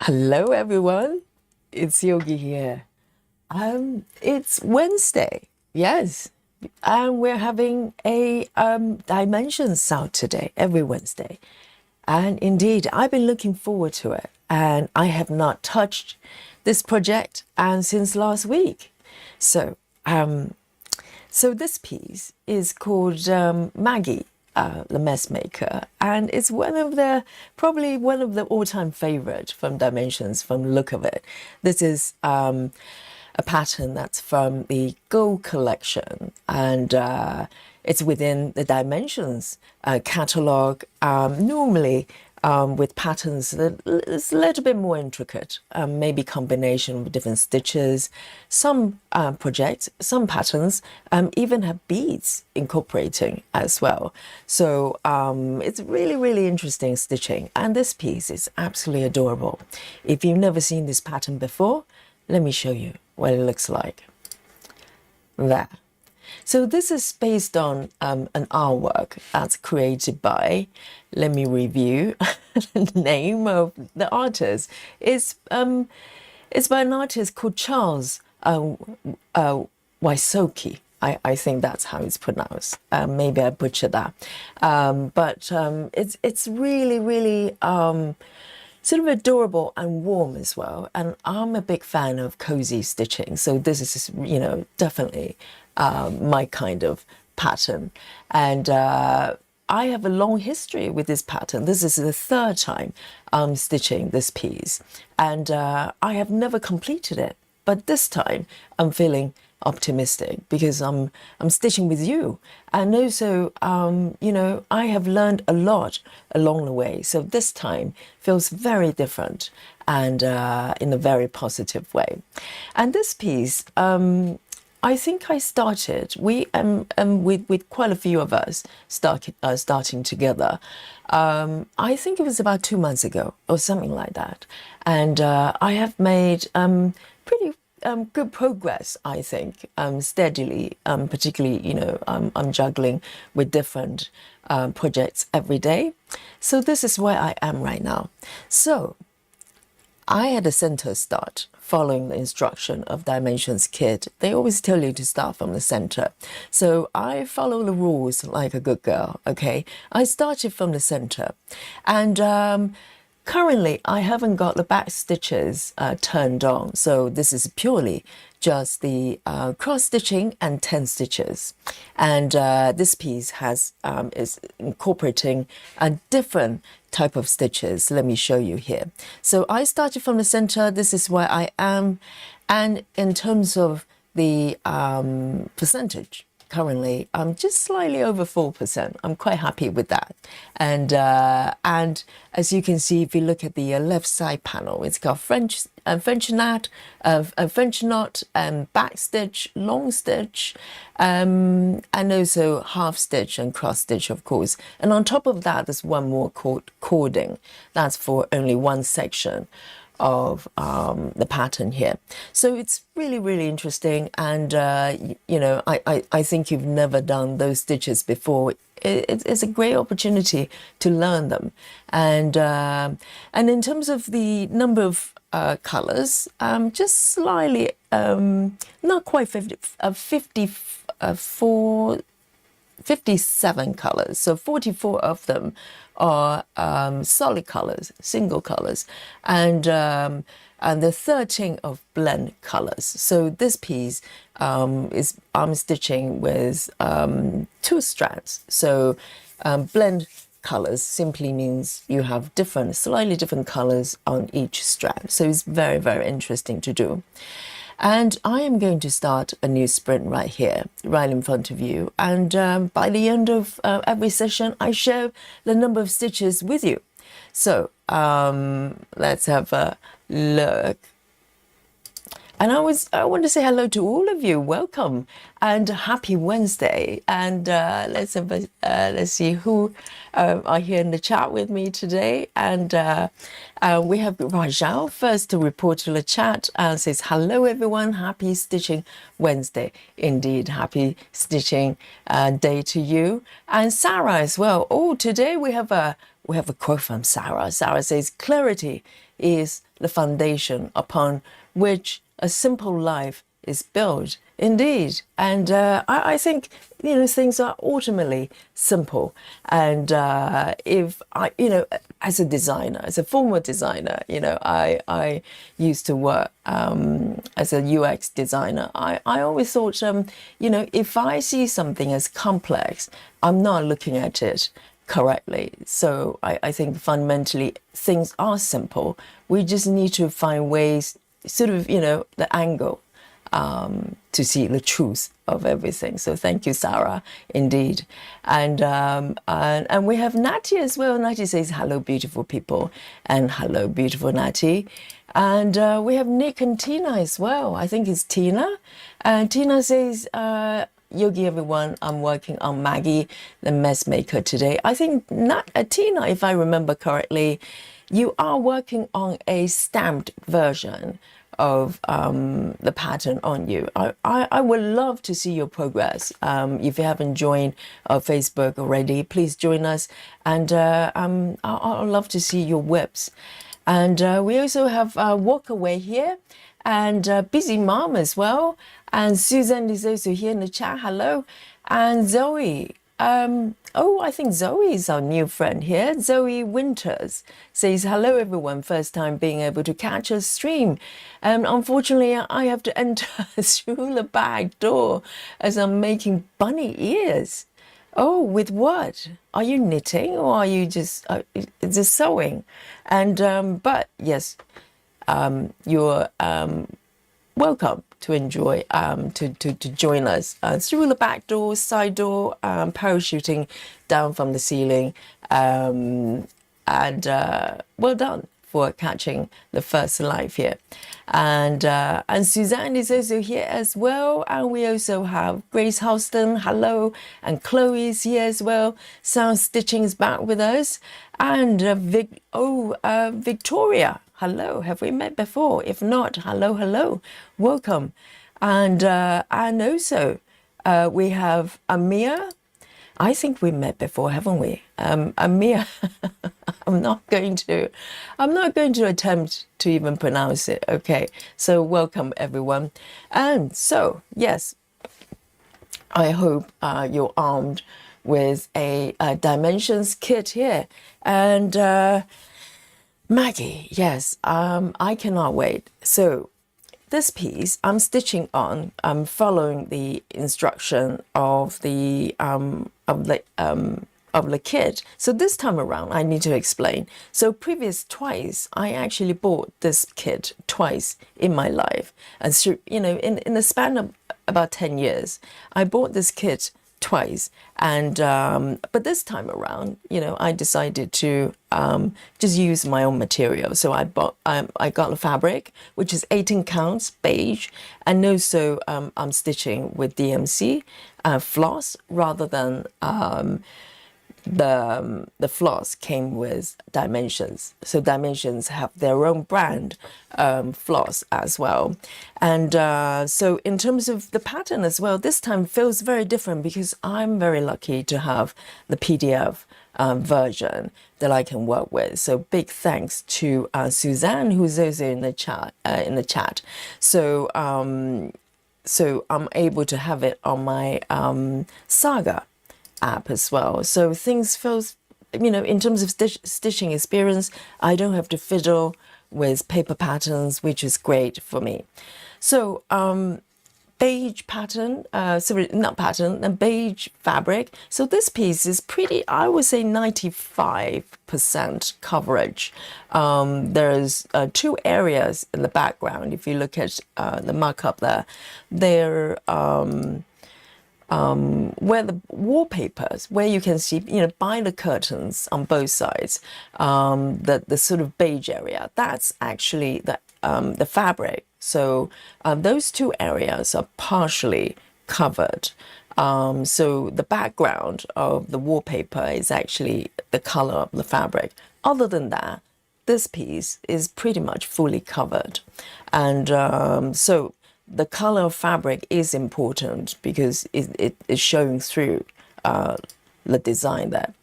Hello everyone, it's Yogi here. It's Wednesday, yes, and we're having a dimensions out today, every Wednesday. And indeed, I've been looking forward to it, and I have not touched this project and since last week. So, so this piece is called Maggie, the Messmaker, and it's probably one of the all-time favorite from Dimensions from the look of it. This is a pattern that's from the Gold collection, and it's within the Dimensions catalog. Normally with patterns that is a little bit more intricate, maybe combination of different stitches. Some projects, some patterns even have beads incorporating as well. So it's really, really interesting stitching. And this piece is absolutely adorable. If you've never seen this pattern before, let me show you what it looks like. There. So this is based on an artwork that's created by, let me review the name of the artist. It's by an artist called Charles Wysocki. I think that's how it's pronounced. Maybe I butchered that. But it's really, really sort of adorable and warm as well. And I'm a big fan of cozy stitching. So this is, definitely my kind of pattern. And I have a long history with this pattern. This is the third time I'm stitching this piece. And I have never completed it. But this time I'm feeling optimistic because I'm stitching with you, and also I have learned a lot along the way, so this time feels very different and in a very positive way. And this piece, I think I started with quite a few of us starting together. I think it was about 2 months ago or something like that, and I have made pretty good progress, I think, steadily, particularly, I'm juggling with different projects every day. So this is where I am right now. So I had a center start following the instruction of Dimensions Kit. They always tell you to start from the center. So I follow the rules like a good girl, okay? I started from the center, and currently, I haven't got the back stitches turned on, so this is purely just the cross stitching and 10 stitches. And this piece is incorporating a different type of stitches. Let me show you here. So I started from the center. This is where I am, and in terms of the percentage, currently, I'm just slightly over 4%. I'm quite happy with that. And as you can see, if you look at the left side panel, it's got French knot, back stitch, long stitch, and also half stitch and cross stitch, of course. And on top of that, there's one more called cording. That's for only one section of the pattern here. So it's really, really interesting, and I think you've never done those stitches before. It's a great opportunity to learn them, and in terms of the number of colors, just slightly not quite 50, 57 colors. So 44 of them are solid colors, single colors, and the 13 of blend colors. So this piece I'm stitching with 2 strands. So blend colors simply means you have slightly different colors on each strand. So it's very, very interesting to do. And I am going to start a new sprint right here, right in front of you. And by the end of every session, I share the number of stitches with you. So let's have a look. And I want to say hello to all of you. Welcome and happy Wednesday. And let's see who are here in the chat with me today. And we have Rajal first to report to the chat and says, hello everyone, happy Stitching Wednesday. Indeed, happy Stitching Day to you. And Sarah as well. Oh, today we have a we have a quote from Sarah. Sarah says, clarity is the foundation upon which a simple life is built. Indeed. And I think, you know, things are ultimately simple. And if I, you know, as a designer, as a former designer, you know, I used to work as a UX designer. I always thought, you know, if I see something as complex, I'm not looking at it correctly. So I think fundamentally things are simple. We just need to find ways, sort of, you know, the angle to see the truth of everything. So thank you, Sarah, indeed. And we have Natty as well. Natty says, hello, beautiful people. And hello, beautiful Natty. And we have Nick and Tina as well. I think it's Tina. And Tina says, Yogi, everyone, I'm working on Maggie the Messmaker today. I think Tina, if I remember correctly, you are working on a stamped version of the pattern on you. I would love to see your progress. If you haven't joined our Facebook already, please join us. And I'd love to see your whips. And we also have Walk Away here, and Busy Mom as well. And Susan is also here in the chat. Hello. And Zoe. I think Zoe is our new friend here. Zoe Winters says, hello, everyone. First time being able to catch a stream. Unfortunately, I have to enter through the back door as I'm making bunny ears. Oh, with what? Are you knitting or are you just sewing? And, but yes, you're welcome to enjoy, to join us through the back door, side door, parachuting down from the ceiling. And well done for catching the first live here. And Suzanne is also here as well. And we also have Grace Halston, hello. And Chloe is here as well. Sound Stitching is back with us. And Victoria, hello. Have we met before? If not, hello, hello. Welcome. And also we have Amir. I think we met before, haven't we? Amir, I'm not going to attempt to even pronounce it. Okay, so welcome everyone. And so, yes, I hope you're armed with a dimensions kit here. And Maggie, yes, I cannot wait. So this piece I'm stitching on, I'm following the instruction of the kit. So this time around, I need to explain. So twice, I actually bought this kit twice in my life. And so, you know, in the span of about 10 years, I bought this kit twice. And but this time around, you know, I decided to just use my own material. So I got the fabric, which is 18 counts beige, and also I'm stitching with DMC floss rather than the floss came with Dimensions. So Dimensions have their own brand floss as well. And so in terms of the pattern as well, this time feels very different because I'm very lucky to have the PDF version that I can work with. So big thanks to Suzanne, who's also in the chat. So so I'm able to have it on my Saga app as well. So things feels, you know, in terms of stitching experience, I don't have to fiddle with paper patterns, which is great for me. So beige pattern, beige fabric. So this piece is pretty, I would say 95% coverage. There's two areas in the background. If you look at the markup there, they're where the wallpapers, where you can see, you know, by the curtains on both sides, the sort of beige area, that's actually the fabric. So those two areas are partially covered. So the background of the wallpaper is actually the color of the fabric. Other than that, this piece is pretty much fully covered. And so the color of fabric is important because it is showing through the design there.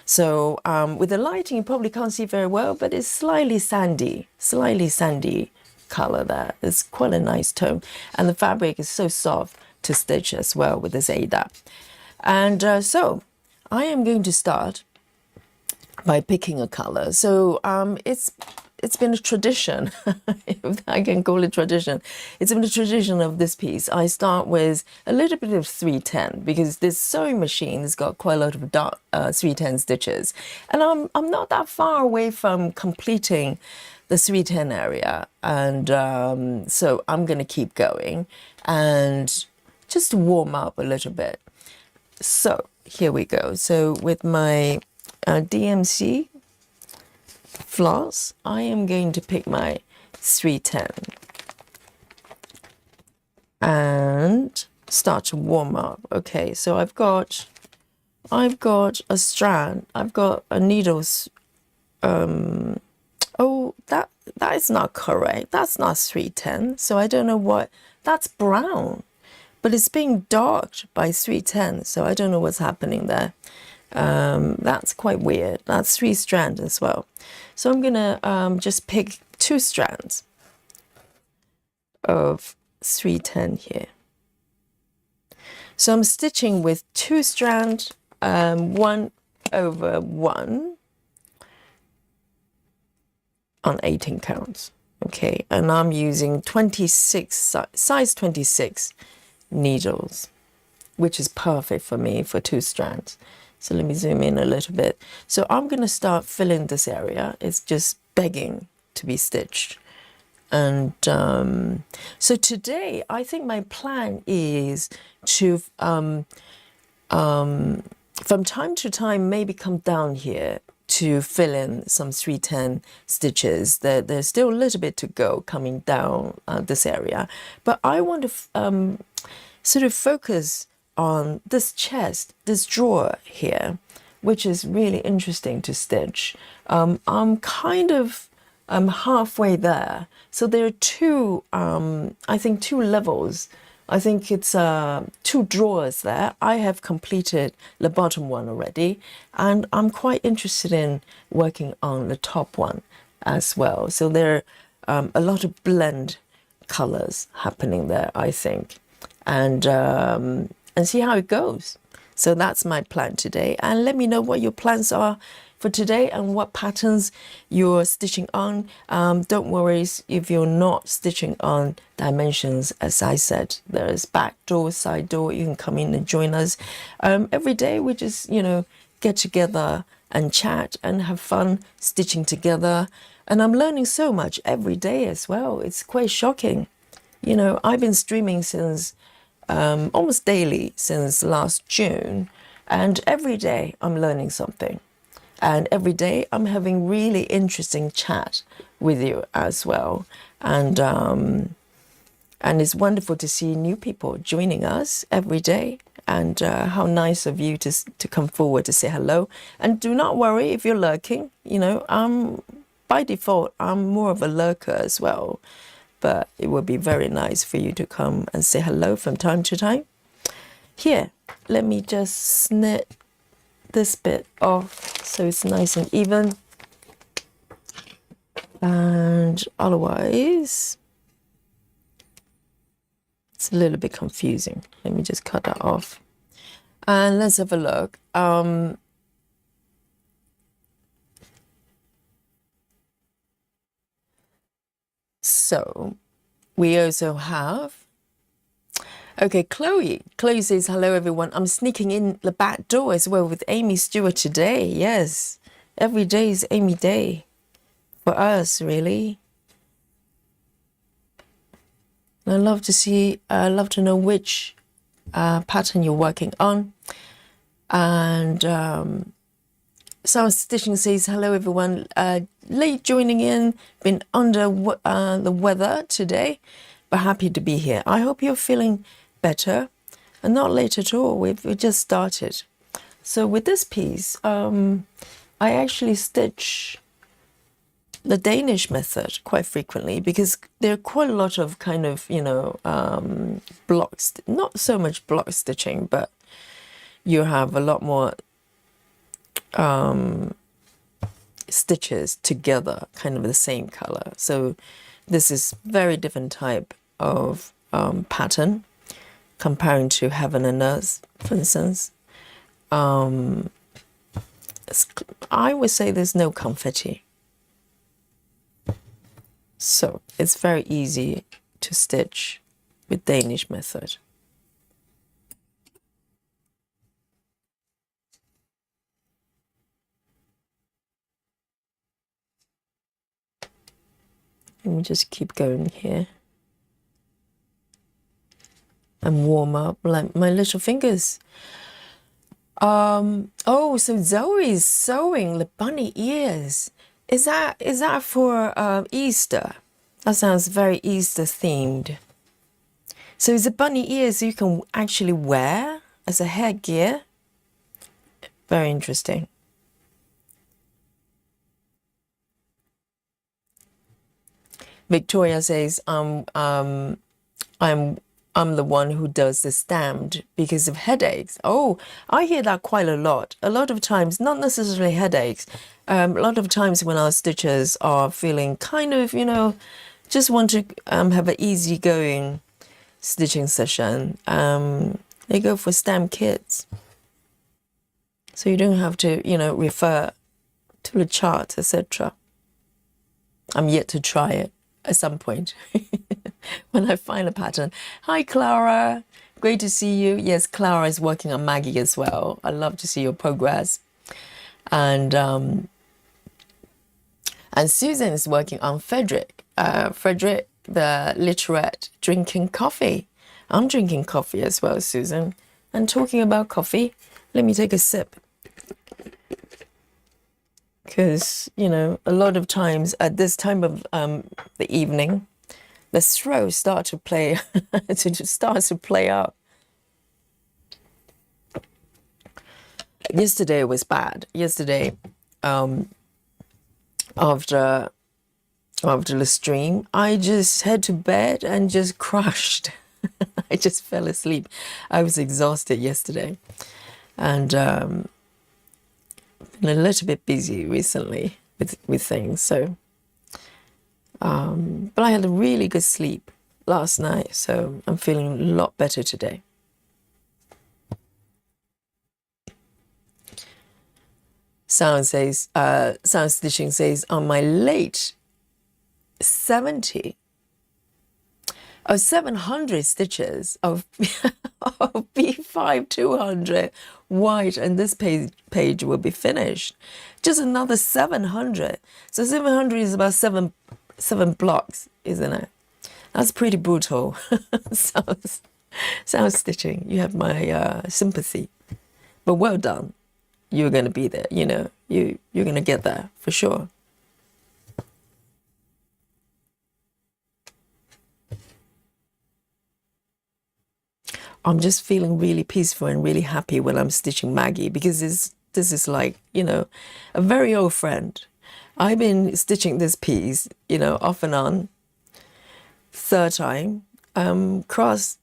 So with the lighting, you probably can't see very well, but it's slightly sandy color there. It's quite a nice tone. And the fabric is so soft to stitch as well with this Ada. And so I am going to start by picking a color. So it's been a tradition, if I can call it tradition. It's been a tradition of this piece. I start with a little bit of 310 because this sewing machine has got quite a lot of dark 310 stitches. And I'm not that far away from completing the 310 area. And so I'm going to keep going and just to warm up a little bit. So here we go. So with my DMC floss, I am going to pick my 310 and start to warm up. Okay, so I've got a strand, I've got a needles. Oh, that is not correct. That's not 310. So I don't know what, that's brown, but it's being darked by 310. So I don't know what's happening there. That's quite weird. That's 3 strands as well. So I'm gonna just pick 2 strands of 310 here. So I'm stitching with 2 strands, 1 over 1 on 18 counts. Okay, and I'm using 26 size 26 needles, which is perfect for me for 2 strands. So let me zoom in a little bit. So I'm going to start filling this area. It's just begging to be stitched. And so today, I think my plan is to, from time to time, maybe come down here to fill in some 310 stitches. There's still a little bit to go coming down this area. But I want to sort of focus on this chest, this drawer here, which is really interesting to stitch. I'm kind of halfway there. So there are 2, I think 2 levels. I think it's 2 drawers there. I have completed the bottom one already, and I'm quite interested in working on the top one as well. So there are a lot of blend colors happening there, I think. And see how it goes. So that's my plan today. And let me know what your plans are for today and what patterns you're stitching on. Don't worry if you're not stitching on dimensions. As I said, there's back door, side door. You can come in and join us. Every day we just, get together and chat and have fun stitching together. And I'm learning so much every day as well. It's quite shocking. I've been streaming since almost daily since last June, and every day I'm learning something, and every day I'm having really interesting chat with you as well, and it's wonderful to see new people joining us every day, and how nice of you to come forward to say hello. And do not worry if you're lurking. By default I'm more of a lurker as well. But it would be very nice for you to come and say hello from time to time. Here, let me just snip this bit off so it's nice and even. And otherwise, it's a little bit confusing. Let me just cut that off. And let's have a look. So we also have, okay, Chloe says, hello everyone. I'm sneaking in the back door as well with Amy Stewart today. Yes, every day is Amy Day for us, really. I love to know which pattern you're working on. And Sarah Stitching says, hello everyone, late joining in, been under the weather today, but happy to be here. I hope you're feeling better, and not late at all, we just started. So with this piece, I actually stitch the Danish method quite frequently because there are quite a lot of kind of, blocks, not so much block stitching, but you have a lot more stitches together, kind of the same color. So this is very different type of pattern comparing to Heaven and Earth, for instance. I would say there's no confetti. So it's very easy to stitch with Danish method. Let me just keep going here and warm up like my little fingers. Oh, so Zoe's sewing the bunny ears. Is that for Easter? That sounds very Easter themed. So is the bunny ears you can actually wear as a headgear? Very interesting. Victoria says, I'm the one who does the stamped because of headaches. Oh, I hear that quite a lot. A lot of times, not necessarily headaches. A lot of times when our stitchers are feeling kind of, just want to have an easygoing stitching session, they go for stamp kits. So you don't have to, refer to the chart, etc. I'm yet to try it at some point when I find a pattern. Hi, Clara. Great to see you. Yes, Clara is working on Maggie as well. I love to see your progress. And Susan is working on Frederick. Frederick, the literate, drinking coffee. I'm drinking coffee as well, Susan. And talking about coffee, let me take a sip. Because, a lot of times at this time of the evening, the throat starts to play to play out. Yesterday was bad. Yesterday, after the stream, I just head to bed and just crashed. I just fell asleep. I was exhausted yesterday, and been a little bit busy recently with things. So, but I had a really good sleep last night, so I'm feeling a lot better today. Sound Stitching says, on my late 700 stitches of B5 200 white, and this page will be finished. Just another 700. So 700 is about seven blocks, isn't it? That's pretty brutal. Sound Stitching, you have my sympathy, but well done. You're going to be there, you're going to get there for sure. I'm just feeling really peaceful and really happy when I'm stitching Maggie, because this is like, a very old friend. I've been stitching this piece, off and on, third time, across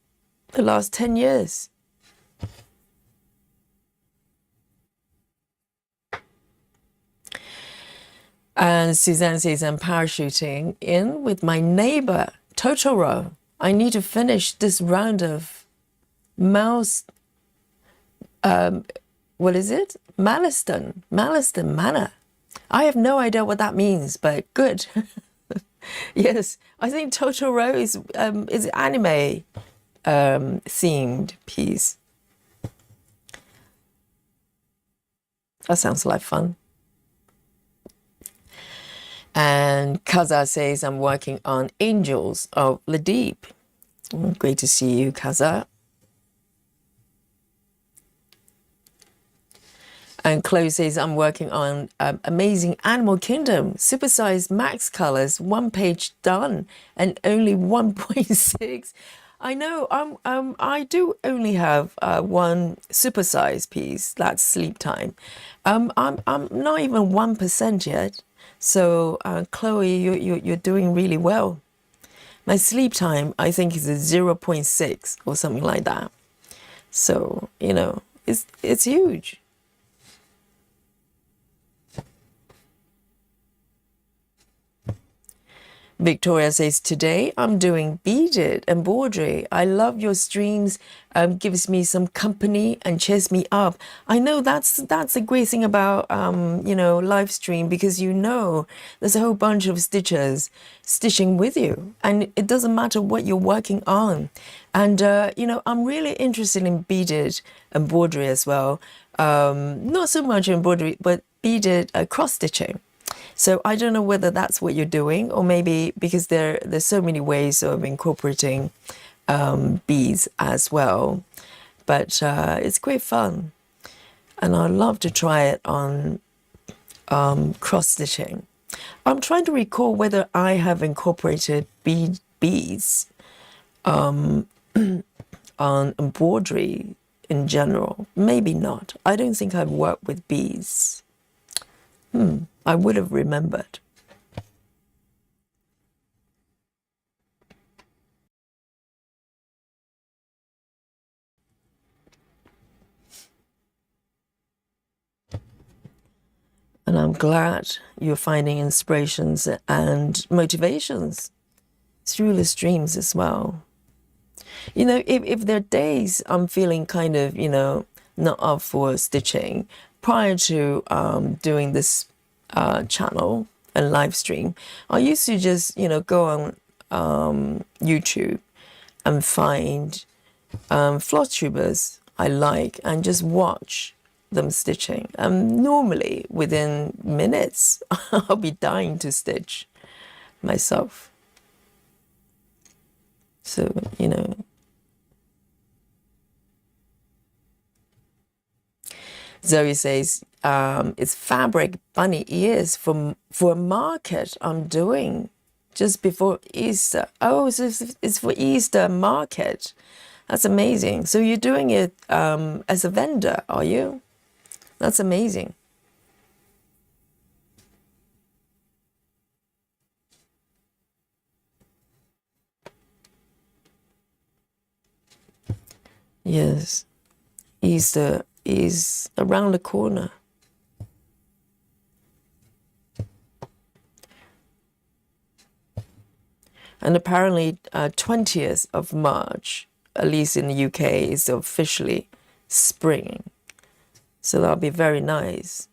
the last 10 years. And Suzanne says, I'm parachuting in with my neighbor, Totoro. I need to finish this round of mouse, what is it? Malliston Manor. I have no idea what that means, but good. Yes, I think Totoro is anime themed piece. That sounds like fun. And Kaza says, I'm working on Angels of the Deep. Great to see you, Kaza. And Chloe says, I'm working on Amazing Animal Kingdom, supersized max colors, 1 page done, and only 1.6. I know, I do only have one supersized piece, that's Sleep Time. I'm not even 1% yet. So, Chloe, you're doing really well. My Sleep Time, I think, is a 0.6 or something like that. So, it's huge. Victoria says, today I'm doing beaded embroidery. I love your streams. Gives me some company and cheers me up. I know that's the great thing about you know, live stream, because you know there's a whole bunch of stitchers stitching with you, and it doesn't matter what you're working on. And you know, I'm really interested in beaded embroidery as well. Not so much embroidery, but beaded cross stitching. So I don't know whether that's what you're doing, or maybe because there's so many ways of incorporating beads as well. But it's great fun, and I'd love to try it on cross stitching. I'm trying to recall whether I have incorporated beads on embroidery in general. Maybe not. I don't think I've worked with beads. I would have remembered. And I'm glad you're finding inspirations and motivations through the streams as well. You know, if there are days I'm feeling kind of, you know, not up for stitching, prior to doing this channel and live stream, I used to just, you know, go on YouTube and find floss tubers I like and just watch them stitching. Normally within minutes, I'll be dying to stitch myself. So, you know. Zoe says, it's fabric bunny ears for a market I'm doing just before Easter. Oh, so it's for Easter market. That's amazing. So you're doing it as a vendor, are you? That's amazing. Yes, Easter is around the corner. And apparently 20th of March, at least in the UK, is officially spring. So that'll be very nice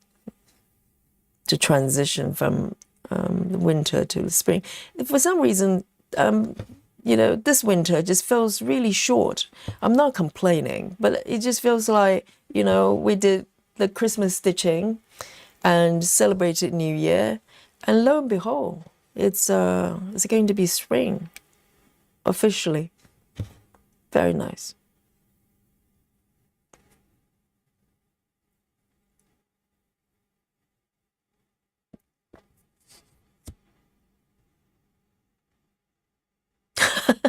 to transition from the winter to the spring. For some reason, you know, this winter just feels really short. I'm not complaining, but it just feels like, you know, we did the Christmas stitching and celebrated New Year, and lo and behold, it's going to be spring officially. Very nice.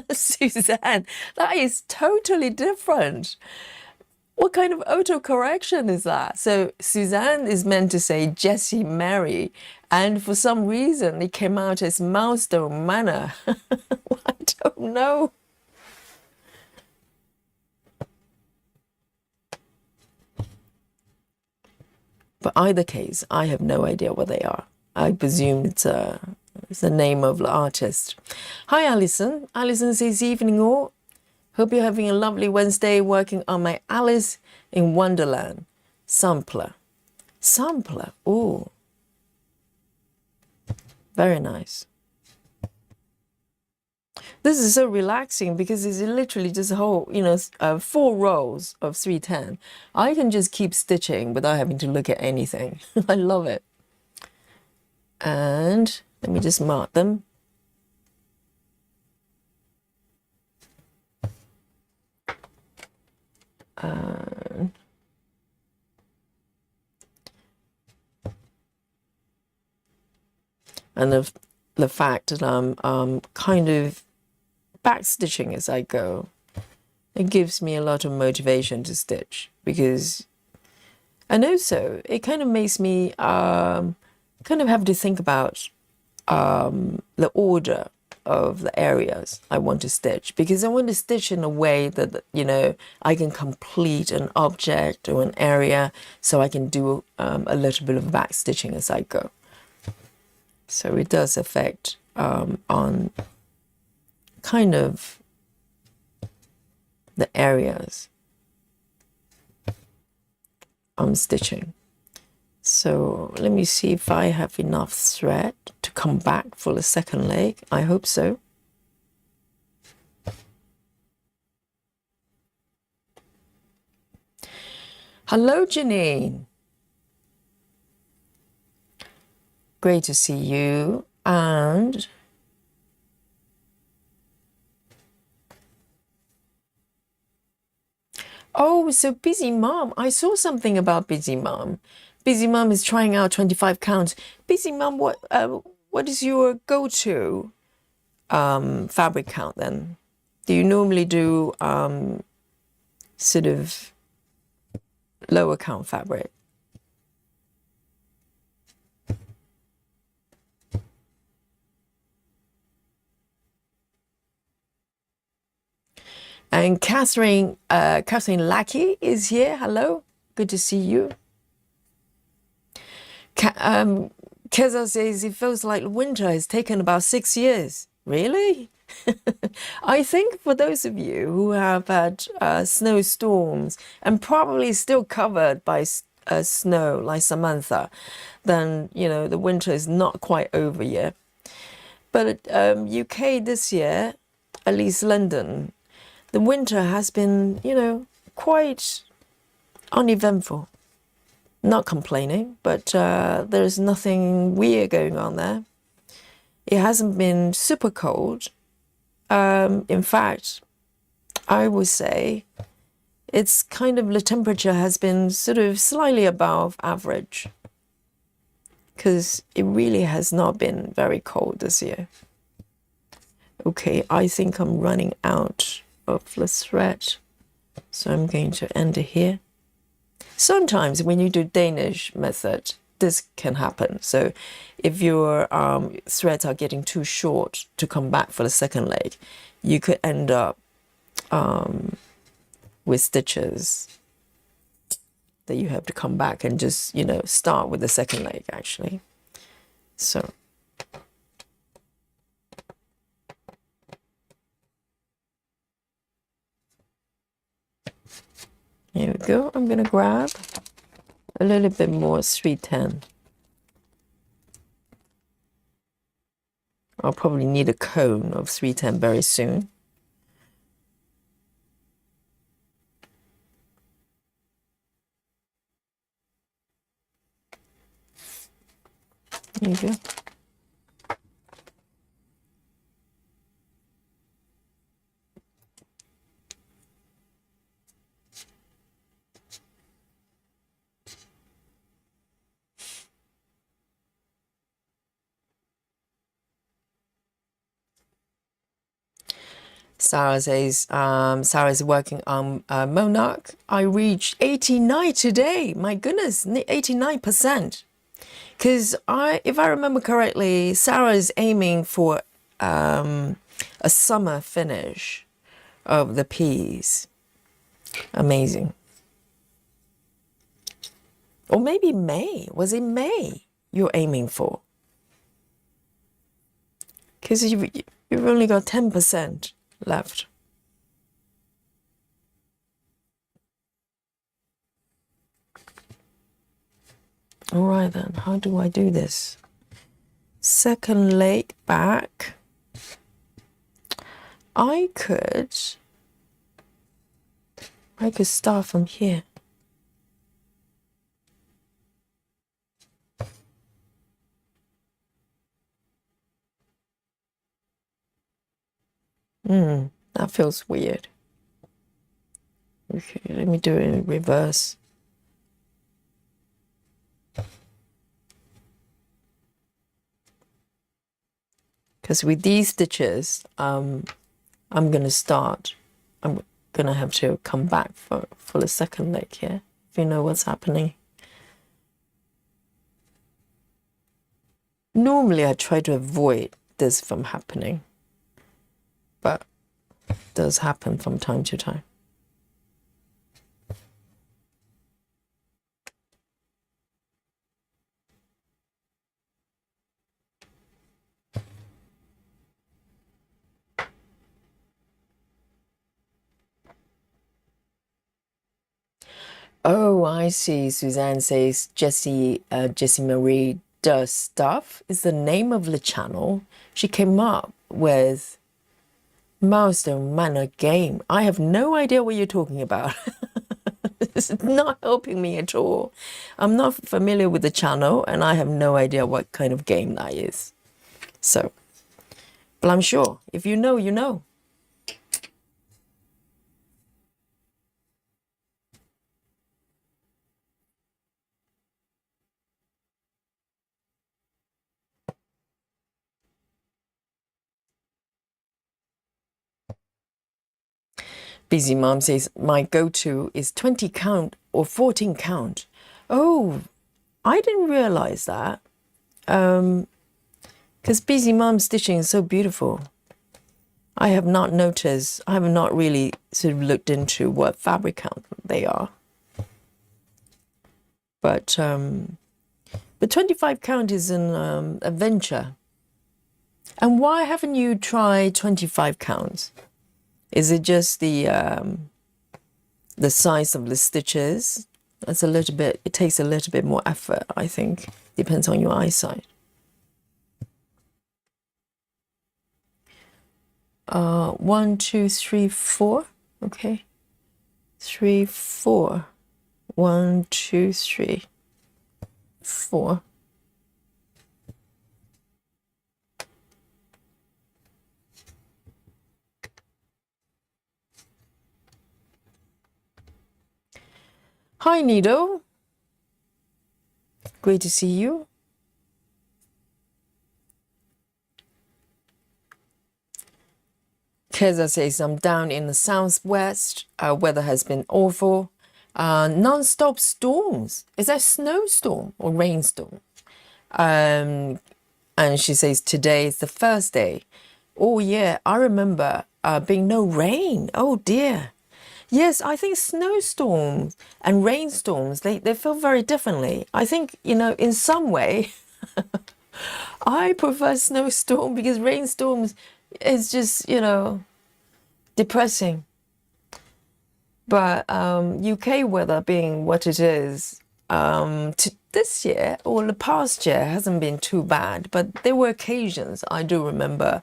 Suzanne, that is totally different. What kind of autocorrection is that? So Suzanne is meant to say Jessie Mary, and for some reason it came out as Milestone Manor. I don't know. But either case, I have no idea what they are. I presume it's the name of the artist. Hi, Alison. Alison says, evening all. Hope you're having a lovely Wednesday working on my Alice in Wonderland sampler. Sampler, oh, very nice. This is so relaxing because it's literally just a whole, you know, 4 rows of 310. I can just keep stitching without having to look at anything. I love it. And let me just mark them. And the fact that I'm kind of back stitching as I go, it gives me a lot of motivation to stitch, because, and also it kind of makes me kind of have to think about the order of the areas I want to stitch, because I want to stitch in a way that, you know, I can complete an object or an area, so I can do a little bit of back stitching as I go. So it does affect on kind of the areas I'm stitching. So let me see if I have enough thread to come back for the second leg. I hope so. Hello, Janine. Great to see you. And oh, so Busy Mom. I saw something about Busy Mom. Busy Mom is trying out 25 counts. Busy Mom, what is your go-to fabric count then? Do you normally do sort of lower count fabric? And Catherine Lackey is here. Hello, good to see you. Keza says it feels like winter has taken about 6 years. Really? I think for those of you who have had snowstorms and probably still covered by snow like Samantha, then, you know, the winter is not quite over yet. But UK this year, at least London, the winter has been, you know, quite uneventful. Not complaining, but there's nothing weird going on there. It hasn't been super cold. In fact, I would say it's kind of the temperature has been sort of slightly above average because it really has not been very cold this year. Okay, I think I'm running out of the thread, so I'm going to end it here. Sometimes when you do Danish method, this can happen. So if your threads are getting too short to come back for the second leg, you could end up with stitches that you have to come back and just, you know, start with the second leg actually. So here we go. I'm going to grab a little bit more 310. I'll probably need a cone of 310 very soon. There you go. Sarah says, Sarah's working on Monarch. I reached 89 today. My goodness, 89%. Because if I remember correctly, Sarah is aiming for a summer finish of the piece. Amazing. Or maybe May. Was it May you're aiming for? Because you've only got 10% left. All right then, how do I do this? Second leg back. I could start from here. That feels weird. Okay, let me do it in reverse. Because with these stitches, I'm gonna have to come back for the second leg here, if you know what's happening. Normally I try to avoid this from happening, but it does happen from time to time. Oh, I see. Suzanne says Jessie Marie Does Stuff is the name of the channel. She came up with Milestone Manor Game. I have no idea what you're talking about. This is not helping me at all. I'm not familiar with the channel and I have no idea what kind of game that is. So, but I'm sure if you know, you know. Busy Mom says, my go-to is 20 count or 14 count. Oh, I didn't realize that. Because Busy Mom stitching is so beautiful. I have not noticed, I have not really sort of looked into what fabric count they are. But 25 count is an adventure. And why haven't you tried 25 counts? Is it just the size of the stitches? That's a little bit, it takes a little bit more effort, I think. Depends on your eyesight. 1, 2, 3, 4. Okay. 3, 4. 1, 2, 3, 4. Hi, Nido. Great to see you. Keza says, I'm down in the southwest. Weather has been awful. Non-stop storms. Is that snowstorm or rainstorm? And she says, today is the first day. Oh, yeah, I remember being no rain. Oh, dear. Yes, I think snowstorms and rainstorms, they feel very differently. I think, you know, in some way, I prefer snowstorm because rainstorms is just, you know, depressing. But UK weather being what it is, this year or the past year hasn't been too bad. But there were occasions, I do remember,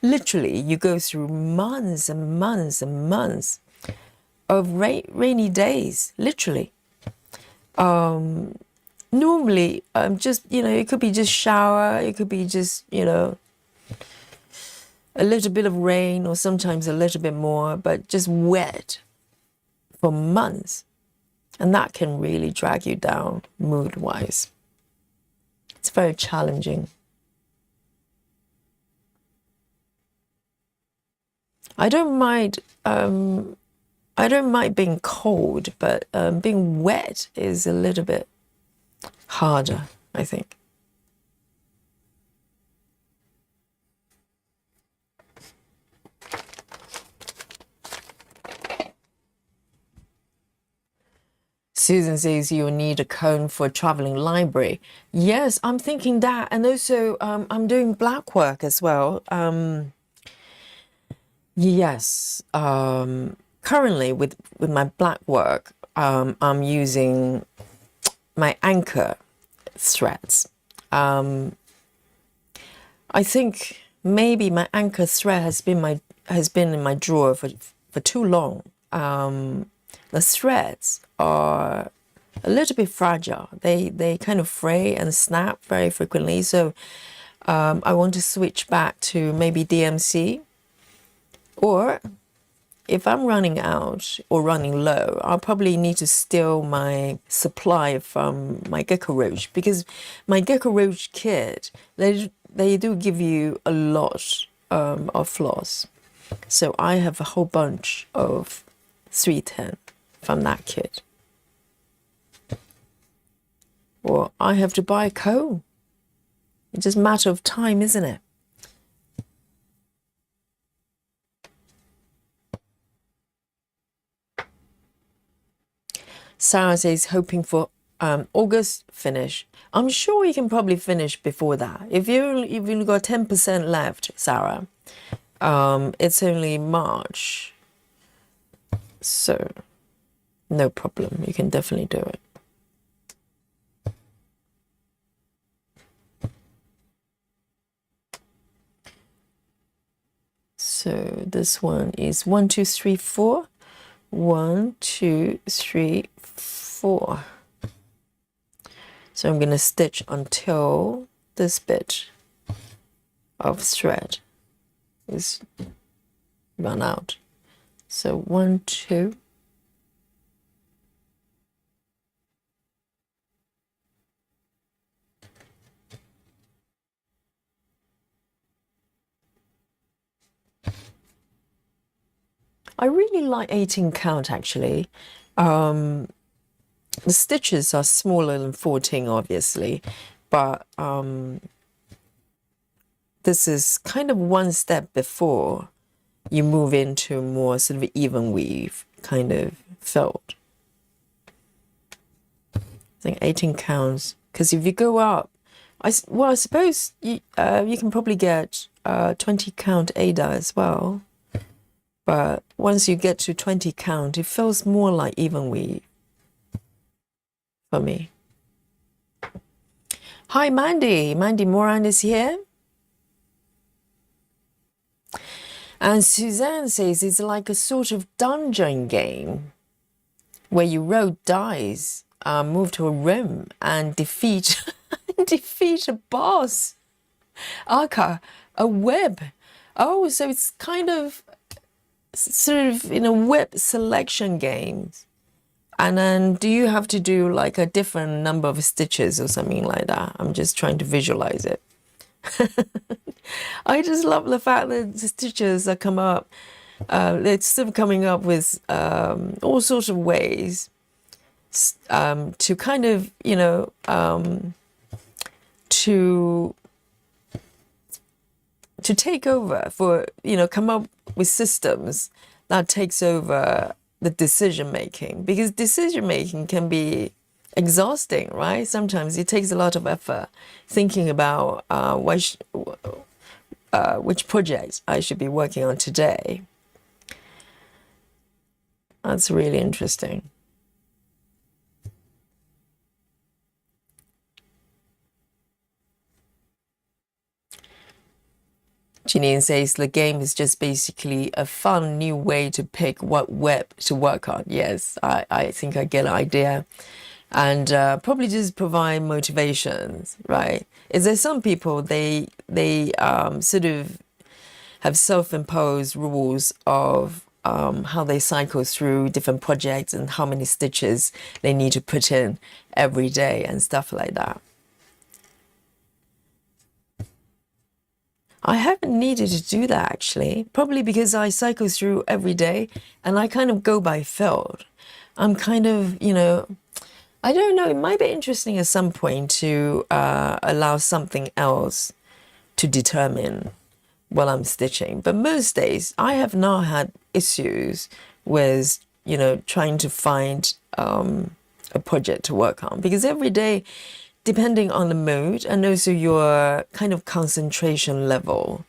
literally you go through months and months and months of rainy days, literally. Normally, just, you know, it could be just shower, it could be just, you know, a little bit of rain or sometimes a little bit more, but just wet for months. And that can really drag you down mood-wise. It's very challenging. I don't mind being cold, but being wet is a little bit harder, I think. Susan says you'll need a cone for a traveling library. Yes, I'm thinking that. And also I'm doing Blackwork as well. Yes, currently with my Blackwork, I'm using my anchor threads. I think maybe my anchor thread has been in my drawer for too long. The threads are a little bit fragile. They kind of fray and snap very frequently. So I want to switch back to maybe DMC. Or if I'm running out or running low, I'll probably need to steal my supply from my Gecko Roach, because my Gecko Roach kit, they do give you a lot of floss. So I have a whole bunch of 310 from that kit. Or I have to buy a cone. It's just a matter of time, isn't it? Sarah says, hoping for August finish. I'm sure you can probably finish before that. If you've only got 10% left, Sarah, it's only March. So no problem. You can definitely do it. So this one is 1, 2, 3, 4. 1, 2, 3, 4. So I'm going to stitch until this bit of thread is run out. So 1, 2. I really like 18 count actually. The stitches are smaller than 14 obviously, but this is kind of one step before you move into more sort of even weave kind of felt. I think 18 counts, because if you go up, I suppose you can probably get 20 count Ada as well. But once you get to 20 count, it feels more like even weave for me. Hi, Mandy. Mandy Moran is here. And Suzanne says it's like a sort of dungeon game where you roll dice, move to a room and defeat a boss. Aka, a web. Oh, so it's kind of sort of in a web selection games. And then do you have to do like a different number of stitches or something like that? I'm just trying to visualize it. I just love the fact that the stitches are come up. It's sort of coming up with all sorts of ways to kind of, you know, to take over, for, you know, come up with systems that takes over the decision making, because decision making can be exhausting, right? Sometimes it takes a lot of effort thinking about which project I should be working on today. That's really interesting. Janine says the game is just basically a fun new way to pick what web to work on. Yes, I think I get an idea. And probably just provide motivations, right? Is there some people, they sort of have self-imposed rules of how they cycle through different projects and how many stitches they need to put in every day and stuff like that. I haven't needed to do that actually, probably because I cycle through every day and I kind of go by felt. I'm kind of, you know, I don't know, it might be interesting at some point to allow something else to determine what I'm stitching. But most days I have not had issues with, you know, trying to find a project to work on, because every day, depending on the mood and also your kind of concentration level,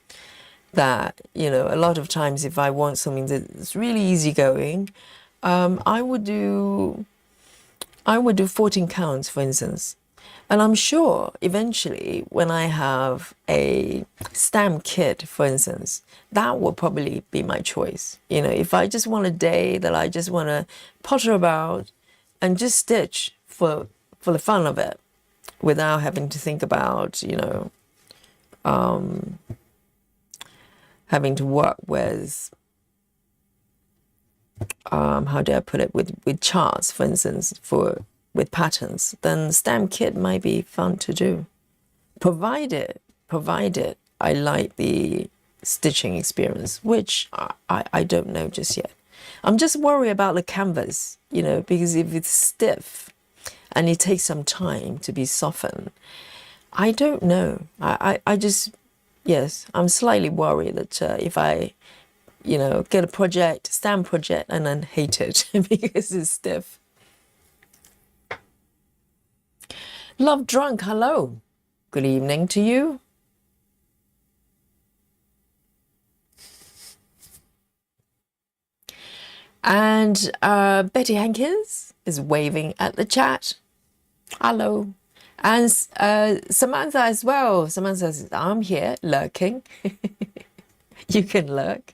that, you know, a lot of times if I want something that's really easygoing, I would do 14 counts, for instance. And I'm sure eventually when I have a stamp kit, for instance, that will probably be my choice. You know, if I just want a day that I just want to potter about and just stitch for the fun of it, without having to think about, you know, having to work with, how do I put it, with charts, for instance, with patterns, then stamp kit might be fun to do, provided I like the stitching experience, which I don't know just yet. I'm just worried about the canvas, you know, because if it's stiff and it takes some time to be softened, I don't know. I just, yes, I'm slightly worried that if I, you know, get a stamp project, and then hate it because it's stiff. Love Drunk, hello. Good evening to you. And Betty Hankins is waving at the chat. Hello. And Samantha as well. Samantha says, I'm here lurking. You can lurk.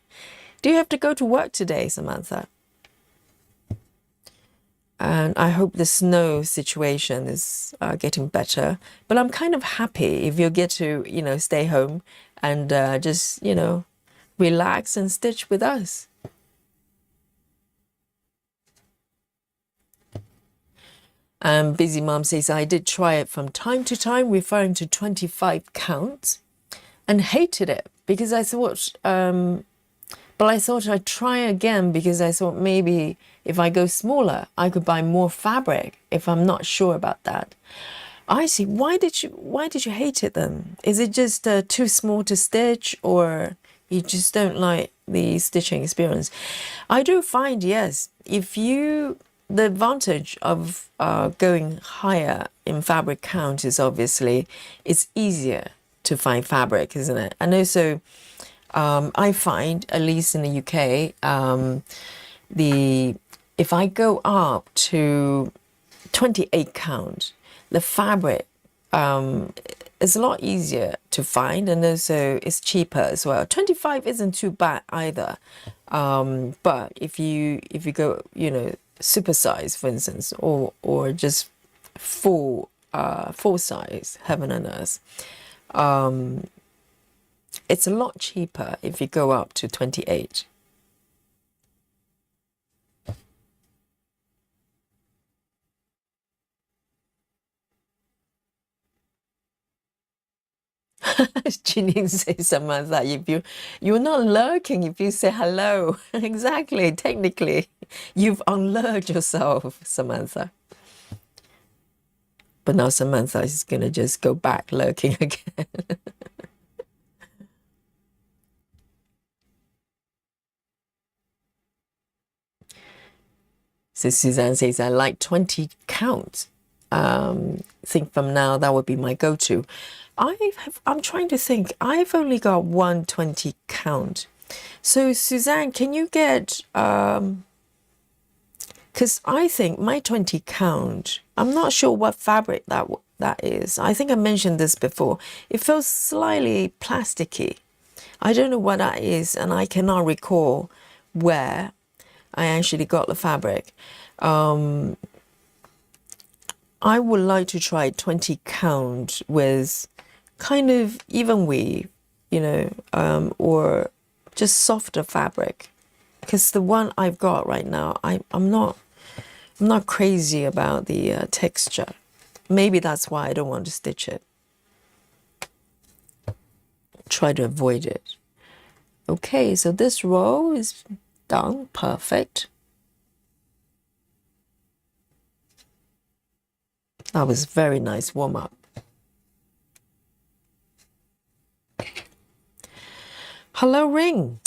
Do you have to go to work today, Samantha? And I hope the snow situation is getting better. But I'm kind of happy if you get to, stay home and just, relax and stitch with us. Busy Mom says, I did try it from time to time, referring to 25 counts, and hated it because I thought, but I thought I'd try again because I thought maybe if I go smaller, I could buy more fabric if I'm not sure about that. I see. Why did you hate it then? Is it just too small to stitch, or you just don't like the stitching experience? I do find, yes, the advantage of going higher in fabric count is obviously it's easier to find fabric, isn't it? And also, I find, at least in the UK, if I go up to 28 count, the fabric is a lot easier to find, and also it's cheaper as well. 25 isn't too bad either, but if you go, super size, for instance, or just full size, heaven and earth, it's a lot cheaper if you go up to 28. Janine says, Samantha, if you're not lurking if you say hello. Exactly, technically, you've unlurked yourself, Samantha. But now Samantha is going to just go back lurking again. So Suzanne says, I like 20 count. Think from now that would be my go-to. I'm trying to think. I've only got 120 count. So Suzanne, can you get, because I think my 20 count, I'm not sure what fabric that is. I think I mentioned this before. It feels slightly plasticky. I don't know what that is, and I cannot recall where I actually got the fabric. I would like to try 20 count with kind of even weave, or just softer fabric. Because the one I've got right now, I'm not crazy about the texture. Maybe that's why I don't want to stitch it. Try to avoid it. Okay, so this row is done. Perfect. That was very nice warm up. Hello, Ring.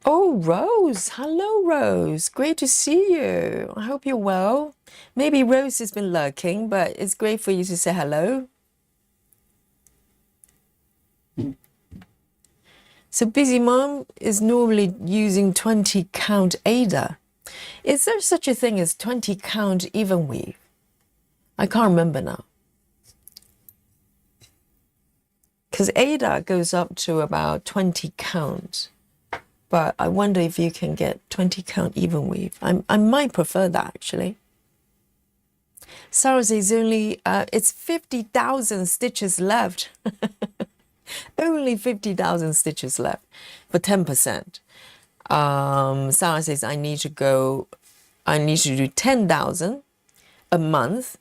Oh, Rose. Hello, Rose. Great to see you. I hope you're well. Maybe Rose has been lurking, but it's great for you to say hello. So Busy Mom is normally using 20 count Ada. Is there such a thing as 20 count even weave? I can't remember now. Because Ada goes up to about 20 count. But I wonder if you can get 20 count even weave. I might prefer that, actually. Sarah says only, it's 50,000 stitches left. Only 50,000 stitches left for 10%. Sarah says, I need to do 10,000 a month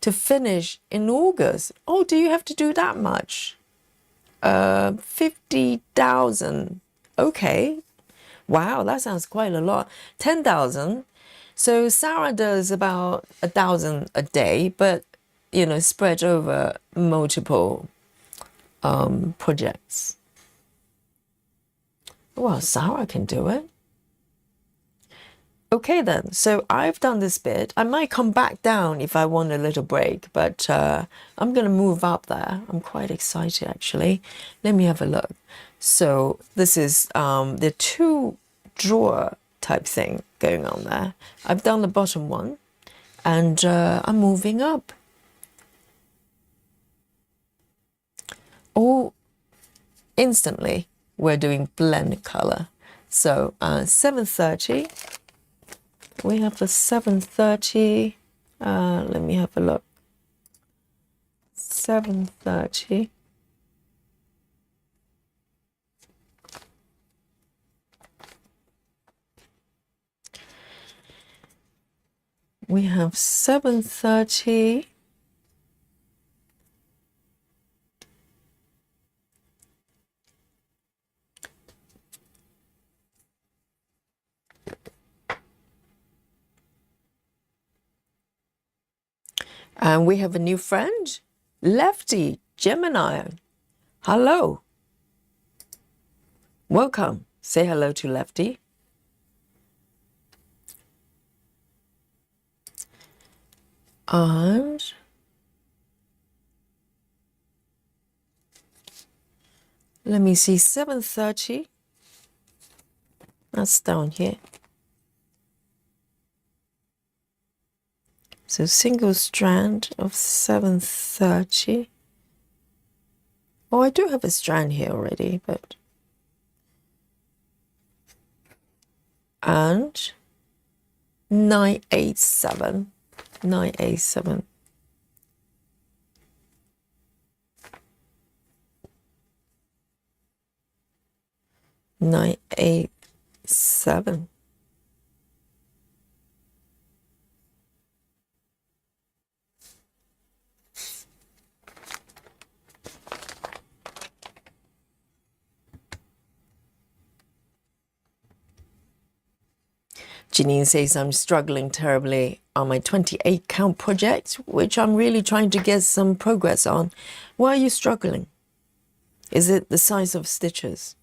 to finish in August. Oh, do you have to do that much? 50,000. Okay. Wow, that sounds quite a lot. 10,000. So Sarah does about 1,000 a day, but, spread over multiple projects. Well, Sarah can do it. Okay then, so I've done this bit. I might come back down if I want a little break, but I'm gonna move up there. I'm quite excited actually. Let me have a look. So this is the two drawer type thing going on there. I've done the bottom one and I'm moving up. Oh, instantly we're doing blend color. So 730. We have the 730. Let me have a look. 730. We have 730. And we have a new friend, Lefty Gemini. Hello. Welcome. Say hello to Lefty. And let me see, 730. That's down here. So single strand of 730. Oh, I do have a strand here already, but... And 987. 987. Seven. Janine says, I'm struggling terribly on my 28 count project, which I'm really trying to get some progress on. Why are you struggling? Is it the size of stitches?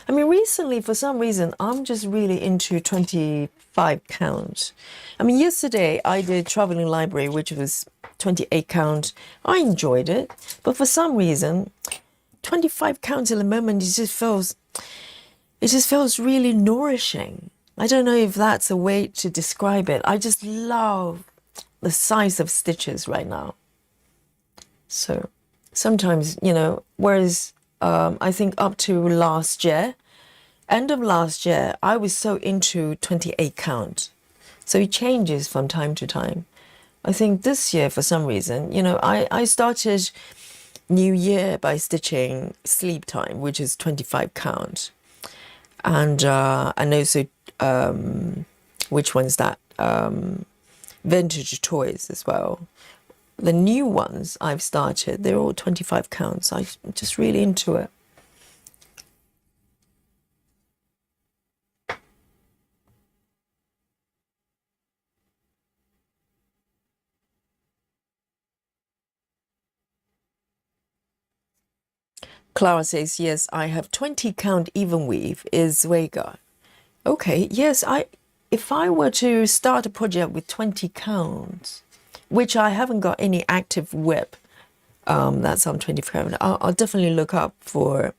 I mean, recently, for some reason, I'm just really into 25 count. I mean, yesterday I did Traveling Library, which was 28 count. I enjoyed it, but for some reason, 25 count at the moment, it just feels really nourishing. I don't know if that's a way to describe it. I just love the size of stitches right now. So sometimes, you know, whereas I think up to last year, end of last year, I was so into 28 count. So it changes from time to time. I think this year, for some reason, you know, I started New Year by stitching Sleep Time, which is 25 count. And also, which one's that? Vintage Toys as well. The new ones I've started, they're all 25 counts. I'm just really into it. Clara says, yes, I have 20 count even weave is Vega. Okay, yes, if I were to start a project with 20 counts, which I haven't got any active whip, that's on 25. I'll definitely look up for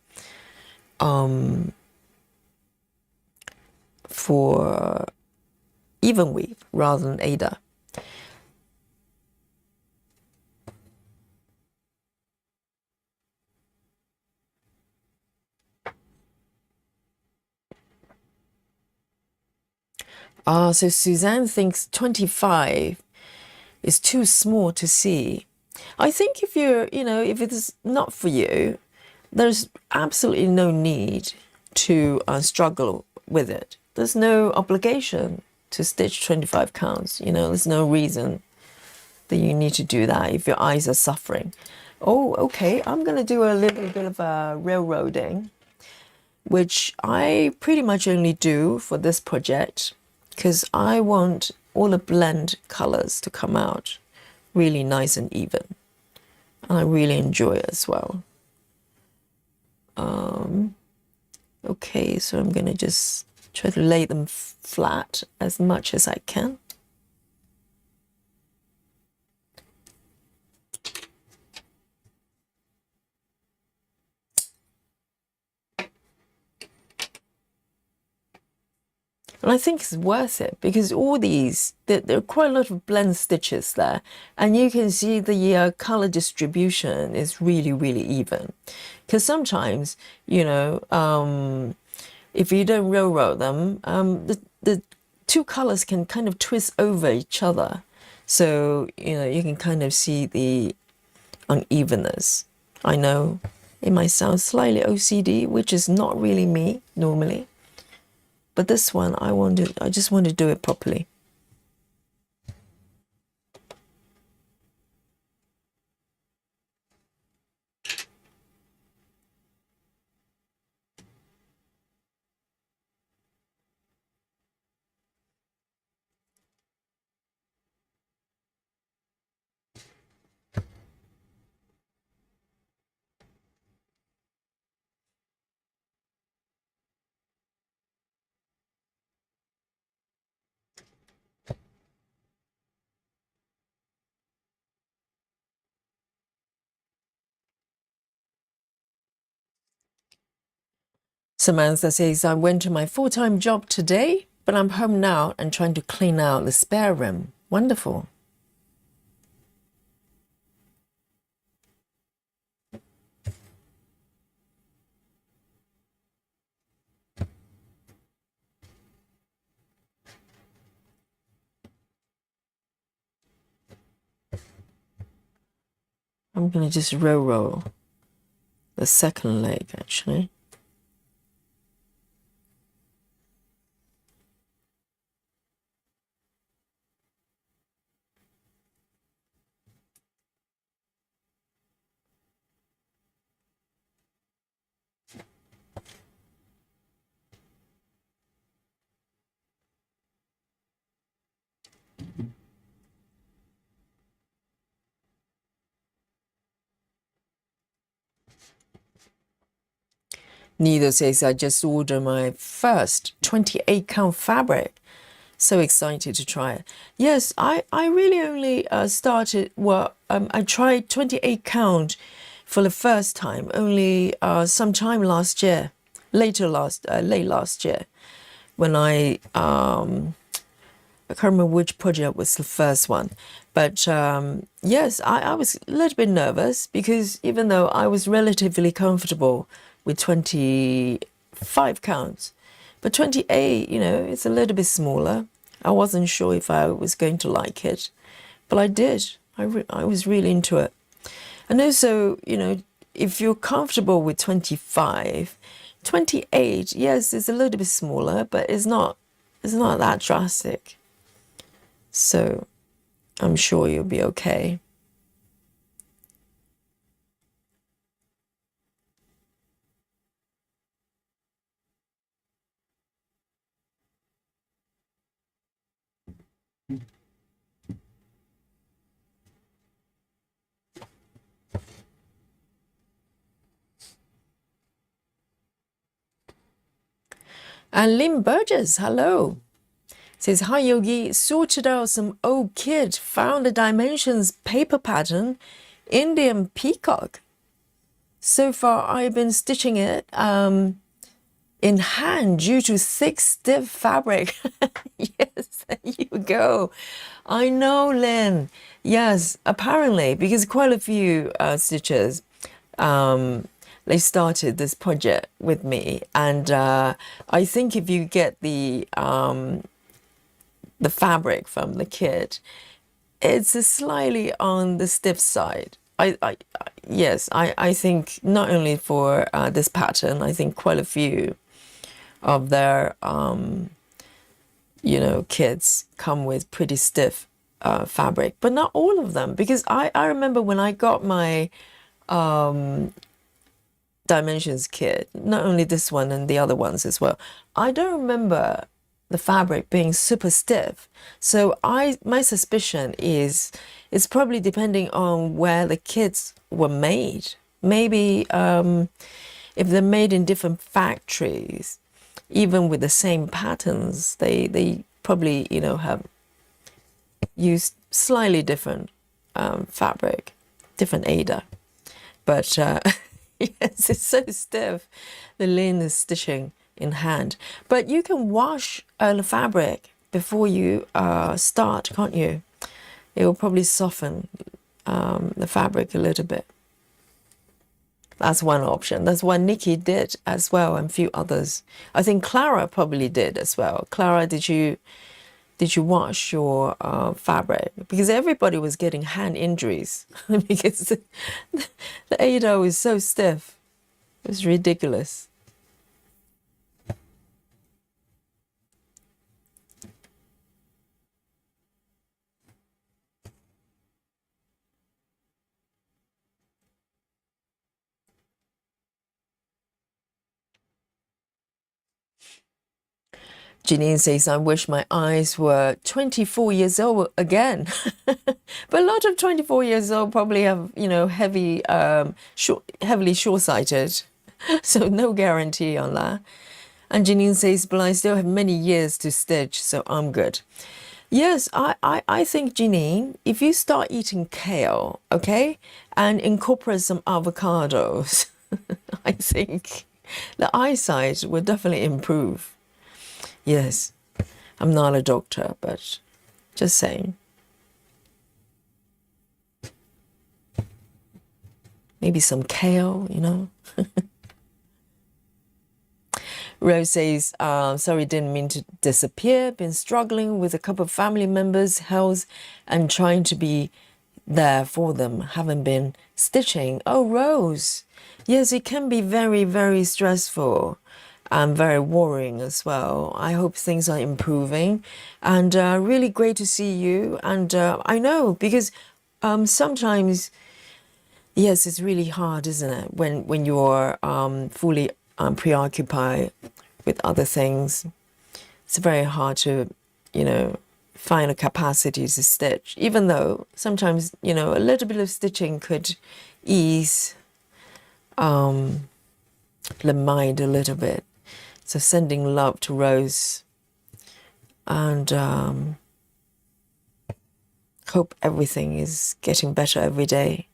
even weave rather than Ada. So Suzanne thinks 25 is too small to see. I think if you're, you know, if it is not for you, there's absolutely no need to struggle with it. There's no obligation to stitch 25 counts. You know, there's no reason that you need to do that if your eyes are suffering. Oh, okay, I'm going to do a little bit of railroading, which I pretty much only do for this project because I want all the blend colors to come out really nice and even. And I really enjoy it as well. Okay, so I'm going to just Try to lay them flat as much as I can. And I think it's worth it because all these, there are quite a lot of blend stitches there. And you can see the color distribution is really, really even. Because sometimes, you know, if you don't roll them, the two colors can kind of twist over each other. So, you know, you can kind of see the unevenness. I know it might sound slightly OCD, which is not really me normally. But this one, I just want to do it properly. Samantha says, I went to my full-time job today, but I'm home now and trying to clean out the spare room. Wonderful. I'm going to just roll the second leg, actually. Needle says, I just ordered my first 28 count fabric. So excited to try it. Yes, I really only started, well, I tried 28 count for the first time, only sometime last year, late last year, when I can't remember which project was the first one. But yes, I was a little bit nervous because even though I was relatively comfortable with 25 counts, but 28, you know, it's a little bit smaller. I wasn't sure if I was going to like it, but I did. I was really into it. And also, you know, if you're comfortable with 25, 28, yes, it's a little bit smaller, but it's not that drastic. So I'm sure you'll be okay. And Lynn Burgess, hello. Says, hi Yogi, sorted out some old kit, found the dimensions paper pattern, Indian peacock. So far I've been stitching it in hand due to thick, stiff fabric. Yes, there you go. I know, Lynn. Yes, apparently, because quite a few stitchers, they started this project with me. And I think if you get the fabric from the kit, it's a slightly on the stiff side. Yes, I think not only for this pattern, I think quite a few of their you know, kits come with pretty stiff fabric, but not all of them, because I remember when I got my dimensions kit, not only this one and the other ones as well, I don't remember the fabric being super stiff. So my suspicion is it's probably depending on where the kits were made. Maybe if they're made in different factories, even with the same patterns, they probably, you know, have used slightly different fabric, different Aida. But yes, it's so stiff, the linen stitching in hand. But you can wash the fabric before you start, can't you? It will probably soften the fabric a little bit. That's one option. That's what Nikki did as well, and a few others. I think Clara probably did as well. Clara, did you wash your fabric? Because everybody was getting hand injuries because the Aida was so stiff. It was ridiculous. Janine says, I wish my eyes were 24 years old again. But a lot of 24 years old probably have, you know, heavily short-sighted. So no guarantee on that. And Janine says, but I still have many years to stitch, so I'm good. Yes, I think, Janine, if you start eating kale, okay, and incorporate some avocados, I think the eyesight will definitely improve. Yes, I'm not a doctor, but just saying. Maybe some kale, you know. Rose says, sorry, didn't mean to disappear. Been struggling with a couple of family members' health and trying to be there for them. Haven't been stitching. Oh, Rose. Yes, it can be very, very stressful and very worrying as well. I hope things are improving, and really great to see you. And I know, because sometimes, yes, it's really hard, isn't it, when you're fully preoccupied with other things. It's very hard to, you know, find a capacity to stitch, even though sometimes, you know, a little bit of stitching could ease the mind a little bit. So sending love to Rose, and hope everything is getting better every day.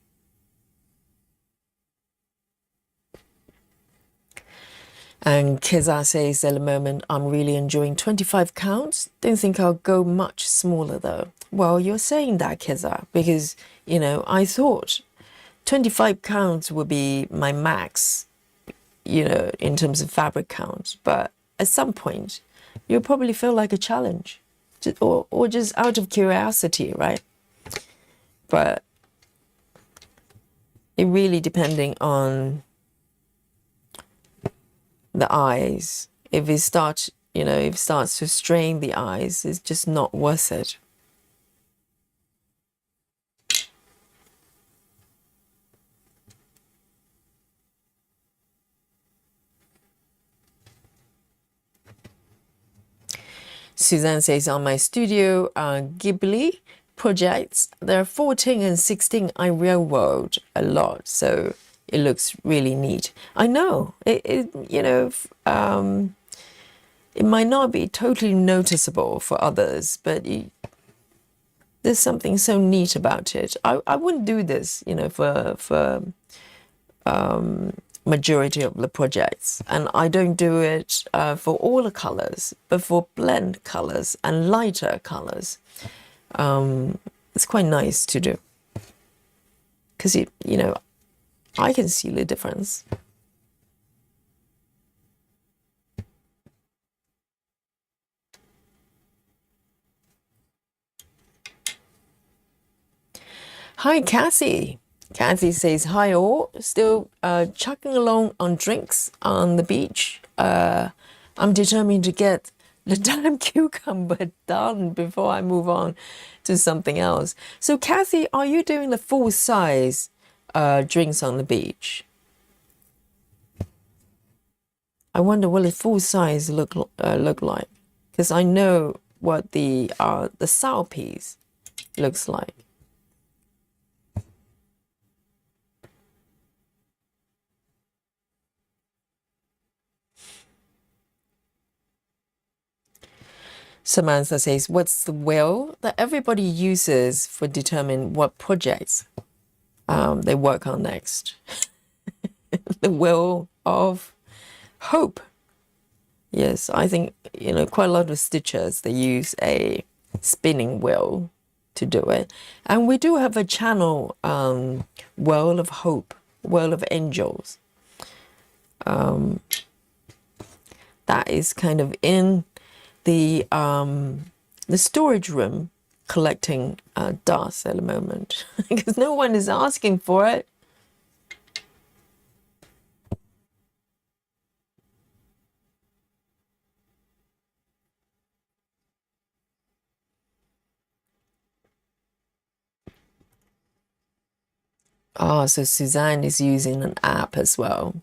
And Keza says, at the moment, I'm really enjoying 25 counts. Don't think I'll go much smaller though. Well, you're saying that, Keza, because, you know, I thought 25 counts would be my max, you know, in terms of fabric count. But at some point, you'll probably feel like a challenge, or just out of curiosity, right? But it really depending on the eyes. If it starts, you know, if it starts to strain the eyes, it's just not worth it. Suzanne says, on my studio Ghibli projects, there are 14 and 16. I railroad a lot, so it looks really neat. I know, you know, it might not be totally noticeable for others, but there's something so neat about it. I wouldn't do this, you know, for majority of the projects, and I don't do it for all the colors, but for blend colors and lighter colors, it's quite nice to do, because you know, I can see the difference. Hi, Cassie. Kathy says, hi all, still chugging along on drinks on the beach. I'm determined to get the damn cucumber done before I move on to something else. So Kathy, are you doing the full size drinks on the beach? I wonder what the full size look like, because I know what the SAL piece looks like. Samantha says, what's the will that everybody uses for determine what projects they work on next? The will of hope. Yes, I think, you know, quite a lot of stitchers, they use a spinning wheel to do it. And we do have a channel, World of Hope, World of Angels. That is kind of in the storage room collecting dust at the moment because no one is asking for it. Oh, so Suzanne is using an app as well.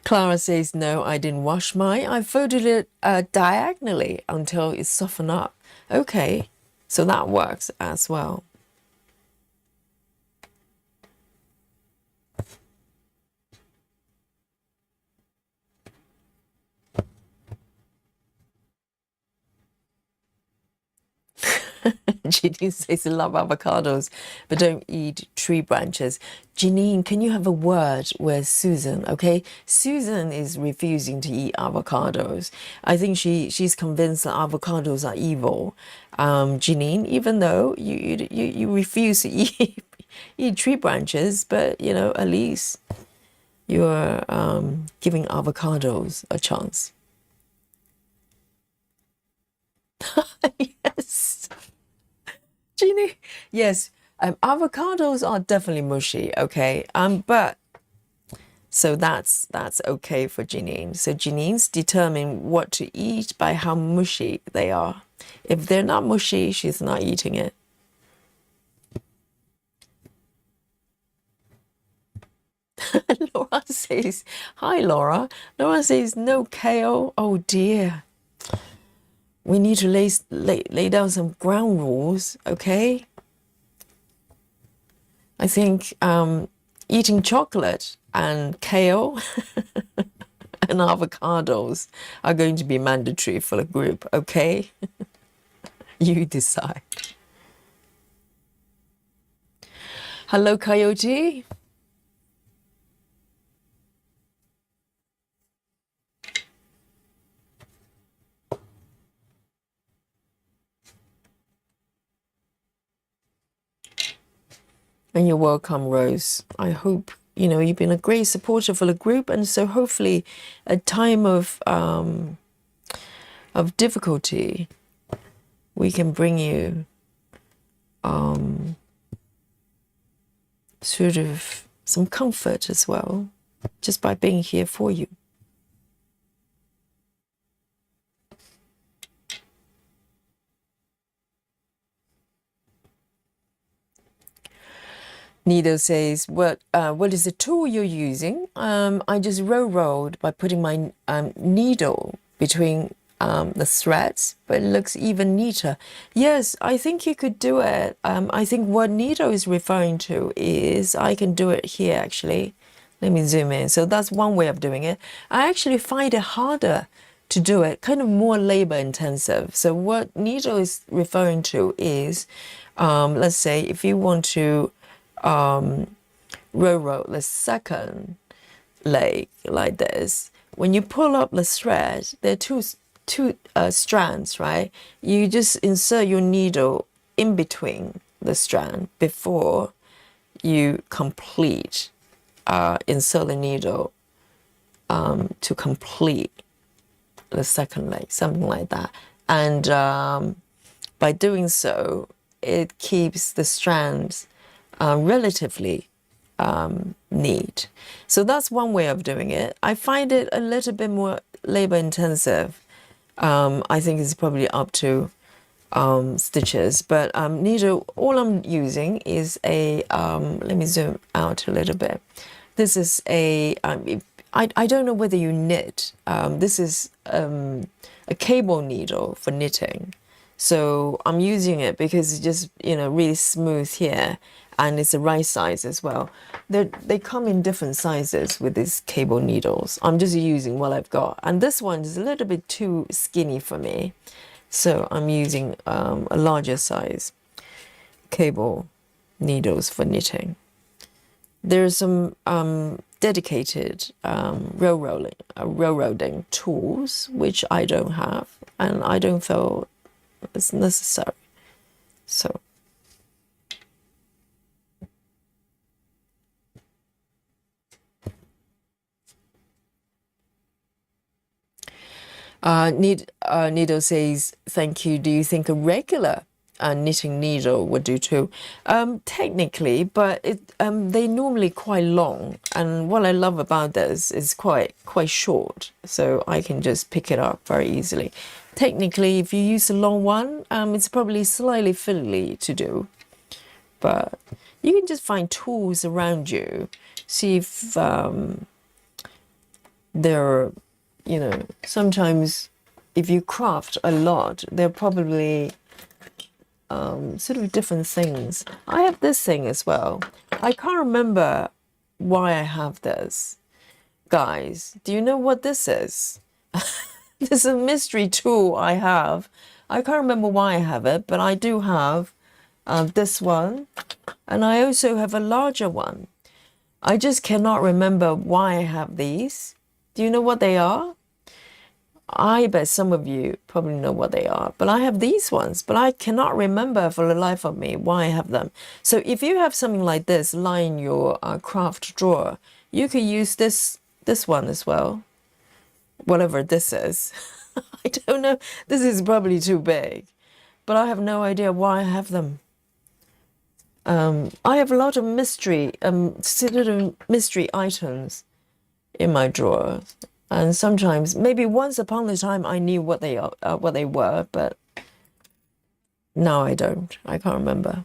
Clara says, no, I didn't wash mine. I folded it diagonally until it softened up. Okay, so that works as well. Janine says, I love avocados, but don't eat tree branches. Janine, can you have a word with Susan? Okay, Susan is refusing to eat avocados. I think she's convinced that avocados are evil. Janine, even though you refuse to eat tree branches, but you know, at least you're giving avocados a chance. Yes. Jeannie, yes, avocados are definitely mushy, okay? But so that's okay for Janine. So Janine's determine what to eat by how mushy they are. If they're not mushy, she's not eating it. Laura says, hi Laura. Laura says, no kale. Oh dear. We need to lay down some ground rules, okay? I think eating chocolate and kale and avocados are going to be mandatory for the group, okay? You decide. Hello, Coyote. And you're welcome, Rose. I hope, you know, you've been a great supporter for the group. And so hopefully a time of difficulty, we can bring you sort of some comfort as well, just by being here for you. Nido says, what is the tool you're using? I just rolled by putting my needle between the threads, but it looks even neater. Yes, I think you could do it. I think what Nido is referring to is, I can do it here actually. Let me zoom in. So that's one way of doing it. I actually find it harder to do it, kind of more labor intensive. So what Nido is referring to is, let's say if you want to roll the second leg like this, when you pull up the thread, there are two strands, right? You just insert your needle in between the strand before you complete, insert the needle to complete the second leg, something like that. And by doing so, it keeps the strands relatively neat. So that's one way of doing it. I find it a little bit more labor intensive. I think it's probably up to stitches, but needle, all I'm using is a, let me zoom out a little bit. This is a, I don't know whether you knit. This is a cable needle for knitting. So I'm using it because it's just, you know, really smooth here, and it's the right size as well. They come in different sizes with these cable needles. I'm just using what I've got. And this one is a little bit too skinny for me. So I'm using a larger size cable needles for knitting. There's some dedicated railroading tools, which I don't have, and I don't feel it's necessary. So Needle says, thank you. Do you think a regular knitting needle would do too? Technically, but they normally quite long. And what I love about this is quite short, so I can just pick it up very easily. Technically, if you use a long one, it's probably slightly fiddly to do. But you can just find tools around you. See if they're, you know, sometimes if you craft a lot, they're probably sort of different things. I have this thing as well. I can't remember why I have this. Guys, do you know what this is? This is a mystery tool I have. I can't remember why I have it, but I do have this one, and I also have a larger one. I just cannot remember why I have these. Do you know what they are? I bet some of you probably know what they are, but I have these ones, but I cannot remember for the life of me why I have them. So if you have something like this lying in your craft drawer, you could use this one as well, whatever this is. I don't know. This is probably too big, but I have no idea why I have them. I have a lot of mystery items in my drawer. And sometimes, maybe once upon a time, I knew what they were, but now I don't. I can't remember.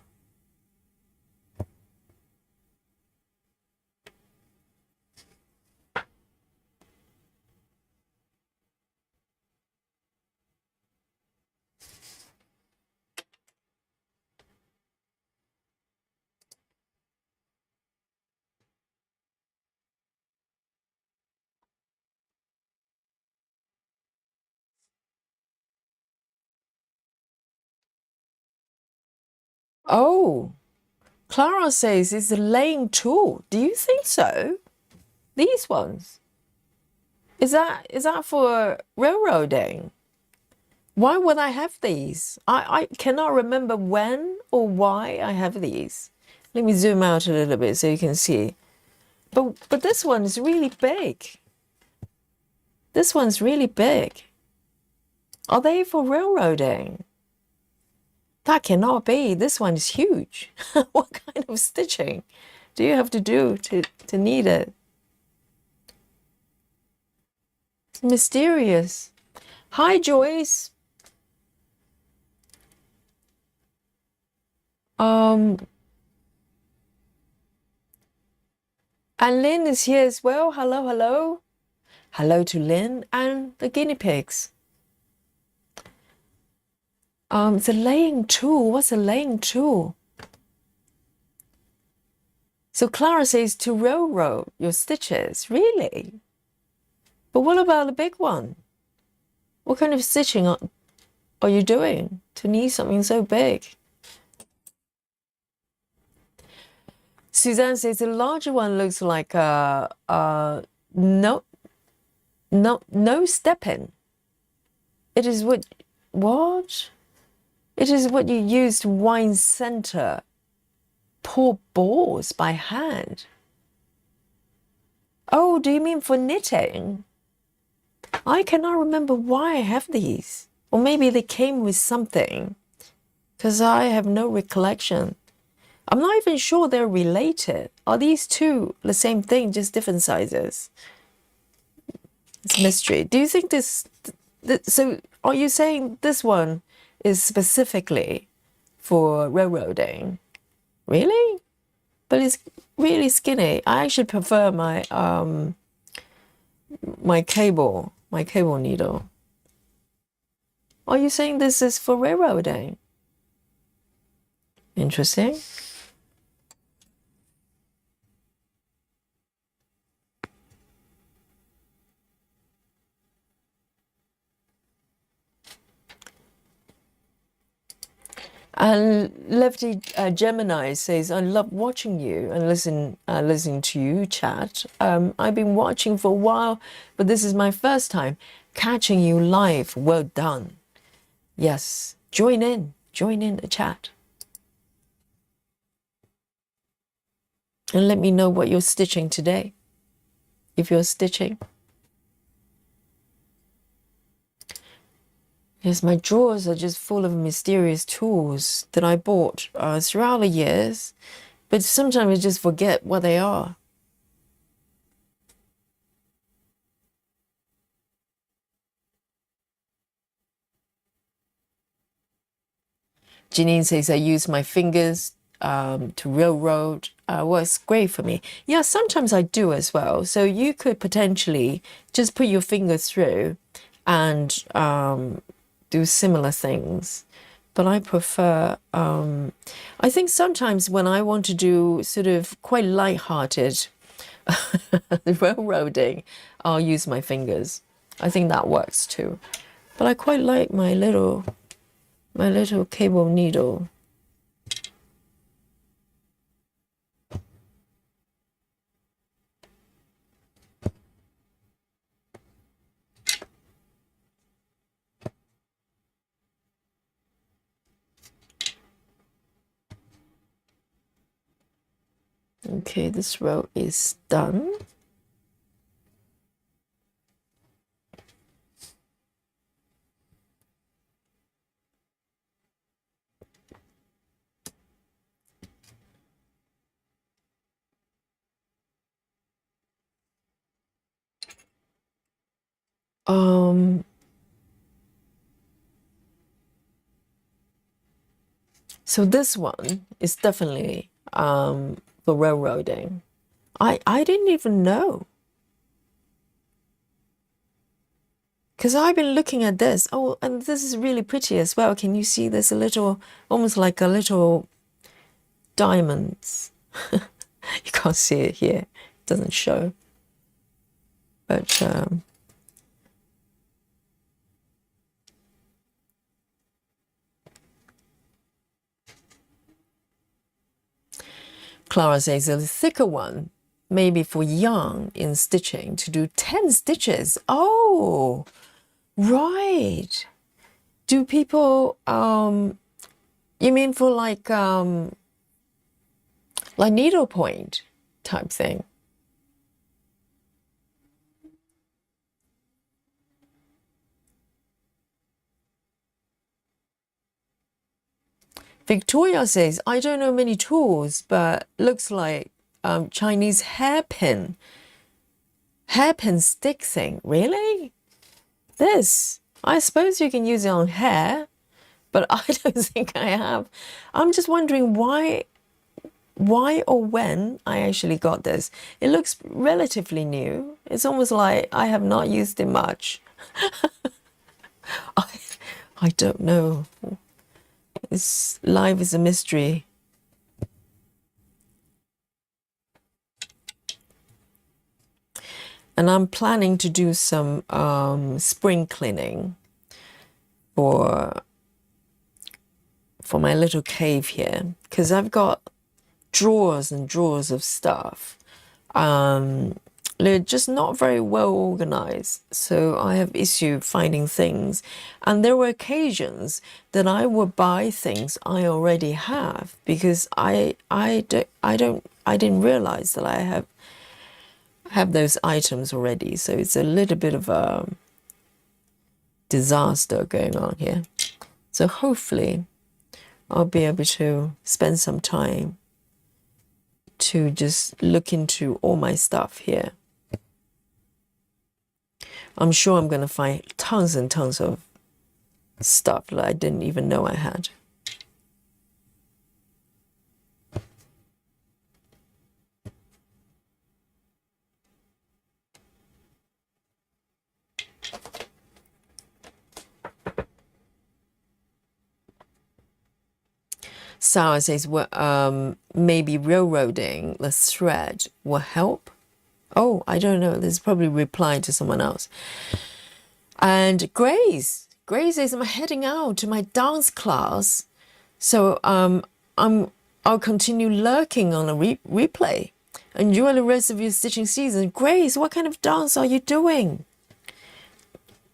Oh, Clara says it's a laying tool. Do you think so? These ones. Is that for railroading? Why would I have these? I cannot remember when or why I have these. Let me zoom out a little bit so you can see. But this one is really big. This one's really big. Are they for railroading? That cannot be. This one is huge. What kind of stitching do you have to do to need it? It's mysterious. Hi, Joyce. And Lynn is here as well. Hello, hello. Hello to Lynn and the guinea pigs. It's a laying tool. What's a laying tool? So Clara says to railroad your stitches. Really? But what about the big one? What kind of stitching are you doing to need something so big? Suzanne says the larger one looks like no stepping. It is what? It is what you use to wind center pour balls by hand. Oh, do you mean for knitting? I cannot remember why I have these. Or maybe they came with something, because I have no recollection. I'm not even sure they're related. Are these two the same thing, just different sizes? It's a mystery. Do you think this so are you saying this one is specifically for railroading? Really? But it's really skinny. I actually prefer my my cable needle. Are you saying this is for railroading? Interesting. And Lefty Gemini says, "I love watching you and listening to you chat. I've been watching for a while, but this is my first time catching you live. Well done. Yes, join in the chat, and let me know what you're stitching today, if you're stitching." Yes, my drawers are just full of mysterious tools that I bought throughout the years, but sometimes I just forget what they are. Janine says, "I use my fingers to railroad. Works great for me." Yeah, sometimes I do as well. So you could potentially just put your fingers through and do similar things. But I prefer, I think sometimes when I want to do sort of quite light-hearted railroading, I'll use my fingers. I think that works too. But I quite like my little cable needle. Okay, this row is done. So this one is definitely for railroading. I didn't even know, because I've been looking at this. Oh, and this is really pretty as well. Can you see there's a little, almost like a little diamonds. You can't see it here. It doesn't show. But Clara says a thicker one, maybe for yarn in stitching, to do 10 stitches. Oh, right. Do people, you mean for like needlepoint type thing? Victoria says, "I don't know many tools, but looks like Chinese hairpin stick thing." Really? This? I suppose you can use it on hair, but I don't think I have. I'm just wondering why or when I actually got this. It looks relatively new. It's almost like I have not used it much. I don't know. Life is a mystery. And I'm planning to do some spring cleaning for my little cave here, because I've got drawers and drawers of stuff. They're just not very well organized, so I have issue finding things. And there were occasions that I would buy things I already have, because I didn't realize that I have those items already. So it's a little bit of a disaster going on here. So hopefully I'll be able to spend some time to just look into all my stuff here. I'm sure I'm going to find tons and tons of stuff that I didn't even know I had. Sarah says, well, maybe railroading the thread will help. Oh, I don't know. This is probably replying to someone else. And Grace says, I'm heading out to my dance class. So I'll continue lurking on a replay. Enjoy the rest of your stitching season. Grace, what kind of dance are you doing?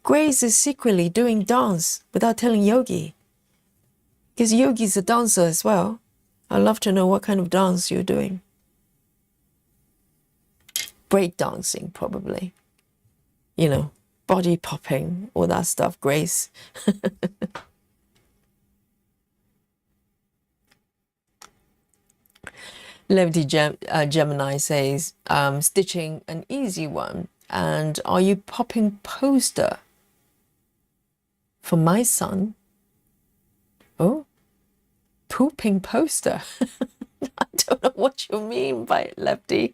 Grace is secretly doing dance without telling Yogi. Because Yogi's a dancer as well. I'd love to know what kind of dance you're doing. Break dancing, probably. You know, body popping, all that stuff, Grace. Levity Gemini says, stitching an easy one. And are you popping poster for my son? Oh, pooping poster. I don't know what you mean by Lefty.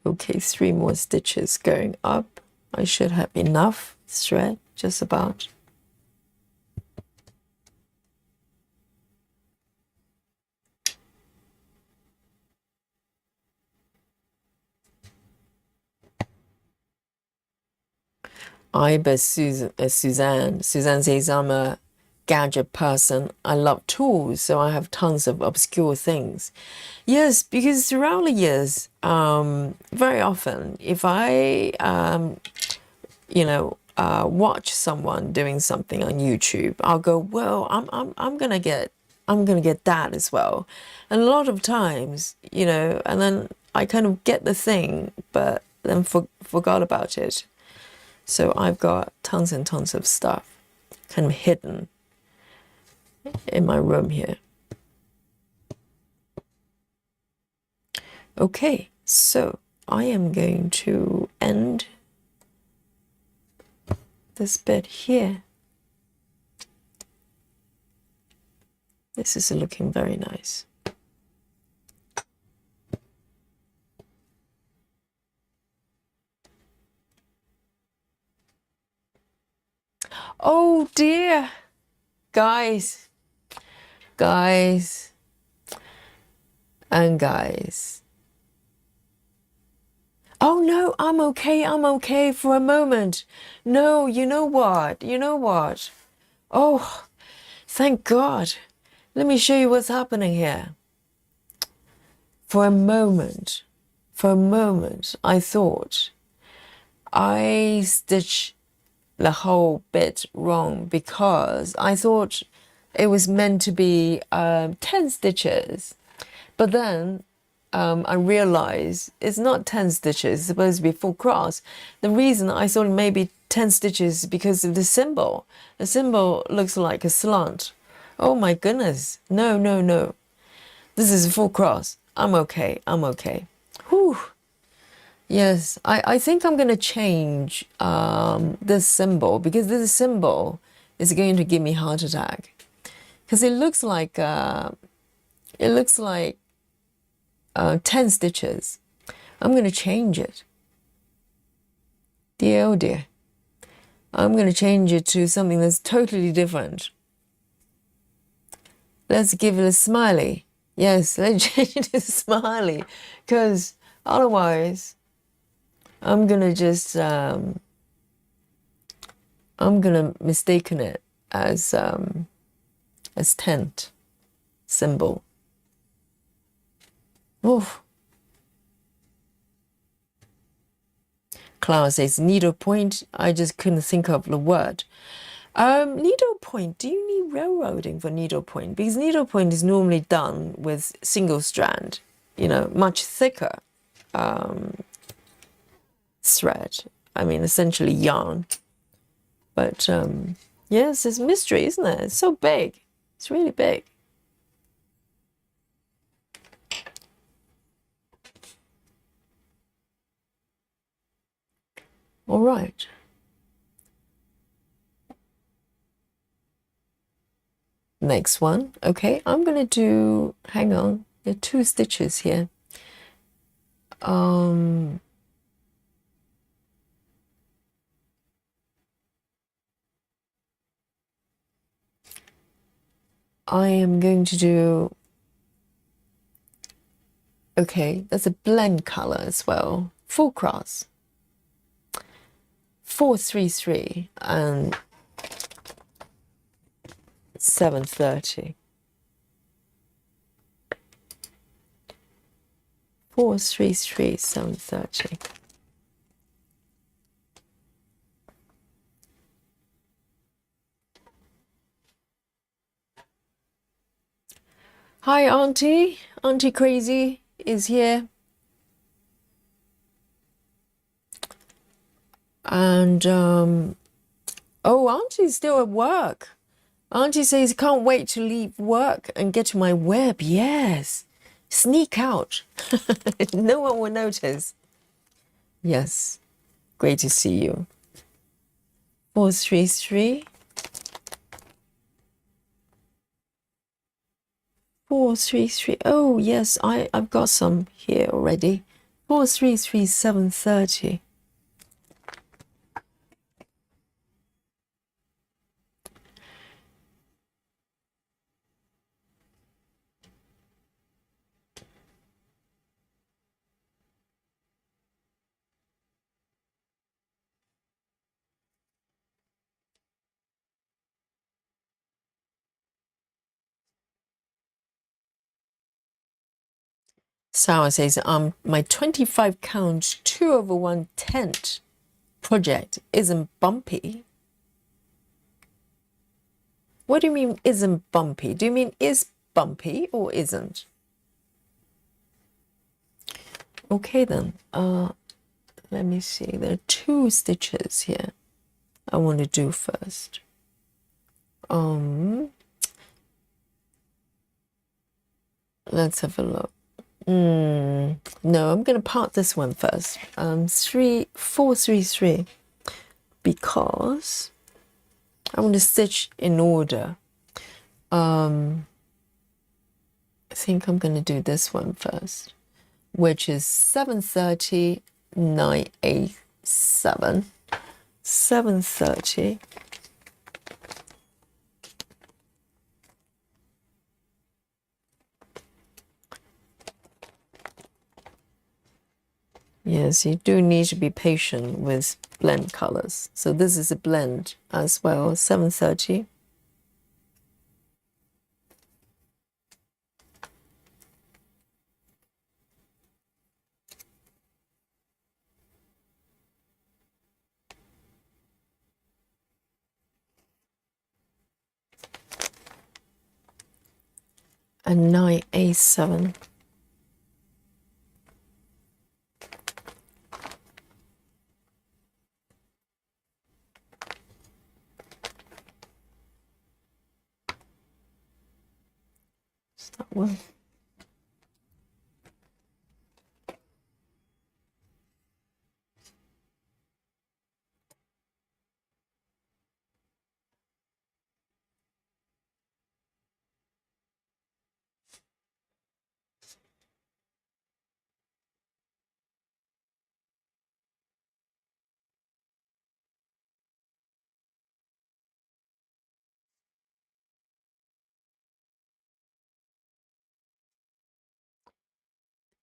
Okay, 3 more stitches going up. I should have enough thread, just about. I bet Suzanne says, I'm a gadget person. I love tools, so I have tons of obscure things. Yes, because throughout the years, very often, if I, watch someone doing something on YouTube, I'll go, well, I'm gonna get that as well. And a lot of times, and then I kind of get the thing, but then forgot about it. So I've got tons and tons of stuff kind of hidden in my room here. Okay, so I am going to end this bit here. This is looking very nice. Oh dear, guys and guys. Oh no, I'm okay for a moment. No, you know what? Oh, thank God. Let me show you what's happening here. For a moment, I thought I stitched the whole bit wrong because I thought it was meant to be 10 stitches. But then I realized it's not 10 stitches, it's supposed to be full cross. The reason I thought maybe 10 stitches is because of the symbol. The symbol looks like a slant. Oh my goodness. No. This is a full cross. I'm okay. Whew. Yes, I think I'm going to change this symbol because this symbol is going to give me heart attack. Because it looks like 10 stitches. I'm going to change it. Dear, oh dear. I'm going to change it to something that's totally different. Let's give it a smiley. Yes, let's change it to smiley. Because otherwise, I'm going to just, I'm going to mistaken it as tent symbol. Oof. Clara says, needlepoint. I just couldn't think of the word. Needlepoint. Do you need railroading for needlepoint? Because needlepoint is normally done with single strand, much thicker thread. I mean, essentially yarn. But yes, it's a mystery, isn't it? It's so big. It's really big. All right. Next one. Okay, I'm going to do, hang on, there are 2 stitches here. I am going to do, okay, that's a blend color as well, full cross, 433 and 730. 433 730. Hi, Auntie. Auntie Crazy is here. And, oh, Auntie's still at work. Auntie says, can't wait to leave work and get to my web. Yes. Sneak out. No one will notice. Yes. Great to see you. 433. 433. Oh, yes, I've got some here already. 433 730. Sarah says, my 25 count 2/1 tent project isn't bumpy. What do you mean isn't bumpy? Do you mean is bumpy or isn't? Okay then, let me see. There are 2 stitches here I want to do first. Let's have a look. No, I'm going to part this one first. 433, because I want to stitch in order. I think I'm going to do this one first, which is 730 987. 730. Yes, you do need to be patient with blend colors. So this is a blend as well, 730. And 987. Is that one?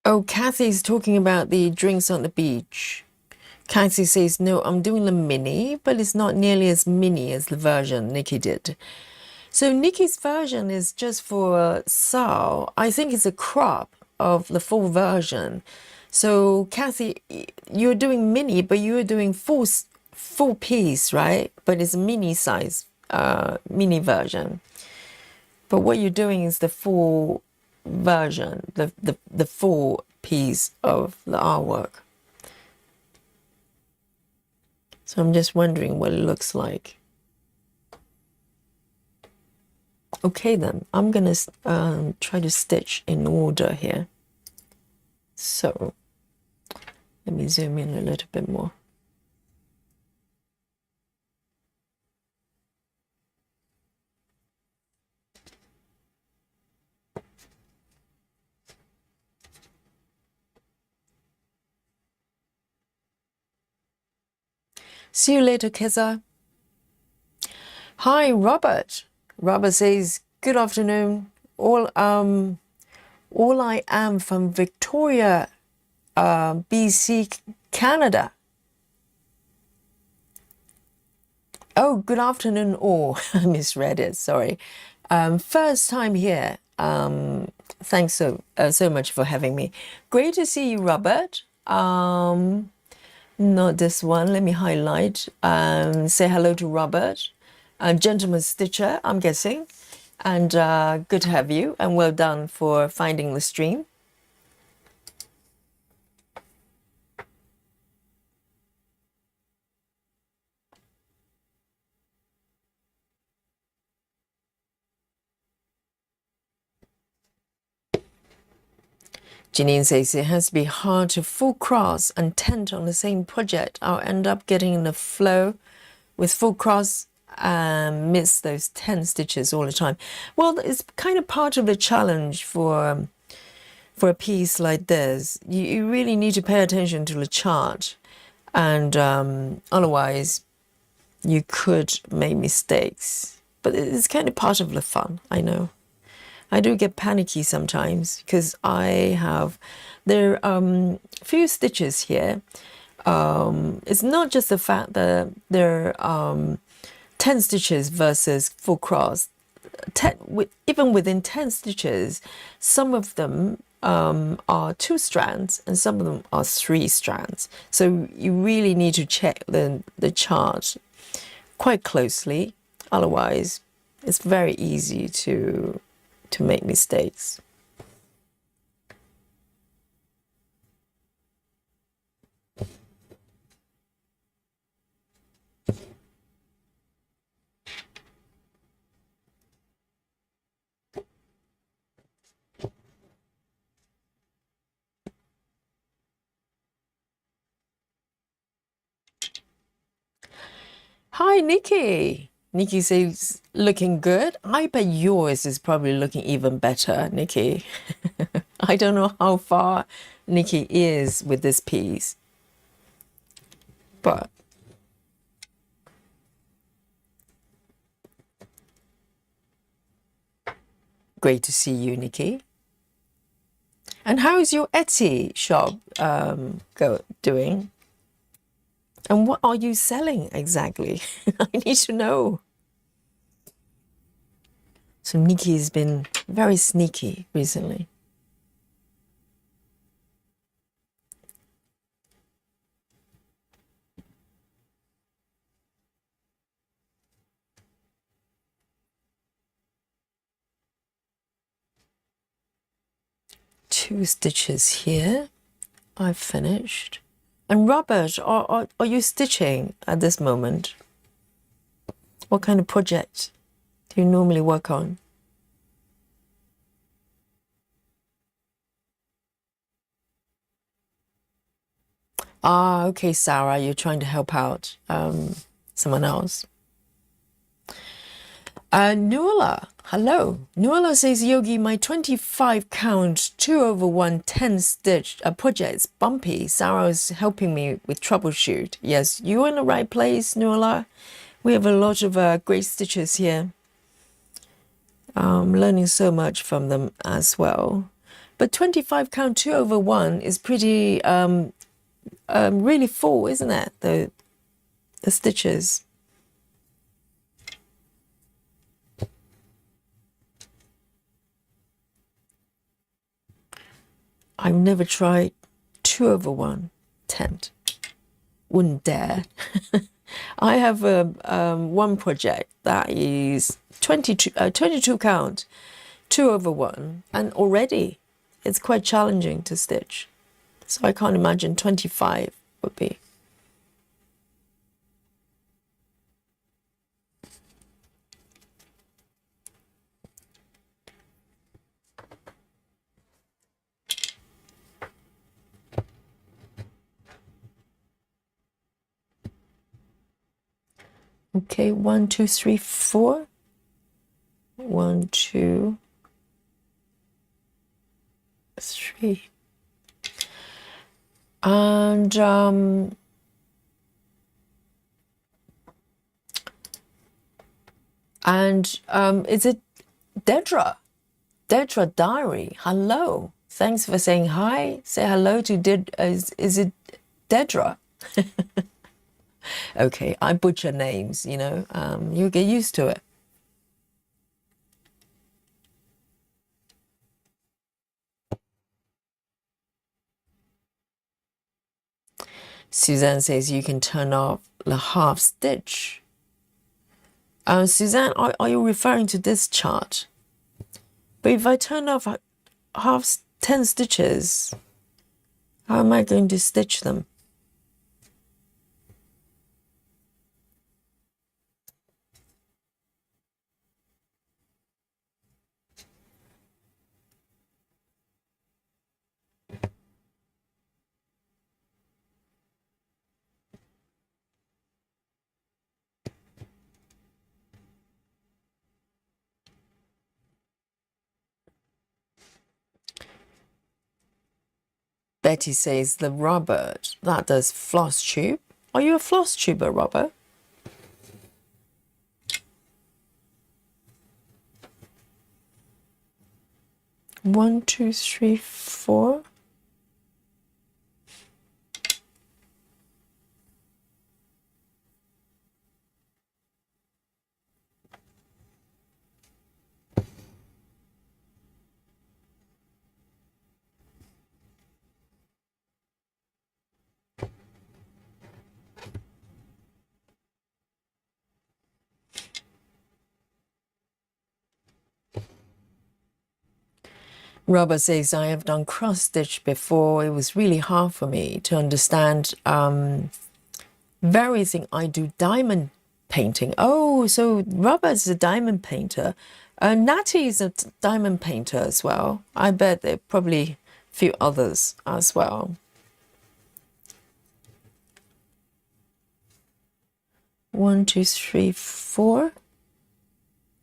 Oh, Kathy's talking about the drinks on the beach. Kathy says, no, I'm doing the mini, but it's not nearly as mini as the version Nikki did. So Nikki's version is just for SAL. I think it's a crop of the full version. So Kathy, you're doing mini, but you're doing full piece, right? But it's a mini size, mini version. But what you're doing is the full version, the full piece of the artwork. So I'm just wondering what it looks like. Okay then, I'm gonna try to stitch in order here. So let me zoom in a little bit more. See you later, Keza. Hi, Robert. Robert says, good afternoon. All I am from Victoria, BC, Canada. Oh, good afternoon all. I misread it, sorry. First time here. Thanks so much for having me. Great to see you, Robert. Not this one. Let me highlight. Say hello to Robert. Gentleman Stitcher, I'm guessing. And good to have you. And well done for finding the stream. Janine says it has to be hard to full cross and tent on the same project. I'll end up getting in the flow with full cross and miss those 10 stitches all the time. Well, it's kind of part of the challenge for a piece like this. You really need to pay attention to the chart, and otherwise you could make mistakes. But it's kind of part of the fun, I know. I do get panicky sometimes because there are few stitches here. It's not just the fact that there are 10 stitches versus full cross. Even within 10 stitches, some of them are 2 strands and some of them are 3 strands. So you really need to check the chart quite closely. Otherwise, it's very easy to make mistakes. Hi, Nikki. Nikki says, looking good. I bet yours is probably looking even better, Nikki. I don't know how far Nikki is with this piece, but great to see you, Nikki. And how's your Etsy shop doing? And what are you selling exactly? I need to know. So Nikki has been very sneaky recently. Two stitches here. I've finished. And Robert, are you stitching at this moment? What kind of project do you normally work on? Ah, okay, Sarah, you're trying to help out someone else. Nuala, hello. Nuala says, Yogi, my 25 count 2/1 10 stitch project is bumpy. Sarah's helping me with troubleshoot. Yes, you're in the right place, Nuala. We have a lot of great stitches here. Learning so much from them as well. But 25 count 2/1 is pretty really full, isn't it? The stitches. I've never tried 2/1 tent. Wouldn't dare. I have one project that is 22 count 2/1, and already it's quite challenging to stitch. So I can't imagine 25 would be. Okay, 1, 2, 3, 4. 1, 2, 3. And And is it Dedra? Dedra Diary. Hello. Thanks for saying hi. Say hello to is it Dedra? Okay, I butcher names, you know. You get used to it. Suzanne says you can turn off the half stitch. Suzanne, are you referring to this chart? But if I turn off 10 stitches, how am I going to stitch them? Betty says the Robert that does floss tube. Are you a floss tuber, Robert? One, two, three, four. Robert says, I have done cross stitch before. It was really hard for me to understand everything. I do diamond painting. Oh, so Robert's a diamond painter. Natty is a diamond painter as well. I bet there are probably a few others as well. One, two, three, four.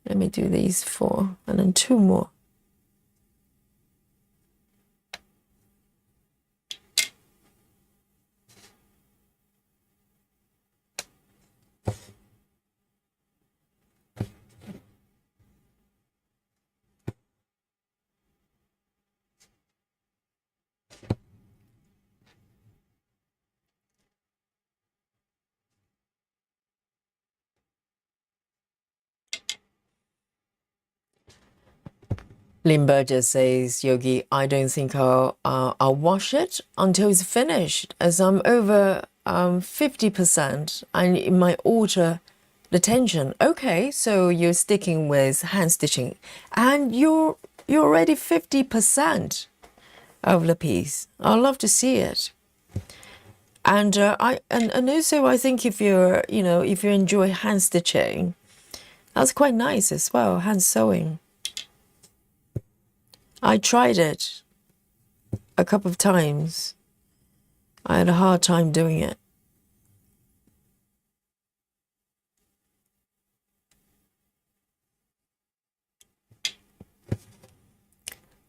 Let me do these four and then two more. Lynn Burgess says, Yogi, I don't think I'll wash it until it's finished, as I'm over 50% and it might alter the tension. Okay, so you're sticking with hand stitching and you're already 50% of the piece. I'd love to see it. And and also I think if you're, you know, if you enjoy hand stitching, that's quite nice as well, hand sewing. I tried it a couple of times. I had a hard time doing it.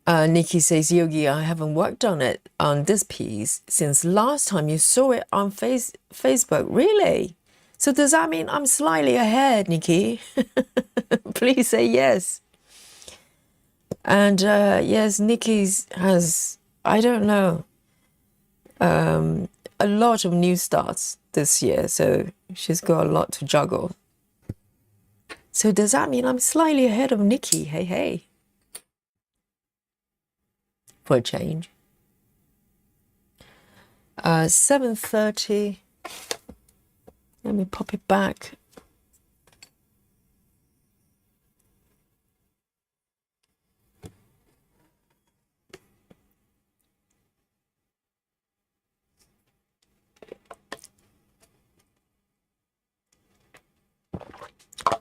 Nikki says, Yogi, I haven't worked on it, on this piece, since last time you saw it on Facebook. Really? So does that mean I'm slightly ahead, Nikki? Please say yes. And yes, Nikki's has, I don't know, a lot of new starts this year, so she's got a lot to juggle. So does that mean I'm slightly ahead of Nikki? Hey, hey. For a change. 7:30. Let me pop it back.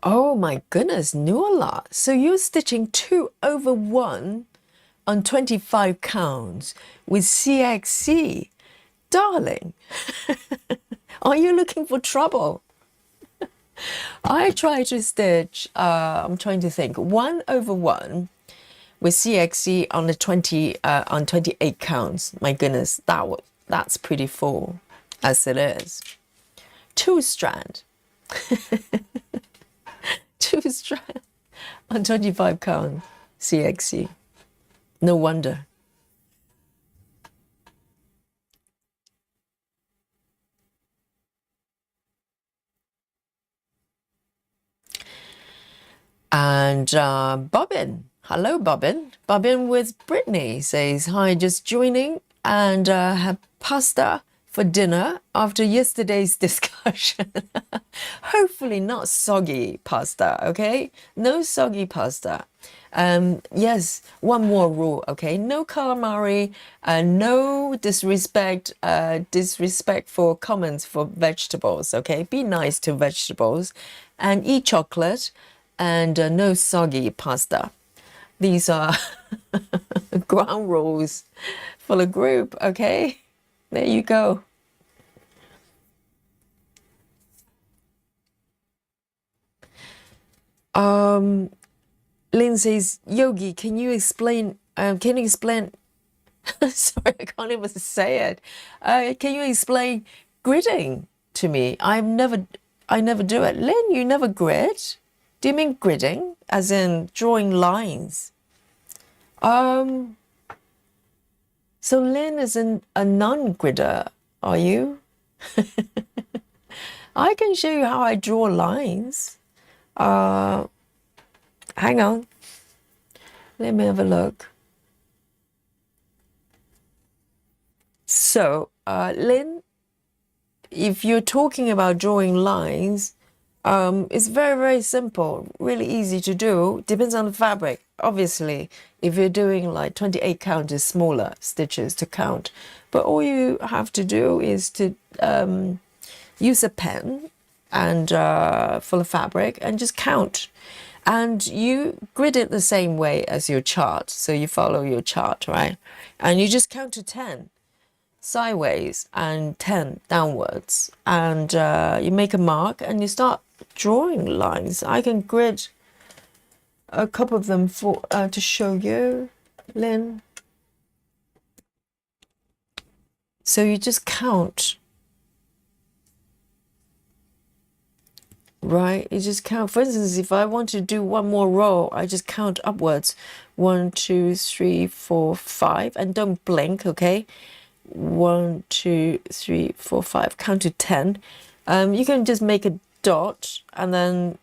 Oh my goodness, Nuala. So you're stitching 2 over 1 on 25 counts with CXC. Darling, are you looking for trouble? I try to stitch, I'm trying to think, 1 over 1 with CXC on the 28 counts. My goodness, that's pretty full as it is. 2 strand. 2 strands on 25 count CXC. No wonder. And Bobbin, hello Bobbin. Bobbin with Brittany says, hi, just joining and have pasta for dinner after yesterday's discussion. Hopefully not soggy pasta, okay? No soggy pasta. Yes, one more rule, okay? No calamari, no disrespectful comments for vegetables, okay? Be nice to vegetables and eat chocolate and no soggy pasta. These are ground rules for the group, okay? There you go. Lynn says, Yogi, can you explain, sorry, I can't even say it. Can you explain gridding to me? I never do it. Lynn, you never grid? Do you mean gridding, as in drawing lines? So Lynn is a non-gridder, are you? I can show you how I draw lines. Hang on. Let me have a look. So, Lynn, if you're talking about drawing lines, it's very, very simple, really easy to do. Depends on the fabric. Obviously, if you're doing like 28 count is smaller stitches to count. But all you have to do is to use a pen and full of fabric and just count. And you grid it the same way as your chart. So you follow your chart, right? And you just count to 10 sideways and 10 downwards. And you make a mark and you start drawing lines. I can grid a couple of them for to show you, Lynn. So you just count. Right, you just count. For instance, if I want to do one more row, I just count upwards. 1, 2, 3, 4, 5, and don't blink, okay? 1, 2, 3, 4, 5. Count to 10. You can just make a dot and then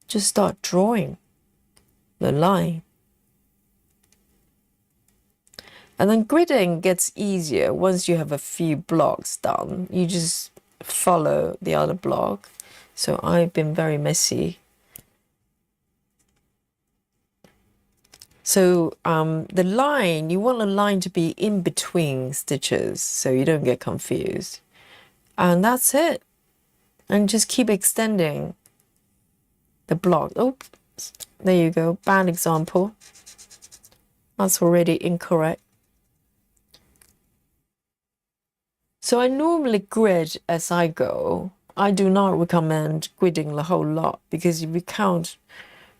just start drawing the line. And then gridding gets easier once you have a few blocks done. You just follow the other block. So I've been very messy. So the line, you want the line to be in between stitches so you don't get confused. And that's it. And just keep extending the block. Oops, there you go. Bad example. That's already incorrect. So I normally grid as I go. I do not recommend gridding the whole lot because if you count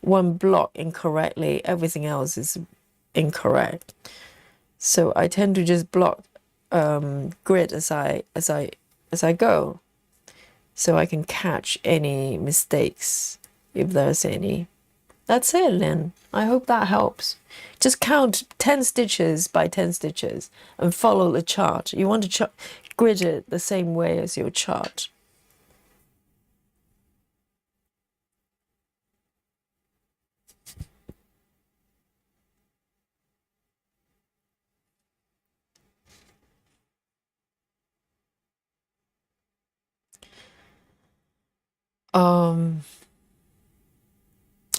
one block incorrectly, everything else is incorrect. So I tend to just block grid as I go, so I can catch any mistakes if there's any. That's it, Lynn. I hope that helps. Just count 10 stitches by 10 stitches and follow the chart. You want to grid it the same way as your chart.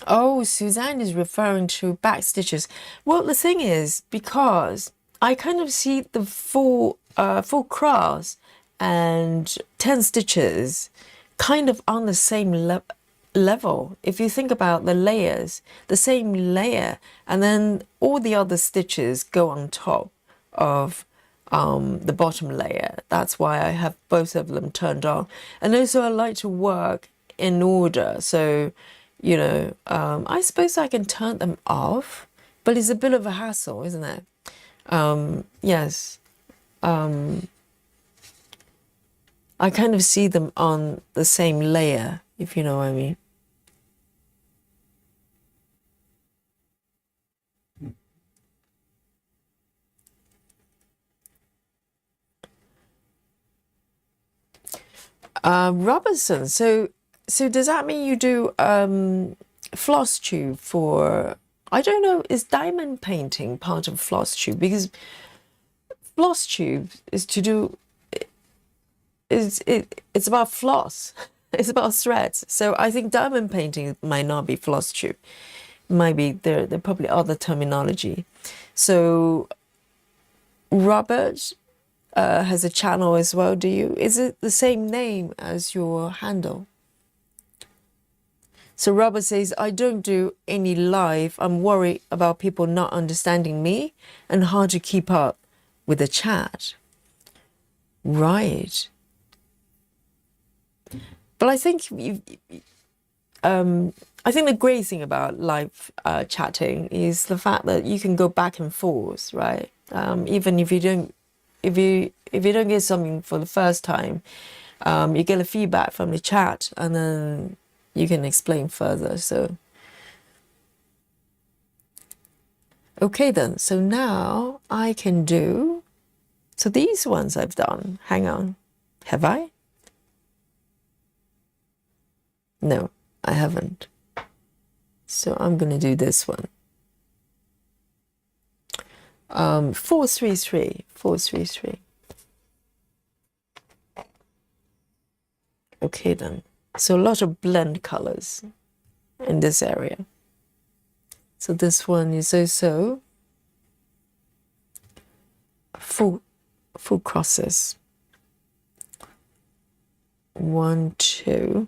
Oh, Suzanne is referring to back stitches. Well, the thing is, because I kind of see the full cross and 10 stitches kind of on the same level. If you think about the layers, the same layer, and then all the other stitches go on top of the bottom layer. That's why I have both of them turned on. And also I like to work in order. So, you know, I suppose I can turn them off, but it's a bit of a hassle, isn't it? Yes. I kind of see them on the same layer, if you know what I mean. Robertson, so does that mean you do floss tube for, I don't know, is diamond painting part of floss tube? Because floss tube is to do, it's about floss. It's about threads. So I think diamond painting might not be floss tube. Might be there probably other terminology. So Robert has a channel as well, do you? Is it the same name as your handle? So Robert says, I don't do any live. I'm worried about people not understanding me and hard to keep up with the chat. Right. But I think I think the great thing about live chatting is the fact that you can go back and forth, right? Even if you don't, if you don't get something for the first time, you get a feedback from the chat, and then you can explain further. So, okay then. So now I can do. So these ones I've done. Hang on, have I? No, I haven't. So I'm gonna do this one. 433, 433. Okay then. So a lot of blend colors in this area. So this one is also full crosses. 1, 2.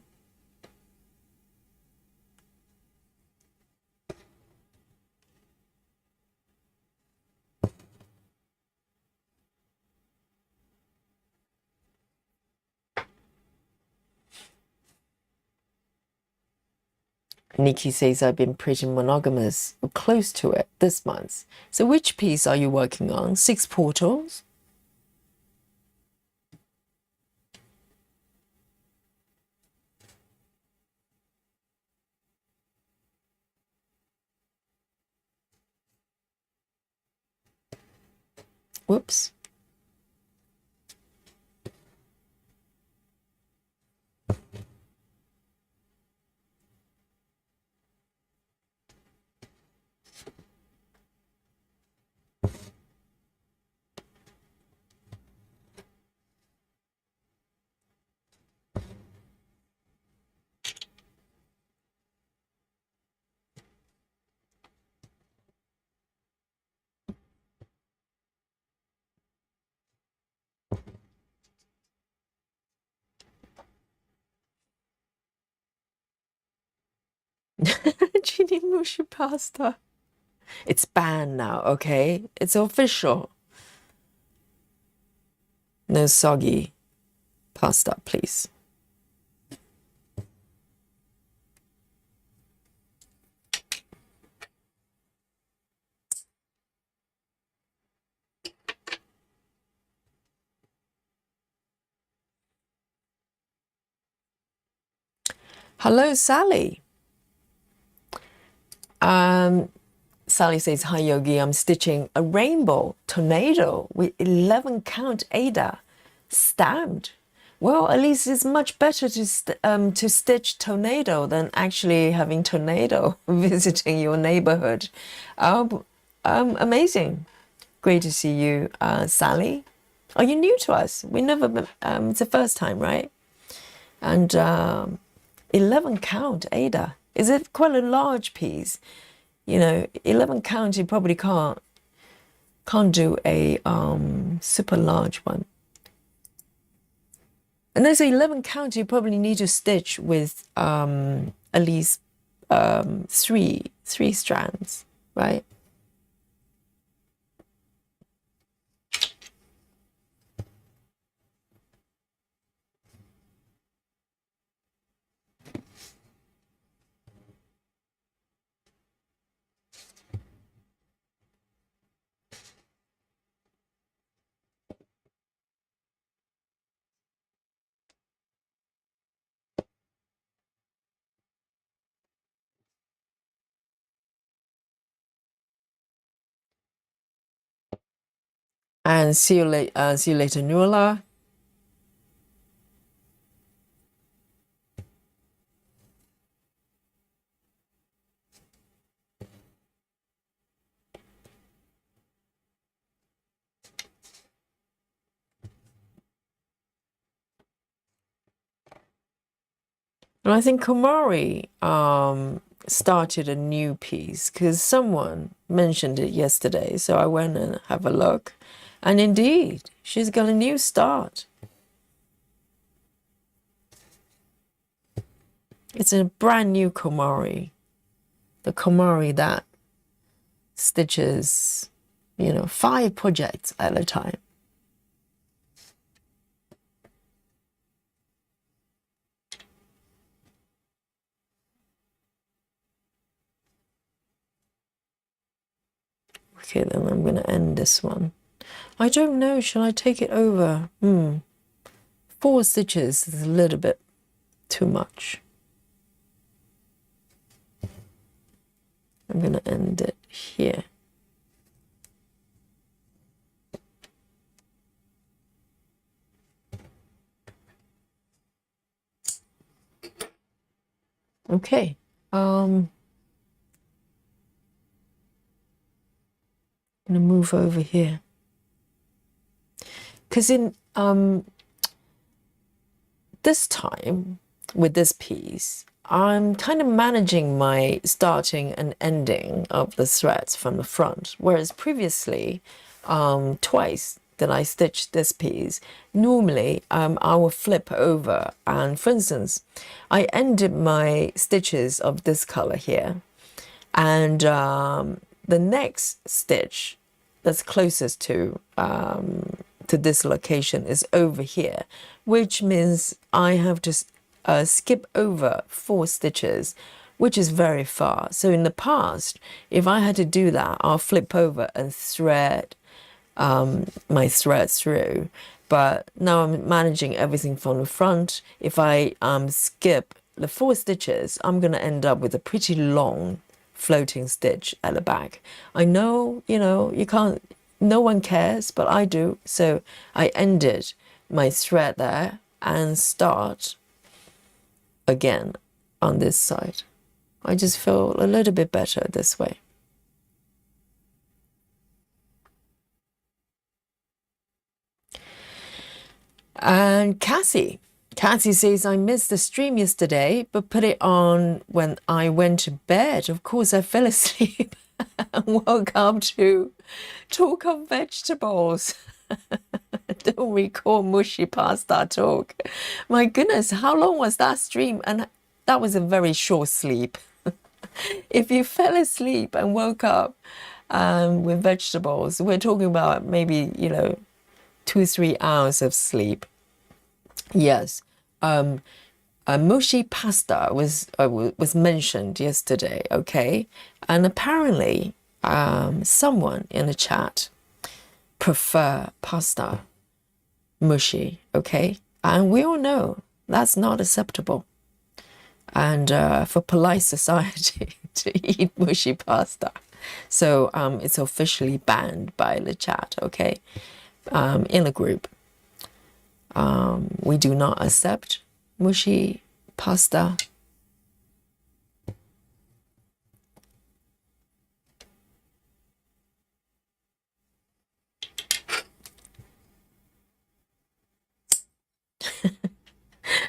Nikki says, I've been pretty monogamous, or close to it, this month. So which piece are you working on? 6 portals? Whoops. Genie Mushi pasta. It's banned now, okay? It's official. No soggy pasta, please. Hello, Sally. Sally says, hi, Yogi. I'm stitching a rainbow tornado with 11 count Ada stamped. Well, at least it's much better to stitch tornado than actually having tornado visiting your neighborhood. Amazing. Great to see you, Sally. Are you new to us? We never been, it's the first time, right? And 11 count Ada. Is it quite a large piece? You know, 11 count, you probably can't do a super large one. And there's 11 count, you probably need to stitch with at least three strands, right? And see you later, Nuala. And I think Komari started a new piece because someone mentioned it yesterday. So I went and have a look. And indeed, she's got a new start. It's a brand new Komari. The Komari that stitches, 5 projects at a time. Okay, then I'm going to end this one. I don't know, shall I take it over? 4 stitches is a little bit too much. I'm going to end it here. Okay. I'm going to move over here. Because in this time, with this piece, I'm kind of managing my starting and ending of the threads from the front, whereas previously, twice that I stitched this piece, normally I will flip over, and for instance, I ended my stitches of this color here, and the next stitch that's closest to this location is over here, which means I have to skip over 4 stitches, which is very far. So in the past, if I had to do that, I'll flip over and thread my thread through. But now I'm managing everything from the front. If I skip the 4 stitches, I'm going to end up with a pretty long floating stitch at the back. I know, you can't, no one cares, but I do. So I ended my thread there and start again on this side. I just feel a little bit better this way. And Cassie says, I missed the stream yesterday, but put it on when I went to bed. Of course, I fell asleep and woke up to talk of vegetables. Don't recall mushy pasta talk. My goodness, how long was that stream? And that was a very short sleep. If you fell asleep and woke up with vegetables, we're talking about maybe, 2-3 hours of sleep. Yes. Mushy pasta was mentioned yesterday, okay? And apparently someone in the chat prefer pasta mushy, okay? And we all know that's not acceptable. And for polite society to eat mushy pasta. So it's officially banned by the chat, okay? In the group. We do not accept mushy pasta.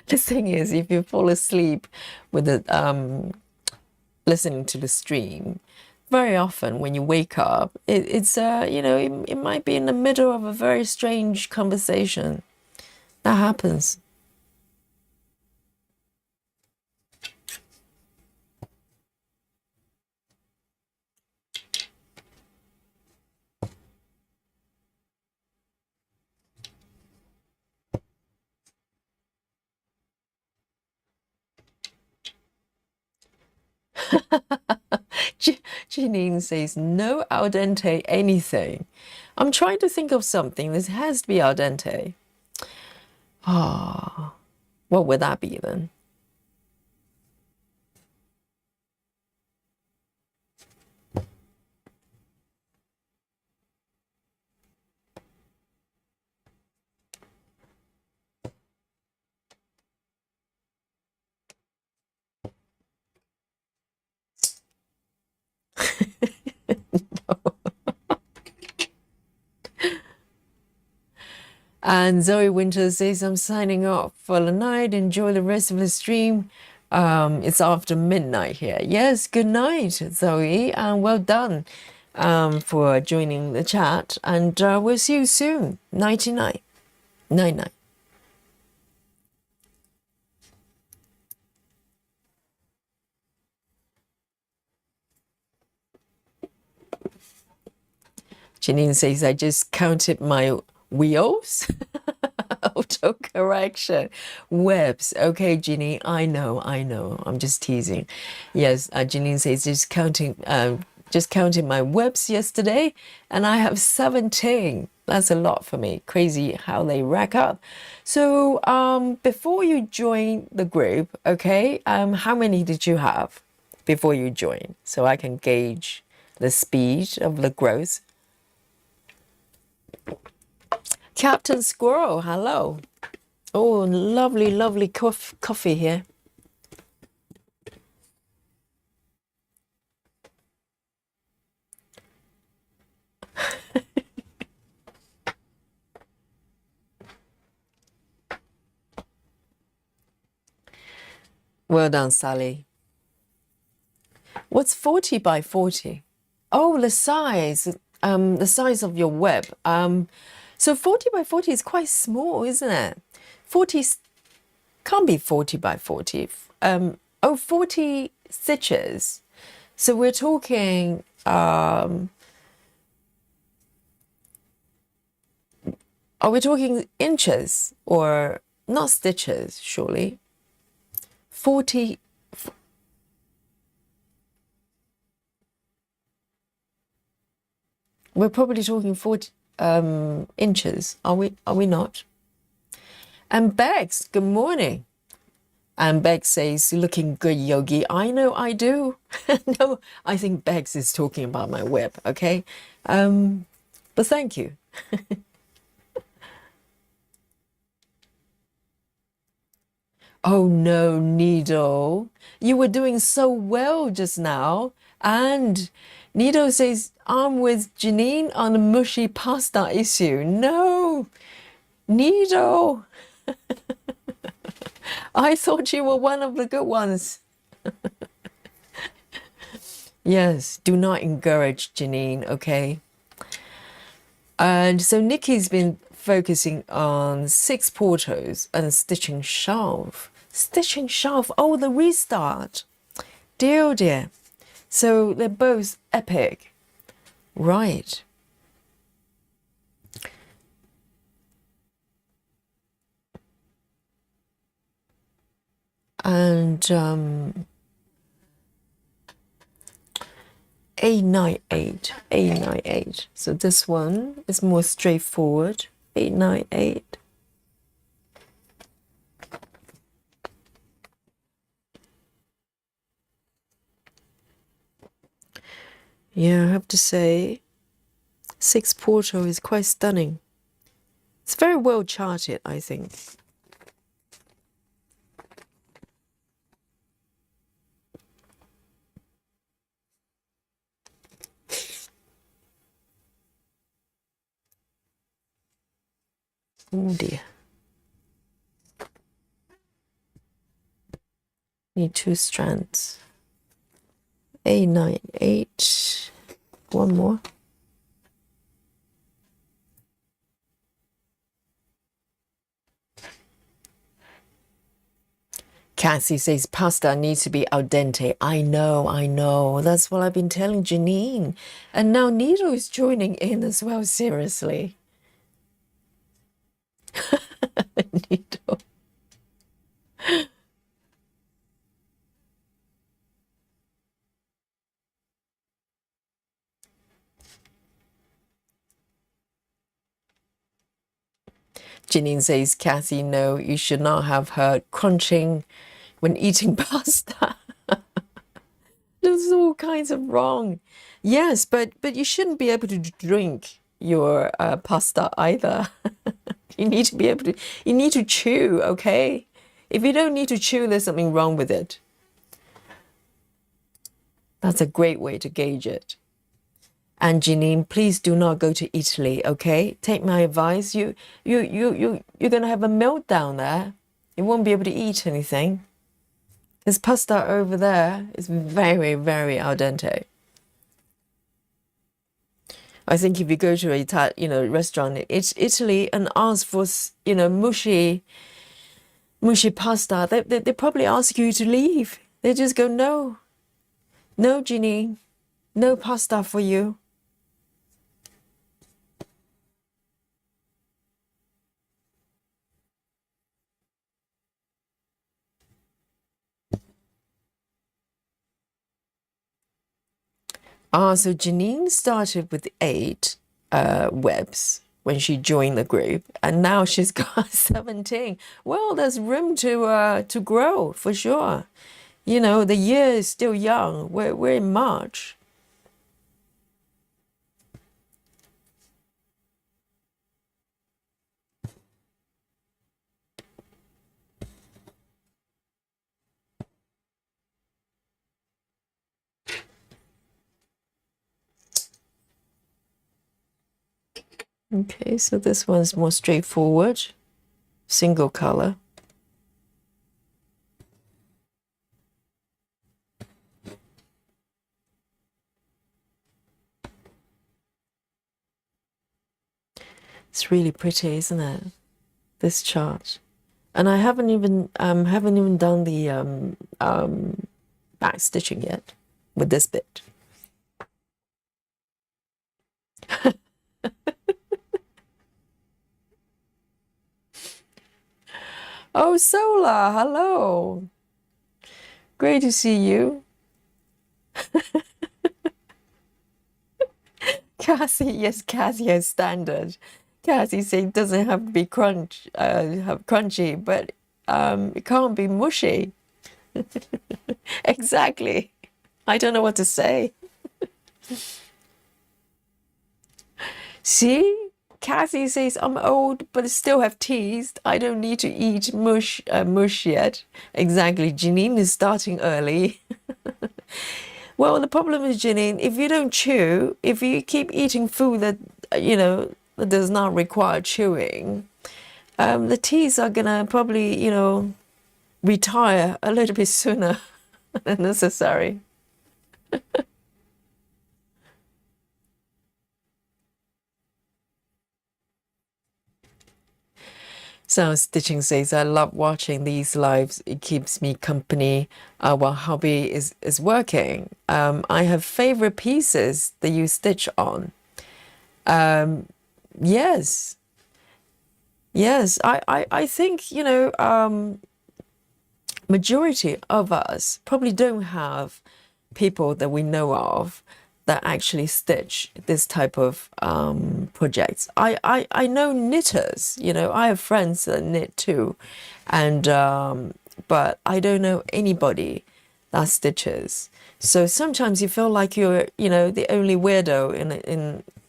The thing is, if you fall asleep with the listening to the stream, very often when you wake up, it's it might be in the middle of a very strange conversation. That happens. Janine says, no al dente anything. I'm trying to think of something. This has to be al dente. Ah, what would that be then? And Zoe Winter says, I'm signing off for the night. Enjoy the rest of the stream. It's after midnight here. Yes, good night, Zoe, and well done for joining the chat. And we'll see you soon. Nighty night. Night night. Janine says, I just counted my wheels. Auto correction. Webs. Okay, Janine, I know. I'm just teasing. Yes, Janine says, just counting my webs yesterday, and I have 17. That's a lot for me. Crazy how they rack up. So before you join the group, okay, how many did you have before you join? So I can gauge the speed of the growth. Captain Squirrel, hello. Oh, lovely, lovely coffee here. Well done, Sally. What's 40 by 40? Oh, the size of your web. So 40 by 40 is quite small, isn't it? 40 can't be 40 by 40. 40 stitches. So we're talking, are we talking inches or not stitches, surely? 40. We're probably talking 40 inches. Are we not? And Bex, good morning. And Bex says, looking good, Yogi. I know I do. No, I think Bex is talking about my web, okay? But thank you. Oh no, Needle. You were doing so well just now. And Needle says, I'm with Janine on the mushy pasta issue. No, Needle. I thought you were one of the good ones. Yes, do not encourage Janine, okay? And so Nikki's been focusing on 6 portos and stitching shelf. Stitching shelf, oh, the restart. Dear, oh dear. So they're both epic. Right. And 898. So this one is more straightforward. 898. Yeah, I have to say, 6 Porto is quite stunning. It's very well charted, I think. Oh dear. Need 2 strands. 898. One more. Cassie says pasta needs to be al dente. I know. That's what I've been telling Janine. And now Nito is joining in as well, seriously. Nito. Janine says, Cassie, no, you should not have her crunching when eating pasta. There's all kinds of wrong. Yes, but you shouldn't be able to drink your pasta either. You need to be able to, you need to chew, okay? If you don't need to chew, there's something wrong with it. That's a great way to gauge it. And Janine, please do not go to Italy, okay? Take my advice. You're gonna have a meltdown there. You won't be able to eat anything. This pasta over there is very, very al dente. I think if you go to a restaurant in Italy and ask for, mushy pasta, they probably ask you to leave. They just go, no, no, Ginny, no pasta for you. So Janine started with 8 webs when she joined the group, and now she's got 17. Well, there's room to grow for sure. You know, the year is still young. We're in March. Okay, so this one's more straightforward, single color. It's really pretty, isn't it? This chart. And I haven't even done the back stitching yet with this bit. Oh, Sola, hello. Great to see you. Cassie, yes, Cassie has standard. Cassie said it doesn't have to be crunchy, but it can't be mushy. Exactly. I don't know what to say. See? Cassie says, I'm old, but still have teeth. I don't need to eat mush yet. Exactly. Janine is starting early. Well, the problem is, Janine, if you don't chew, if you keep eating food that, that does not require chewing, the teeth are going to probably, retire a little bit sooner than necessary. So Stitching says, I love watching these lives. It keeps me company while hobby is working. I have favorite pieces that you stitch on. Yes. Yes. I think, majority of us probably don't have people that we know of that actually stitch this type of projects. I know knitters, I have friends that knit too, and but I don't know anybody that stitches. So sometimes you feel like you're, the only weirdo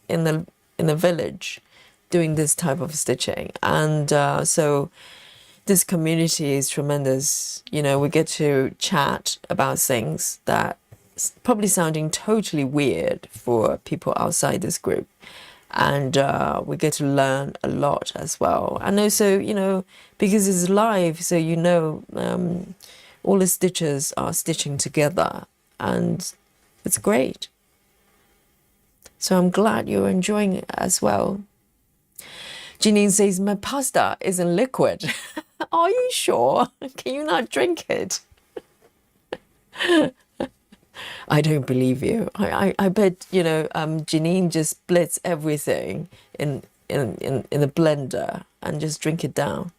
in the village doing this type of stitching, and so this community is tremendous. We get to chat about things that probably sounding totally weird for people outside this group. And we get to learn a lot as well. And also, because it's live, so all the stitchers are stitching together, and it's great. So I'm glad you're enjoying it as well. Janine says, my pasta isn't liquid. Are you sure? Can you not drink it? I don't believe you. I bet, Janine just splits everything in a blender and just drink it down.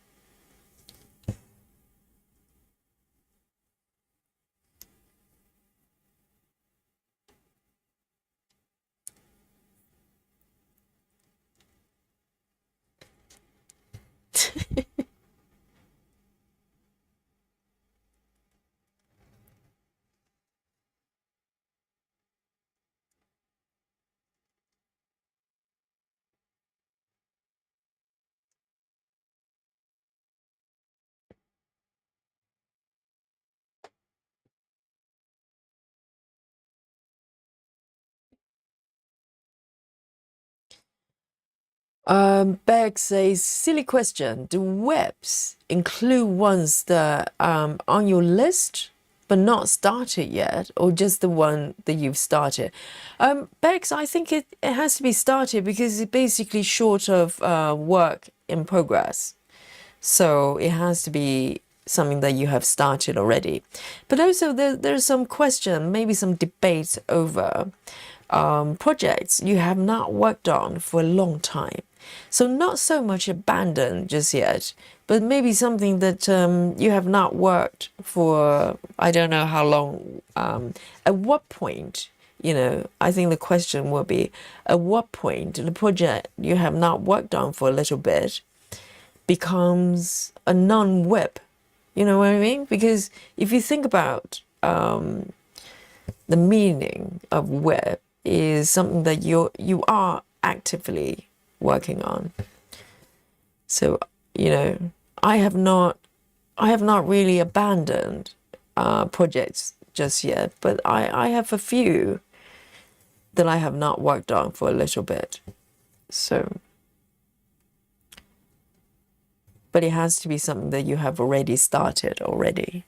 Beck says, silly question. Do webs include ones that on your list but not started yet, or just the one that you've started? Bex, I think it has to be started because it's basically short of work in progress. So it has to be something that you have started already. But also there's some question, maybe some debate over projects you have not worked on for a long time. So not so much abandoned just yet, but maybe something that you have not worked for, I don't know how long. At what point, I think the question will be, at what point the project you have not worked on for a little bit becomes a non-web? You know what I mean? Because if you think about the meaning of web is something that you are actively working on. So, I have not really abandoned projects just yet, but I have a few that I have not worked on for a little bit. So, but it has to be something that you have already started already.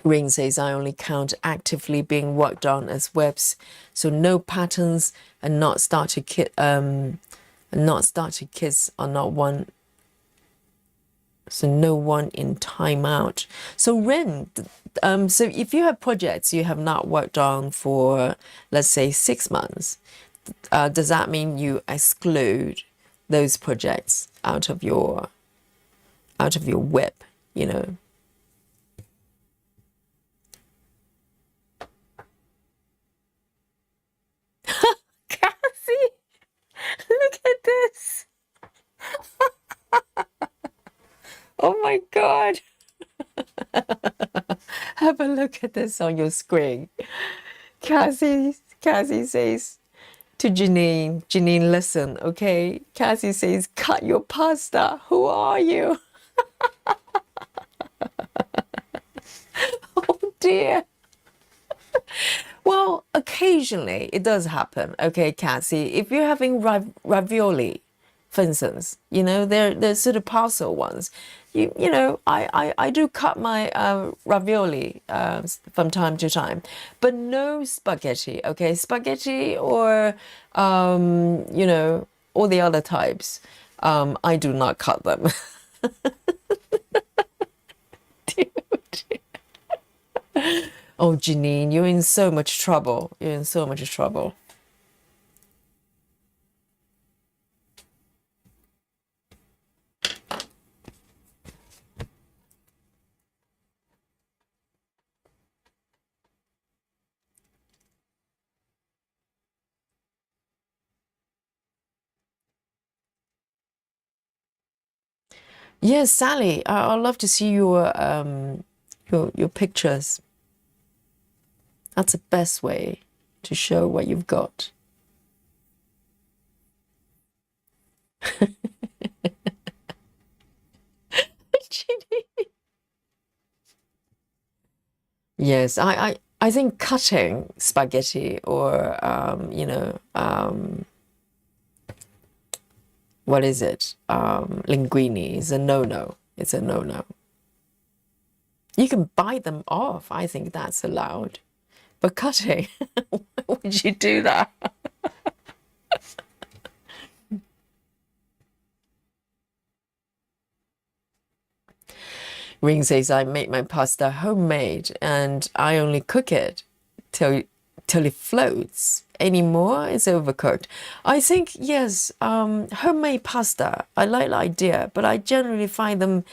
Ring says, I only count actively being worked on as webs, so no patterns and not started kits are not one. So no one in timeout. So Rin, so if you have projects you have not worked on for, let's say, 6 months, does that mean you exclude those projects out of your web? Cassie, look at this. Oh my God. Have a look at this on your screen. Cassie says to Janine, listen, okay? Cassie says, cut your pasta. Who are you? Oh dear. Well, occasionally it does happen, okay, Cassie. If you're having ravioli, for instance, they're sort of parcel ones. I do cut my ravioli from time to time, but no spaghetti, okay? Spaghetti or, all the other types, I do not cut them. Oh, Janine, you're in so much trouble. You're in so much trouble. Yes, Sally, I'd love to see your pictures. That's the best way to show what you've got. Yes, I think cutting spaghetti or what is it? Linguine is a no-no. It's a no-no. You can bite them off. I think that's allowed. But cutting, why would you do that? Ring says, I make my pasta homemade and I only cook it till it floats. Any more, it's overcooked. I think, yes, homemade pasta, I like the idea, but I generally find them,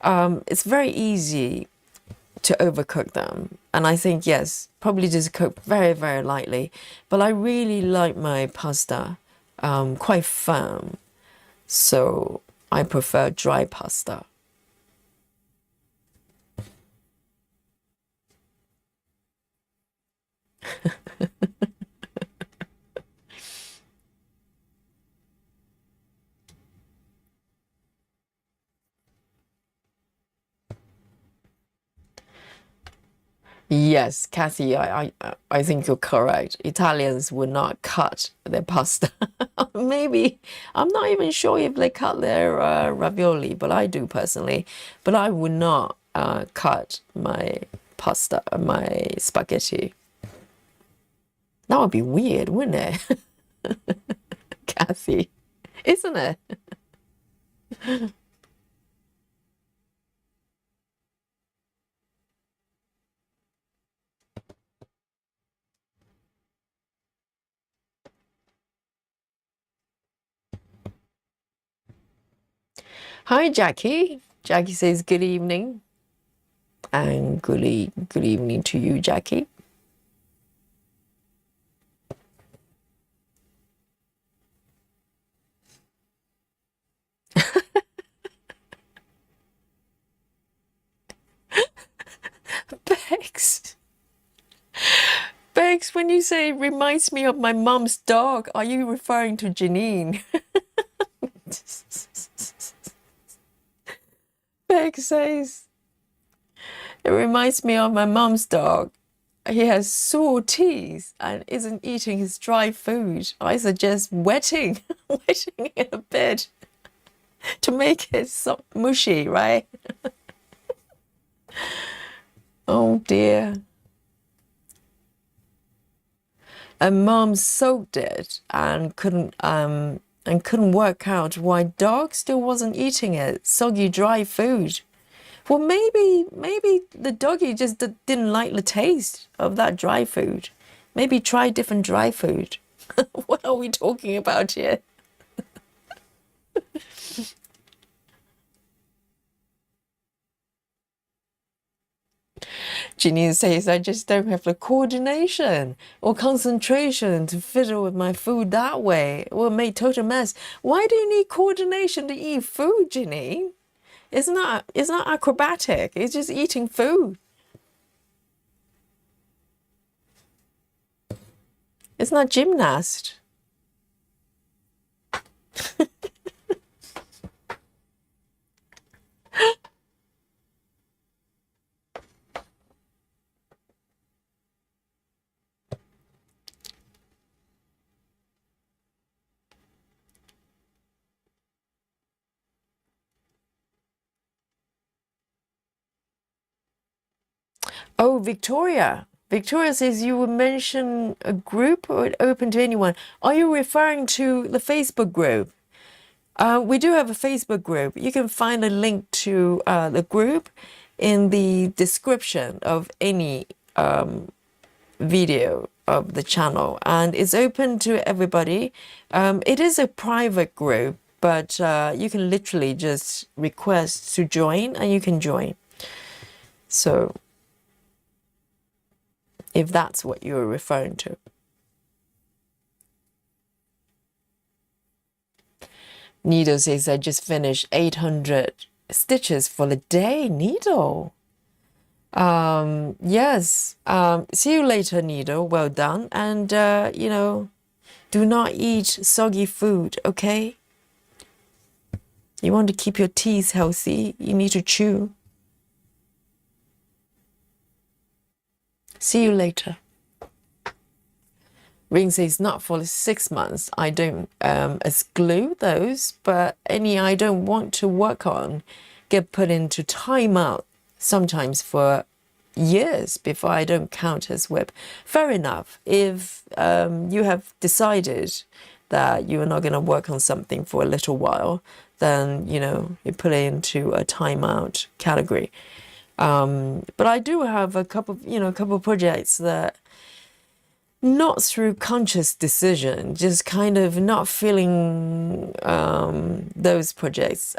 it's very easy to overcook them. And I think, yes, probably just cook very, very lightly. But I really like my pasta quite firm. So I prefer dry pasta. Yes, Kathy, I think you're correct. Italians would not cut their pasta. Maybe, I'm not even sure if they cut their ravioli, but I do personally. But I would not cut my pasta, my spaghetti. That would be weird, wouldn't it? Kathy, isn't it? Hi, Jackie. Jackie says good evening. And good evening to you, Jackie. Bex. Bex, when you say reminds me of my mum's dog, are you referring to Janine? Bex says, it reminds me of my mum's dog. He has sore teeth and isn't eating his dry food. I suggest wetting, wetting it a bit to make it so mushy, right? Oh dear. And mom soaked it and couldn't work out why dog still wasn't eating it. Soggy dry food. Well, maybe the doggy just didn't like the taste of that dry food. Maybe try different dry food. What are we talking about here? Janine says, I just don't have the coordination or concentration to fiddle with my food that way. It will make total mess. Why do you need coordination to eat food, Janine? It's not acrobatic. It's just eating food. It's not gymnast. Oh, Victoria. Victoria says you would mention a group or open to anyone. Are you referring to the Facebook group? We do have a Facebook group. You can find a link to the group in the description of any video of the channel, and it's open to everybody. It is a private group, but you can literally just request to join and you can join. So if that's what you're referring to. Needle says, I just finished 800 stitches for the day. Needle. Yes. See you later, Needle. Well done. And, do not eat soggy food, okay? You want to keep your teeth healthy, you need to chew. See you later. Ring says, not for 6 months. I don't exclude those, but any I don't want to work on get put into timeout sometimes for years before I don't count as WIP. Fair enough. If you have decided that you are not going to work on something for a little while, then, you put it into a timeout category. But I do have a couple of projects that not through conscious decision, just kind of not feeling those projects,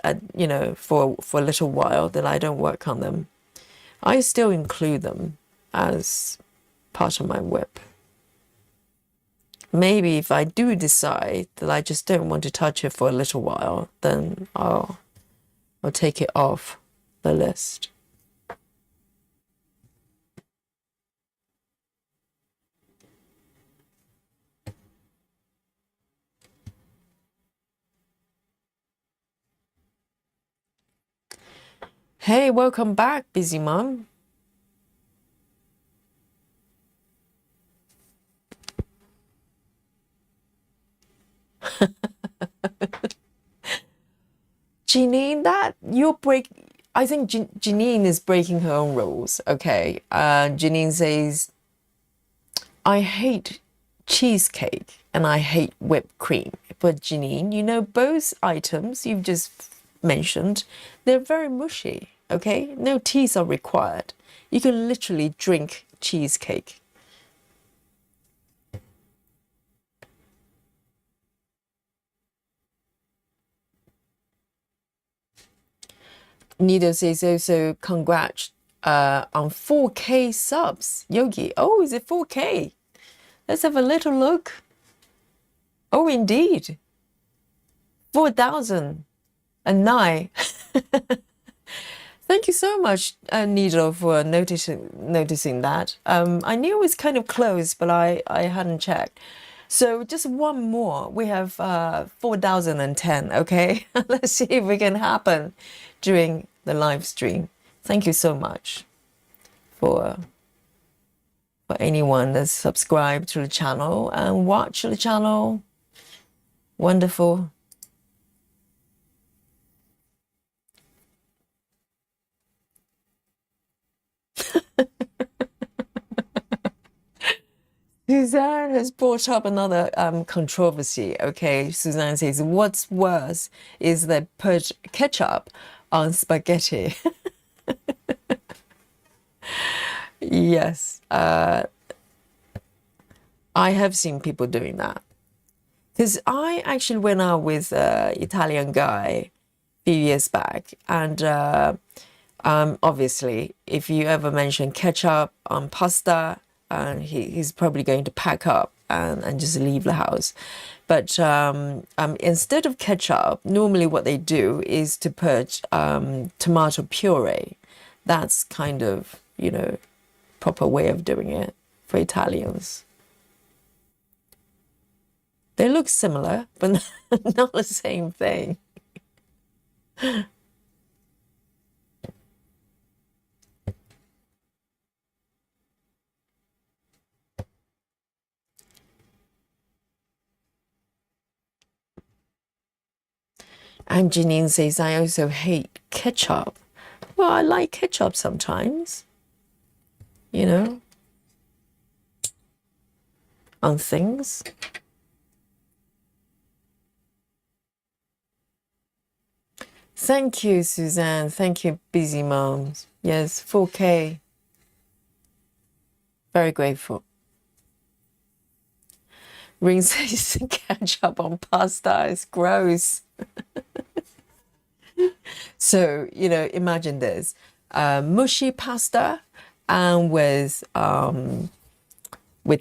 for a little while that I don't work on them. I still include them as part of my WIP. Maybe if I do decide that I just don't want to touch it for a little while, then I'll take it off the list. Hey, welcome back, busy mom. Janine, I think Janine is breaking her own rules. Okay. Janine says, I hate cheesecake and I hate whipped cream. But Janine, you know, both items you've just mentioned, they're very mushy. Okay. No teas are required. You can literally drink cheesecake. Nido says also congrats on 4K subs. Yogi, oh, is it 4K? Let's have a little look. Oh, indeed. 4,009. Thank you so much, Nido, for noticing that. I knew it was kind of close, but I hadn't checked. So just one more. We have 4,010. Okay, let's see if it can happen during the live stream. Thank you so much for anyone that's subscribed to the channel and watch the channel. Wonderful. Suzanne has brought up another controversy. Okay, Suzanne says, what's worse is they put ketchup on spaghetti. Yes, I have seen people doing that. Because I actually went out with an Italian guy a few years back, and obviously, if you ever mention ketchup on pasta, he's probably going to pack up and just leave the house. But instead of ketchup, normally what they do is to put tomato puree. That's kind of, you know, proper way of doing it for Italians. They look similar, but not the same thing. And Janine says, I also hate ketchup. Well, I like ketchup sometimes, you know, on things. Thank you, Suzanne. Thank you, Busy Moms. Yes, 4K. Very grateful. Ring says ketchup on pasta is gross. So, you know, imagine this. Mushy pasta and with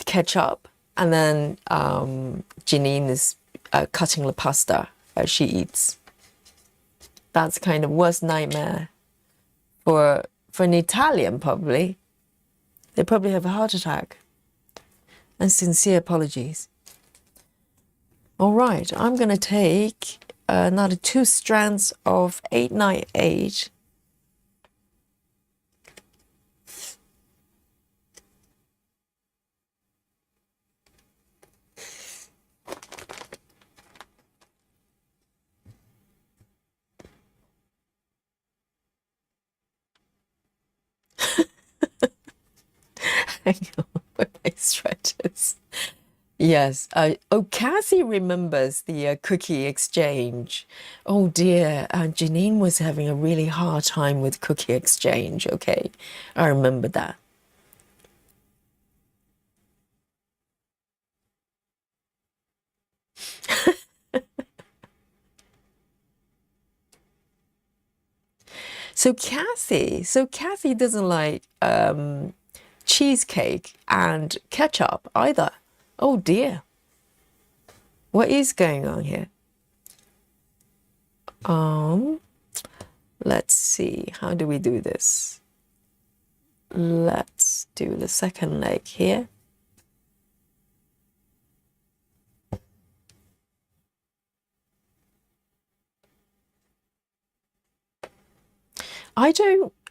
ketchup. And then Janine is cutting the pasta as she eats. That's kind of worst nightmare for an Italian, probably. They probably have a heart attack. And sincere apologies. All right, I'm going to take another 2 strands of 898. Hang on with my stretches. Yes. Oh, Kathy remembers the cookie exchange. Oh dear, Janine was having a really hard time with cookie exchange. Okay, I remember that. So Kathy doesn't like cheesecake and ketchup either. Oh dear. What is going on here? Let's see. How do we do this? Let's do the second leg here.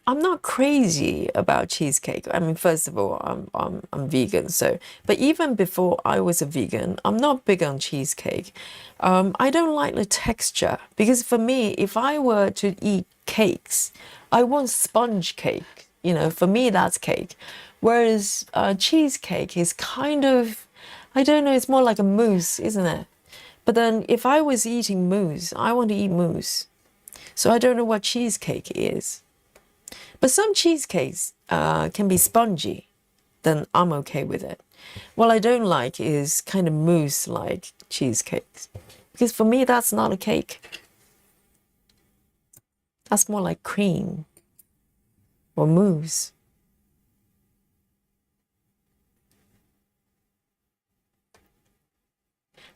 I'm not crazy about cheesecake. I mean, first of all, I'm vegan, so but even before I was a vegan, I'm not big on cheesecake. I don't like the texture because for me, if I were to eat cakes, I want sponge cake. You know, for me that's cake. Whereas cheesecake is kind of, I don't know, it's more like a mousse, isn't it? But then if I was eating mousse, I want to eat mousse. So I don't know what cheesecake is. But some cheesecakes can be spongy, then I'm okay with it. What I don't like is kind of mousse-like cheesecakes. Because for me, that's not a cake. That's more like cream or mousse.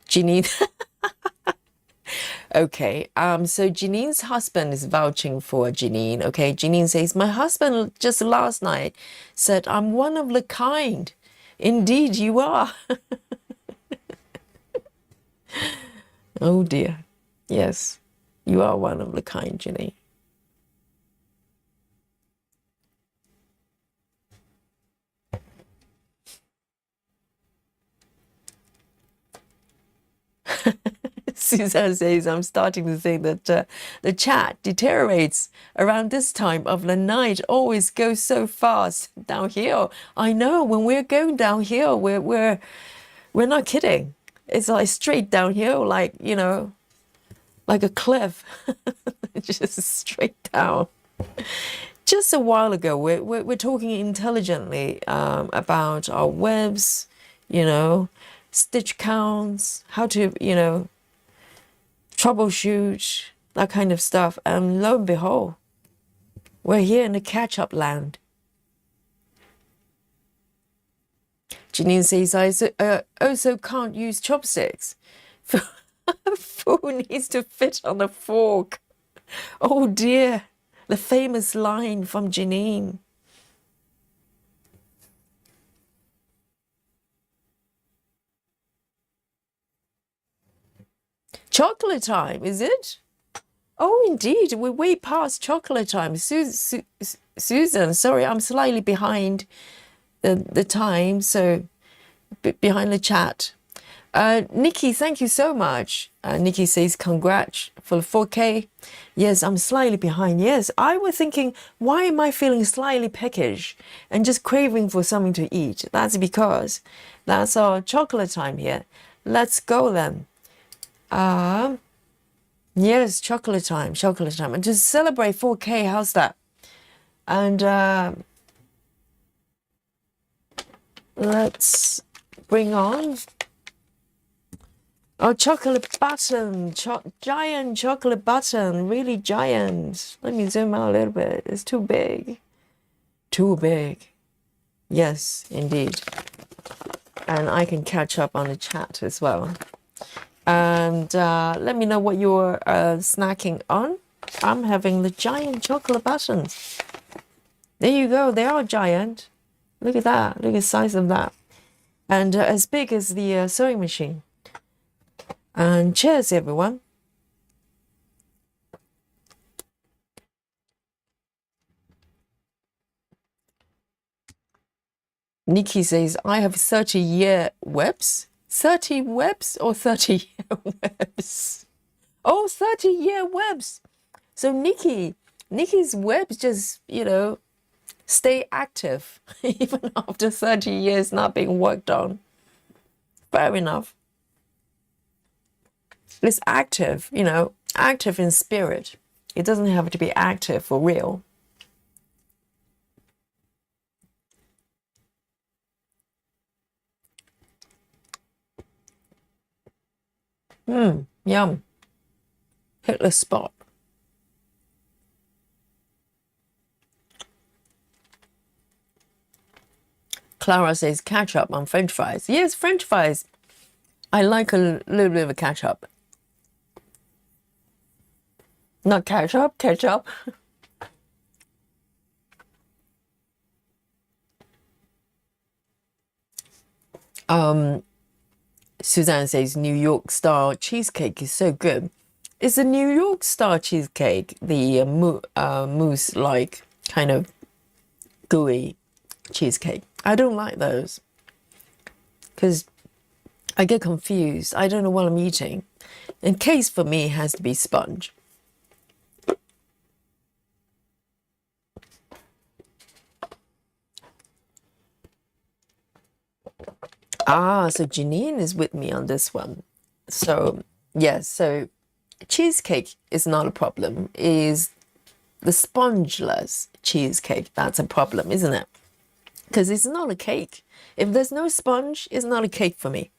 Janine. Okay, so Janine's husband is vouching for Janine. Okay, Janine says, my husband just last night said, I'm one of the kind. Indeed, you are. Oh dear. Yes, you are one of the kind, Janine. Suzanne says, I'm starting to think that the chat deteriorates around this time of the night, always goes so fast downhill. I know, when we're going downhill, we're not kidding. It's like straight downhill, like, you know, like a cliff, just straight down. Just a while ago, we're talking intelligently about our webs, you know, stitch counts, how to, you know, troubleshoot, that kind of stuff. And lo and behold, we're here in the catch-up land. Janine says, I also can't use chopsticks. Food needs to fit on a fork. Oh dear, the famous line from Janine. Chocolate time, is it? Oh, indeed, we're way past chocolate time. Susan, sorry, I'm slightly behind the time, so behind the chat. Nikki, thank you so much. Nikki says, congrats for the 4K. Yes, I'm slightly behind. Yes, I was thinking, why am I feeling slightly peckish and just craving for something to eat? That's because that's our chocolate time here. Let's go then. Yes, chocolate time. And to celebrate 4K, how's that? And let's bring on our chocolate button, giant chocolate button, really giant. Let me zoom out a little bit. It's too big. Too big. Yes, indeed. And I can catch up on the chat as well. And let me know what you're snacking on. I'm having the giant chocolate buttons. There you go. They are giant. Look at that. Look at the size of that. And as big as the sewing machine. And cheers, everyone. Nikki says, I have 30-year webs. 30 webs or 30-year webs? Oh, 30-year webs. So Nikki's webs just, you know, stay active even after 30 years not being worked on. Fair enough. It's active, you know, active in spirit. It doesn't have to be active for real. Yum. Hit the spot. Clara says ketchup on French fries. Yes, French fries. I like a little bit of a ketchup. Not ketchup, ketchup. Suzanne says New York style cheesecake is so good. Is the New York style cheesecake the mousse like kind of gooey cheesecake. I don't like those because I get confused. I don't know what I'm eating. And case for me has to be sponge. Ah, so Janine is with me on this one. So, yes, so cheesecake is not a problem. Is the spongeless cheesecake that's a problem, isn't it? Because it's not a cake. If there's no sponge, it's not a cake for me.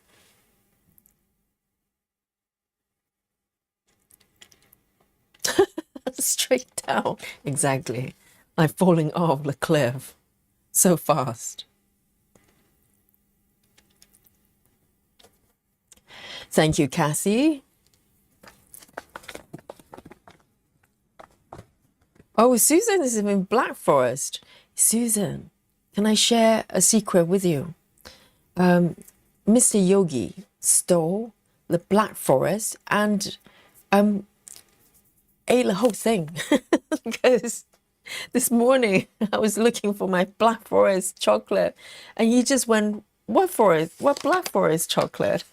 Straight down. Exactly. I'm falling off the cliff so fast. Thank you, Cassie. Oh, Susan is in Black Forest. Susan, can I share a secret with you? Mr. Yogi stole the Black Forest and ate the whole thing because this morning I was looking for my Black Forest chocolate and he just went, what forest? What Black Forest chocolate?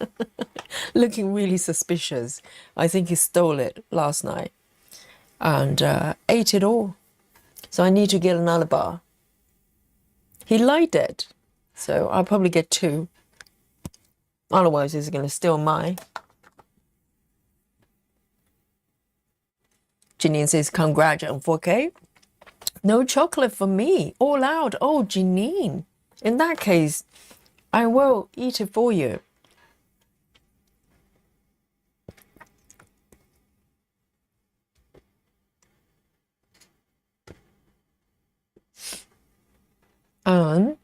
Looking really suspicious. I think he stole it last night and ate it all. So I need to get another bar. He liked it, so I'll probably get 2. Otherwise, he's going to steal mine. Janine says, congrats on 4K. No chocolate for me. All out. Oh, Janine. In that case, I will eat it for you. And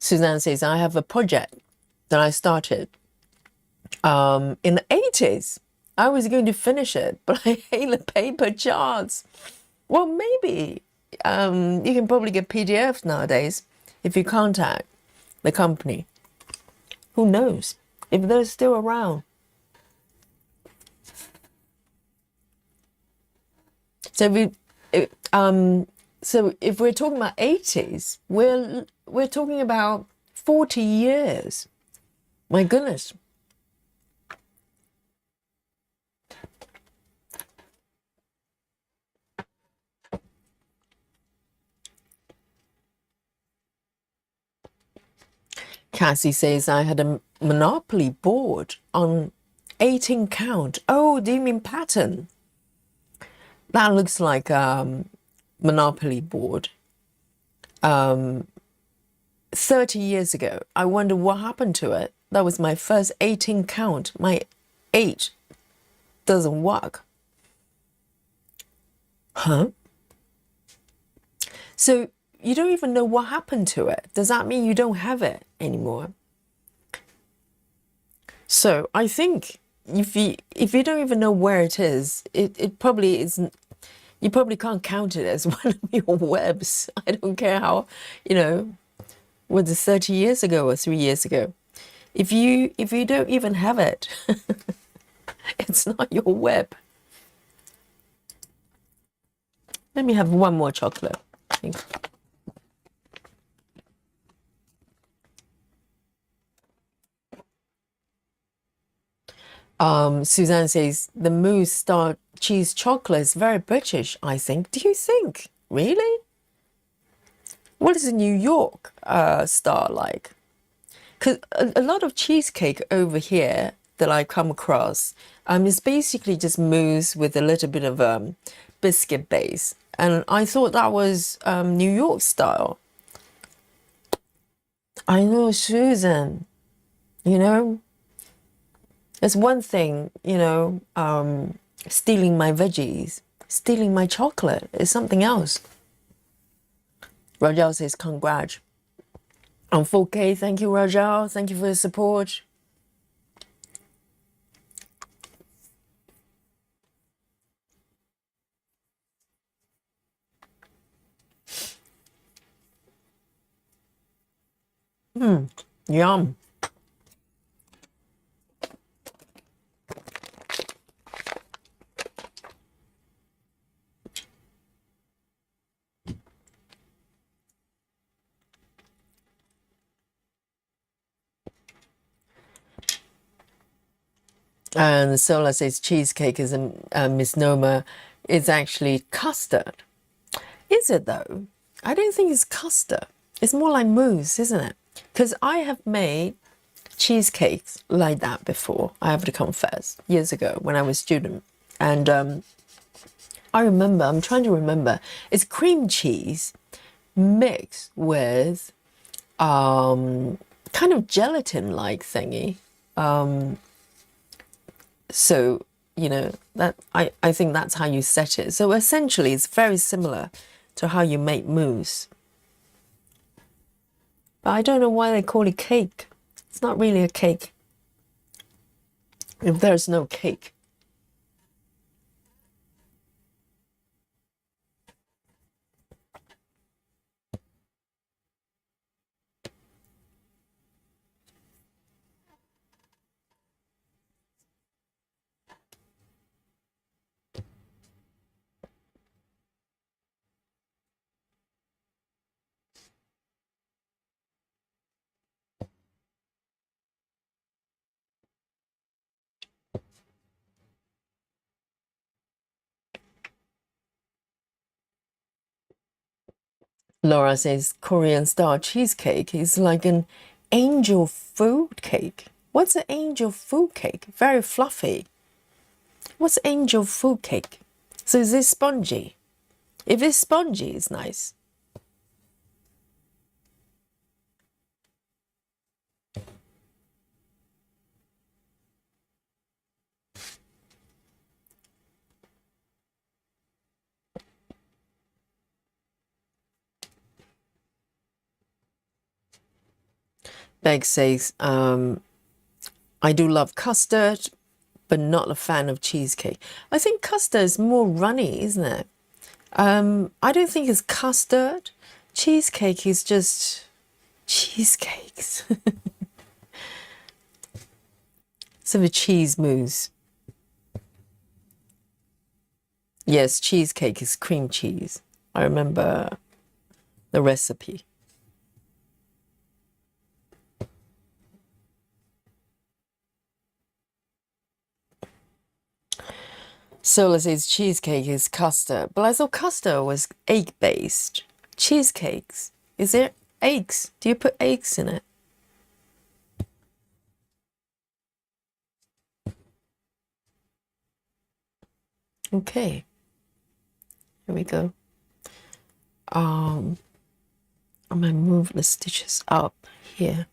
Suzanne says, I have a project that I started in the 80s. I was going to finish it, but I hate the paper charts. Well, maybe you can probably get PDFs nowadays if you contact the company. Who knows if they're still around. So if we're talking about 80s, we're talking about 40 years. My goodness. Cassie says, I had a Monopoly board on 18 count. Oh, do you mean pattern? That looks like Monopoly board. 30 years ago. I wonder what happened to it. That was my first 18 count. My 8 doesn't work. Huh? So you don't even know what happened to it. Does that mean you don't have it anymore? So I think if you don't even know where it is, it probably isn't. You probably can't count it as one of your webs. I don't care how, was it 30 years ago or 3 years ago? If you don't even have it, it's not your web. Let me have one more chocolate. Suzanne says, the mousse star cheese chocolate is very British, I think. Do you think? Really? What is a New York star like? Because a lot of cheesecake over here that I come across is basically just mousse with a little bit of biscuit base. And I thought that was New York style. I know, Susan, it's one thing, stealing my veggies, stealing my chocolate is something else. Rajal says, congrats on 4K. Thank you, Rajal. Thank you for the support. Yum. And Sola says cheesecake is a misnomer. It's actually custard. Is it though? I don't think it's custard. It's more like mousse, isn't it? Because I have made cheesecakes like that before, I have to confess, years ago when I was a student. And I remember, I'm trying to remember, it's cream cheese mixed with kind of gelatin-like thingy. So, you know, that I think that's how you set it. So essentially, it's very similar to how you make mousse. But I don't know why they call it cake. It's not really a cake if there's no cake. Laura says Korean style cheesecake is like an angel food cake. What's an angel food cake? Very fluffy. What's angel food cake? So is this spongy? If it's spongy, it's nice. Beg says, I do love custard, but not a fan of cheesecake. I think custard is more runny, isn't it? I don't think it's custard. Cheesecake is just cheesecakes. So the cheese mousse. Yes, cheesecake is cream cheese. I remember the recipe. Sola says cheesecake is custard, but I thought custard was egg-based. Cheesecakes, is there eggs? Do you put eggs in it? Okay, here we go. I'm gonna move the stitches up here.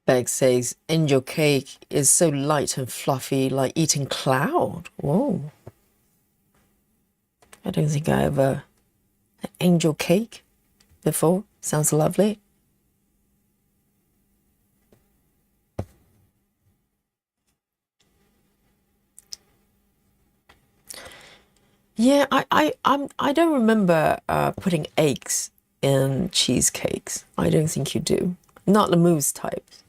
Beg says angel cake is so light and fluffy, like eating cloud. Whoa. I don't think I ever had angel cake before. Sounds lovely. Yeah, I don't remember putting eggs in cheesecakes. I don't think you do. Not the mousse types.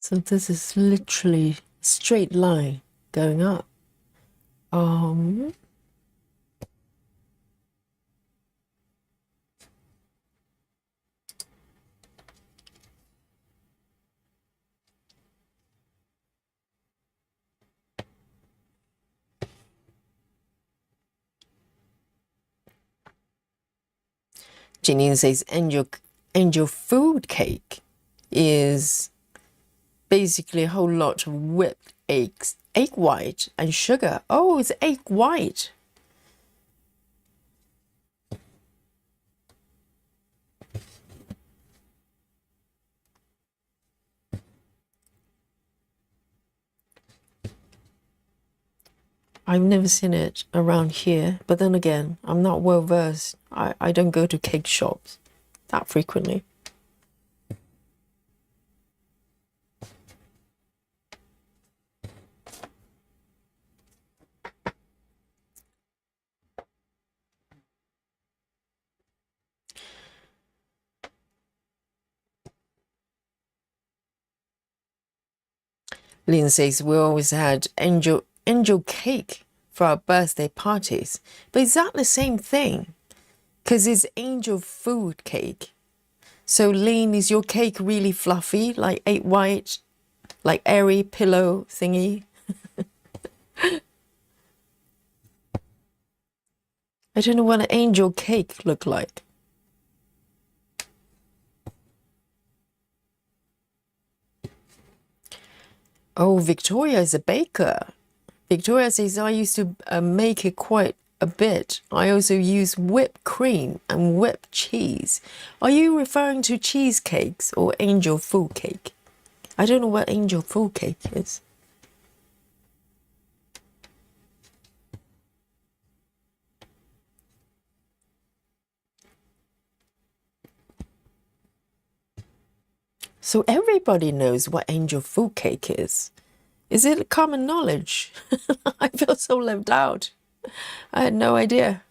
So this is literally straight line going up. Janine says angel food cake is basically a whole lot of whipped eggs, egg white and sugar. Oh, it's egg white. I've never seen it around here, but then again, I'm not well versed. I don't go to cake shops that frequently. Lynn says we always had angel cake for our birthday parties, but is that the same thing? Because it's angel food cake. So Lynn, is your cake really fluffy, like egg white, like airy pillow thingy? I don't know what an angel cake look like. Oh, Victoria is a baker. Victoria says, I used to make it quite a bit. I also use whipped cream and whipped cheese. Are you referring to cheesecakes or angel food cake? I don't know what angel food cake is. So everybody knows what angel food cake is. Is it common knowledge? I feel so left out. I had no idea.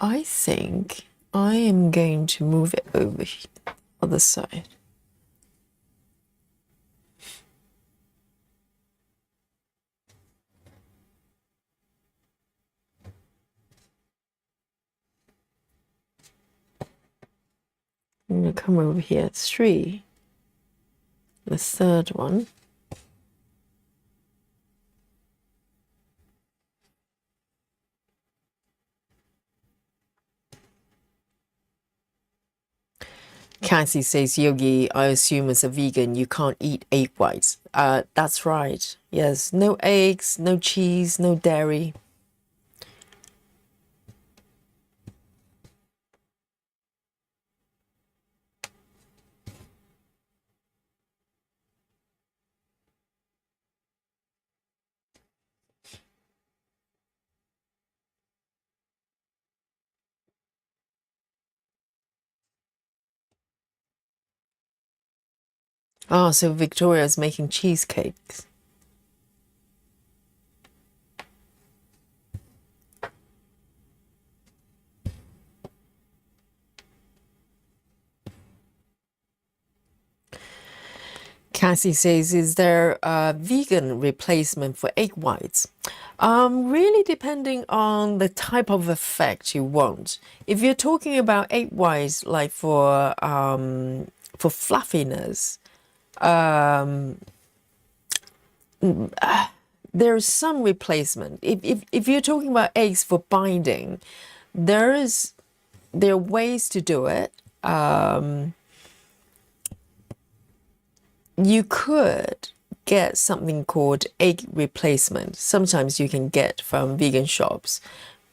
I think I am going to move it over here, other side. I'm going to come over here, 3. The third one. Cassie says, Yogi, I assume as a vegan you can't eat egg whites. That's right. Yes, no eggs, no cheese, no dairy. Oh, so Victoria's making cheesecakes. Cassie says, is there a vegan replacement for egg whites? Really depending on the type of effect you want. If you're talking about egg whites, like for fluffiness, there's some replacement. If you're talking about eggs for binding, there are ways to do it. You could get something called egg replacement. Sometimes you can get from vegan shops,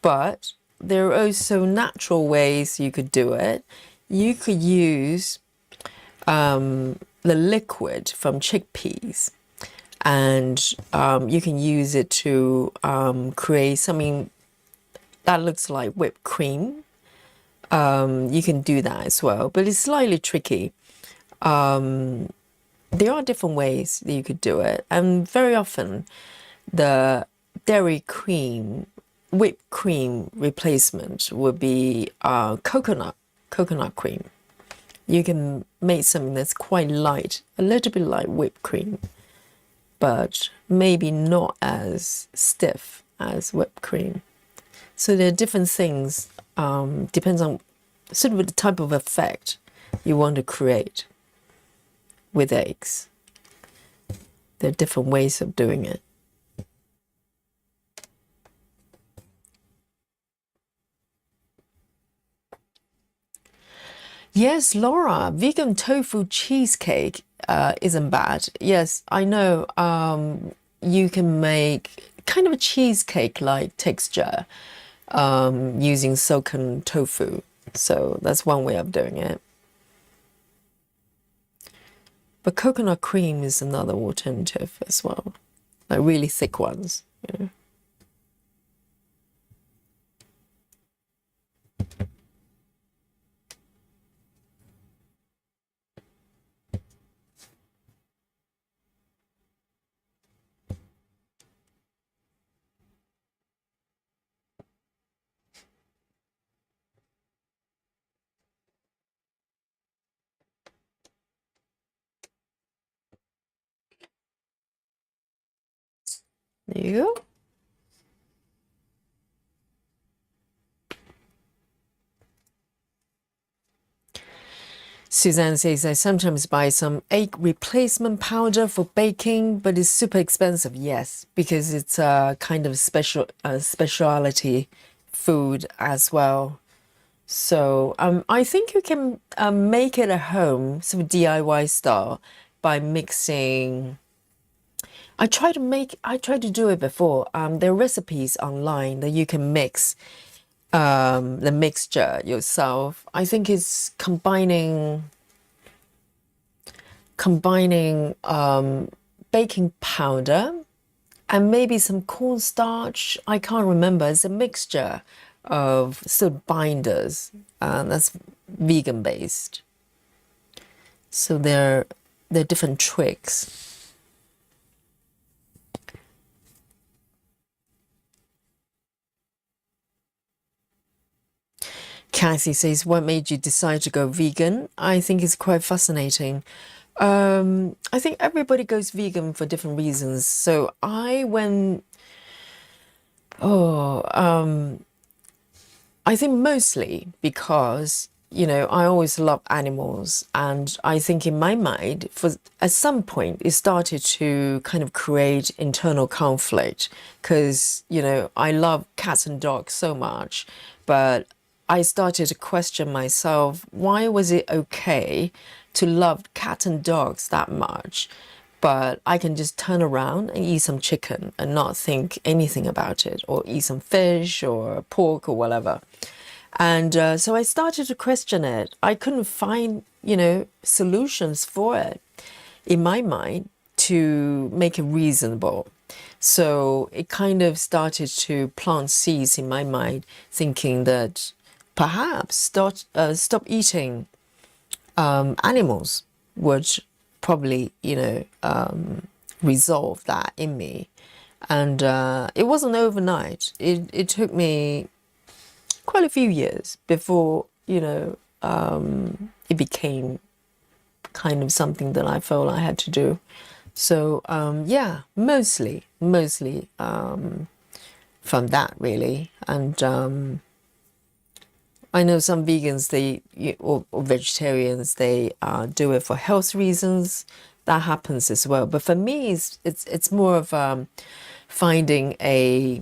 but there are also natural ways you could do it. You could use the liquid from chickpeas, and you can use it to create something that looks like whipped cream. You can do that as well, but it's slightly tricky. There are different ways that you could do it, and very often the dairy cream, whipped cream replacement would be coconut cream. You can make something that's quite light, a little bit like whipped cream, but maybe not as stiff as whipped cream. So there are different things, depends on sort of the type of effect you want to create with eggs. There are different ways of doing it. Yes, Laura, vegan tofu cheesecake isn't bad. Yes, I know. You can make kind of a cheesecake-like texture using soaken tofu. So that's one way of doing it. But coconut cream is another alternative as well, like really thick ones. You know. There you go. Suzanne says, I sometimes buy some egg replacement powder for baking, but it's super expensive. Yes, because it's a kind of specialty food as well. So I think you can make it at home, sort of DIY style, by mixing. I tried to do it before. There are recipes online that you can mix the mixture yourself. I think it's combining baking powder and maybe some cornstarch. I can't remember. It's a mixture of sort of binders that's vegan based. So they're different tricks. Cassie says, what made you decide to go vegan? I think it's quite fascinating. I think everybody goes vegan for different reasons. So I went, oh, I think mostly because, you know, I always love animals. And I think in my mind, at some point, it started to kind of create internal conflict because, you know, I love cats and dogs so much. But I started to question myself, why was it okay to love cats and dogs that much? But I can just turn around and eat some chicken and not think anything about it, or eat some fish or pork or whatever. And so I started to question it. I couldn't find, you know, solutions for it in my mind to make it reasonable. So it kind of started to plant seeds in my mind, thinking that perhaps stop eating animals would probably, you know, resolve that in me. And it wasn't overnight. It took me quite a few years before, you know, it became kind of something that I felt I had to do. So yeah, mostly from that really. And I know some vegans or vegetarians they do it for health reasons. That happens as well. But for me, it's more of finding a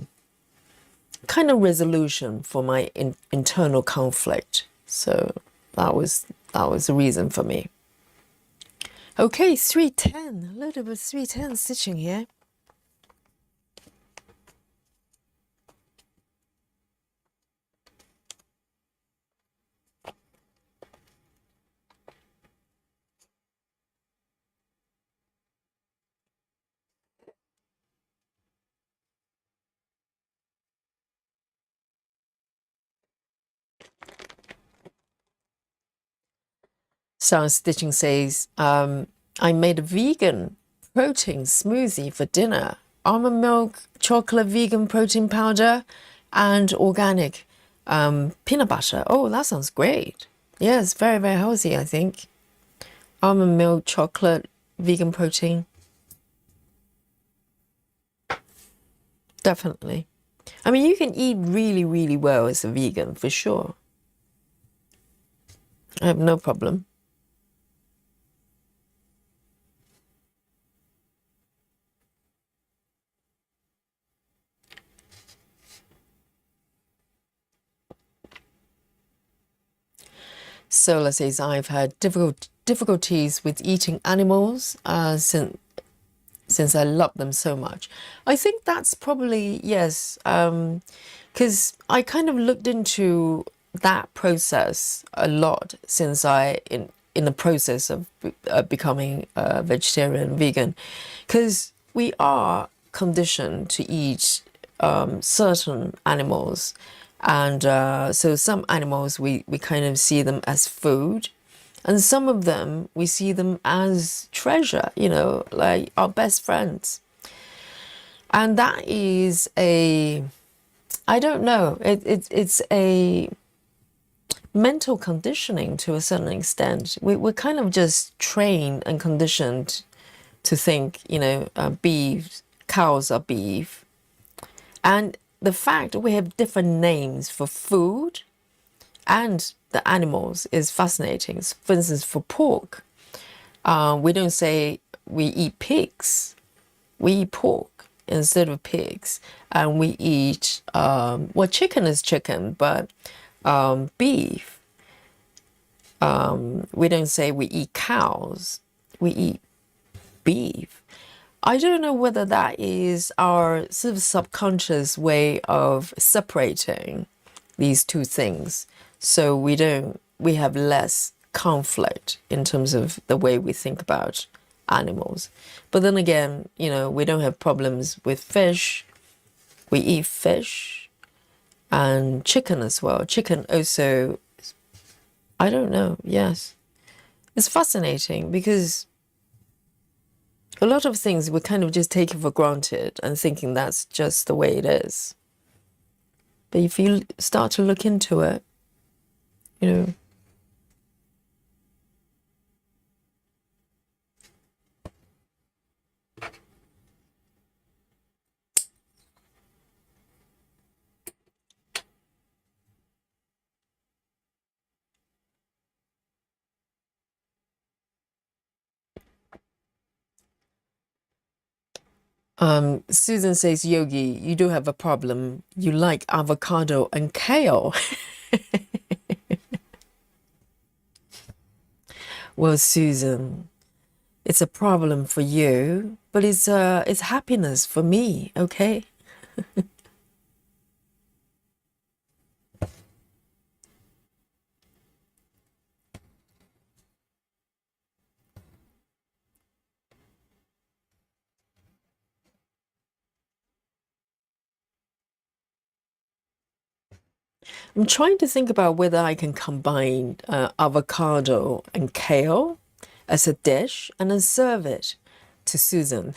kind of resolution for my internal conflict. So that was the reason for me. Okay, 310, a little bit 310 stitching here. So Stitching says, I made a vegan protein smoothie for dinner. Almond milk, chocolate vegan protein powder, and organic peanut butter. Oh, that sounds great. Yes, very, very healthy, I think. Almond milk, chocolate, vegan protein. Definitely. I mean, you can eat really, really well as a vegan, for sure. I have no problem. Sola says, I've had difficulties with eating animals since I love them so much. I think that's probably, yes, because I kind of looked into that process a lot since in the process of becoming a vegetarian, vegan, because we are conditioned to eat certain animals. And so some animals, we kind of see them as food. And some of them, we see them as treasure, you know, like our best friends. And that is I don't know, it's a mental conditioning to a certain extent. We're kind of just trained and conditioned to think, you know, cows are beef. And the fact we have different names for food and the animals is fascinating. For instance, for pork, we don't say we eat pigs, we eat pork instead of pigs. And we eat, well, chicken is chicken, but beef, we don't say we eat cows, we eat beef. I don't know whether that is our sort of subconscious way of separating these two things. So we have less conflict in terms of the way we think about animals. But then again, you know, we don't have problems with fish. We eat fish and chicken as well. Chicken also, I don't know, yes. It's fascinating because a lot of things we kind of just take it for granted and thinking that's just the way it is. But if you start to look into it, you know, Susan says, Yogi, you do have a problem. You like avocado and kale. Well, Susan, it's a problem for you, but it's happiness for me, okay? I'm trying to think about whether I can combine avocado and kale as a dish and then serve it to Susan.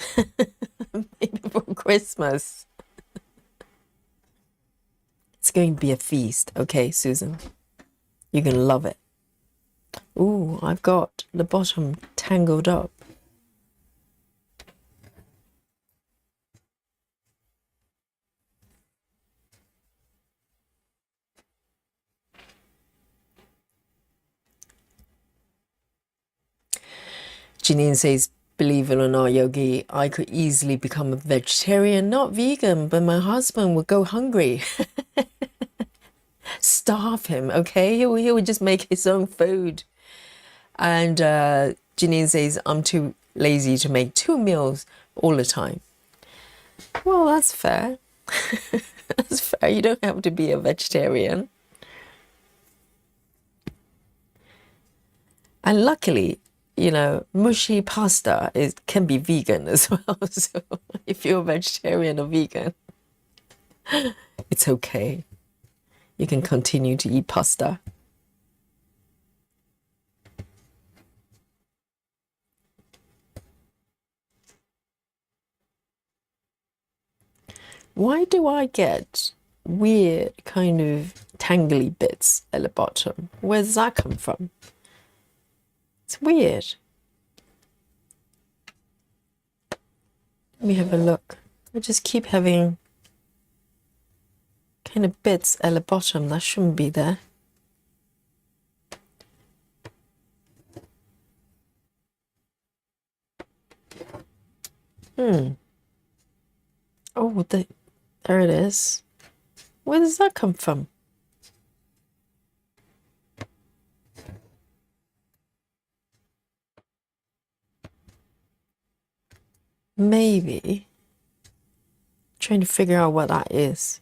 Maybe for Christmas. It's going to be a feast, okay, Susan? You're going to love it. Ooh, I've got the bottom tangled up. Janine says, believe it or not, Yogi, I could easily become a vegetarian, not vegan, but my husband would go hungry. Starve him, okay? He would just make his own food. And Janine says, I'm too lazy to make 2 meals all the time. Well, that's fair. That's fair. You don't have to be a vegetarian. And luckily, you know, mushy pasta can be vegan as well. So if you're a vegetarian or vegan, it's okay. You can continue to eat pasta. Why do I get weird kind of tangly bits at the bottom? Where does that come from? It's weird. Let me have a look. I just keep having kind of bits at the bottom that shouldn't be there. Oh, there it is. Where does that come from? maybe trying to figure out what that is.